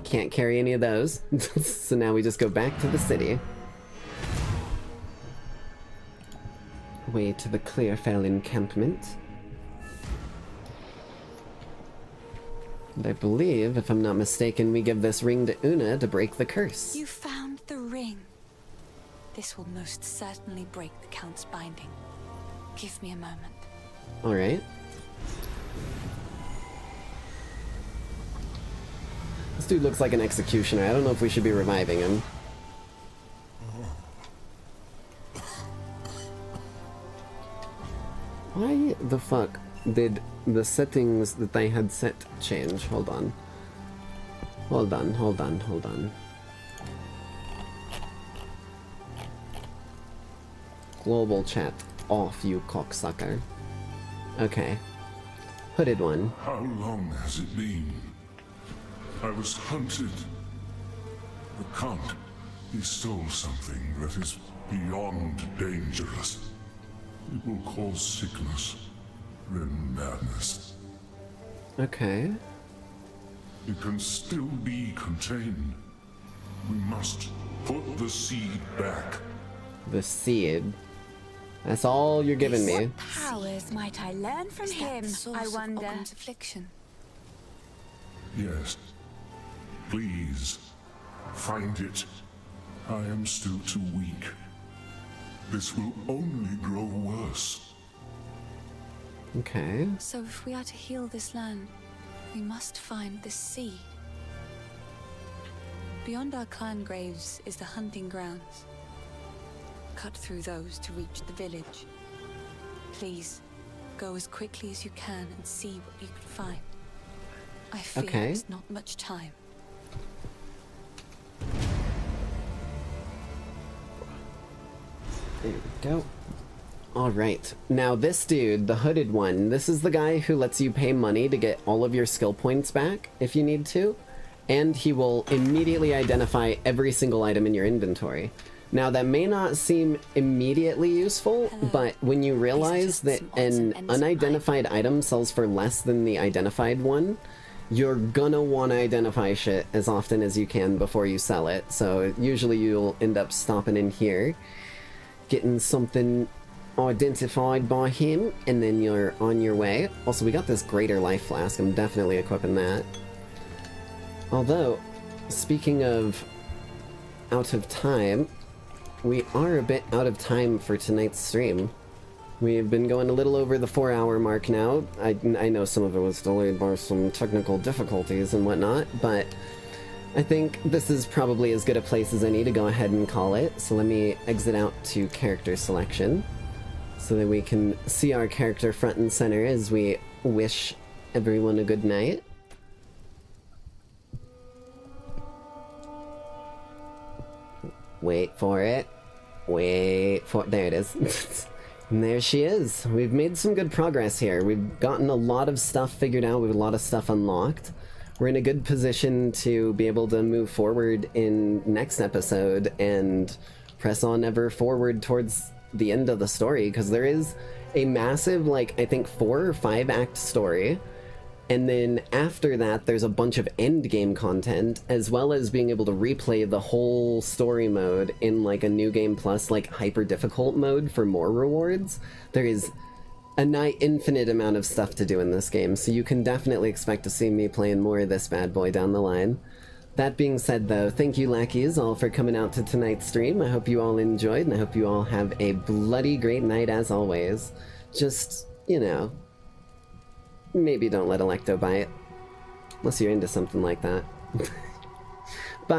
S7: Can't carry any of those. So now we just go back to the city. Way to the Clearfell encampment. And I believe, if I'm not mistaken, we give this ring to Una to break the curse.
S12: You found the ring. This will most certainly break the Count's binding. Give me a moment.
S7: Alright. This dude looks like an executioner. I don't know if we should be reviving him. Why the fuck did the settings that I had set change? Hold on. Hold on. Global chat off, you cocksucker. Okay. Hooded one.
S2: How long has it been? I was hunted. The Count, he stole something that is beyond dangerous. It will cause sickness, then madness.
S7: Okay.
S2: It can still be contained. We must put the seed back.
S7: The seed. That's all you're giving me.
S18: What powers might I learn from him, I wonder?
S12: Affliction.
S2: Yes. Please, find it. I am still too weak. This will only grow worse.
S7: Okay.
S12: So if we are to heal this land, we must find the seed. Beyond our clan graves is the hunting grounds. cut through those to reach the village. Please, go as quickly as you can and see what you can find. I fear there's not much time.
S7: There we go. Alright, now this dude, the hooded one, this is the guy who lets you pay money to get all of your skill points back if you need to, and he will immediately identify every single item in your inventory. Now that may not seem immediately useful, but when you realize that an unidentified item sells for less than the identified one, you're gonna want to identify shit as often as you can before you sell it, so usually you'll end up stopping in here, getting something identified by him, and then you're on your way. Also, we got this greater life flask. I'm definitely equipping that. Although, speaking of out of time, we are a bit out of time for tonight's stream. We've been going a little over the 4-hour mark now. I know some of it was delayed by some technical difficulties and whatnot, but I think this is probably as good a place as any to go ahead and call it. So let me exit out to character selection, so that we can see our character front and center as we wish everyone a good night. Wait for it. Wait for it. There it is. And there she is. We've made some good progress here. We've gotten a lot of stuff figured out. We have a lot of stuff unlocked. We're in a good position to be able to move forward in next episode and press on ever forward towards the end of the story, because there is a massive, like, I think 4 or 5 act story, and then after that there's a bunch of end game content, as well as being able to replay the whole story mode in like a new game plus like hyper difficult mode for more rewards. There is a nigh infinite amount of stuff to do in this game, so you can definitely expect to see me playing more of this bad boy down the line. That being said, though, thank you, Lackeys, all for coming out to tonight's stream. I hope you all enjoyed, and I hope you all have a bloody great night as always. Just, you know, maybe don't let Electo buy it. Unless you're into something like that.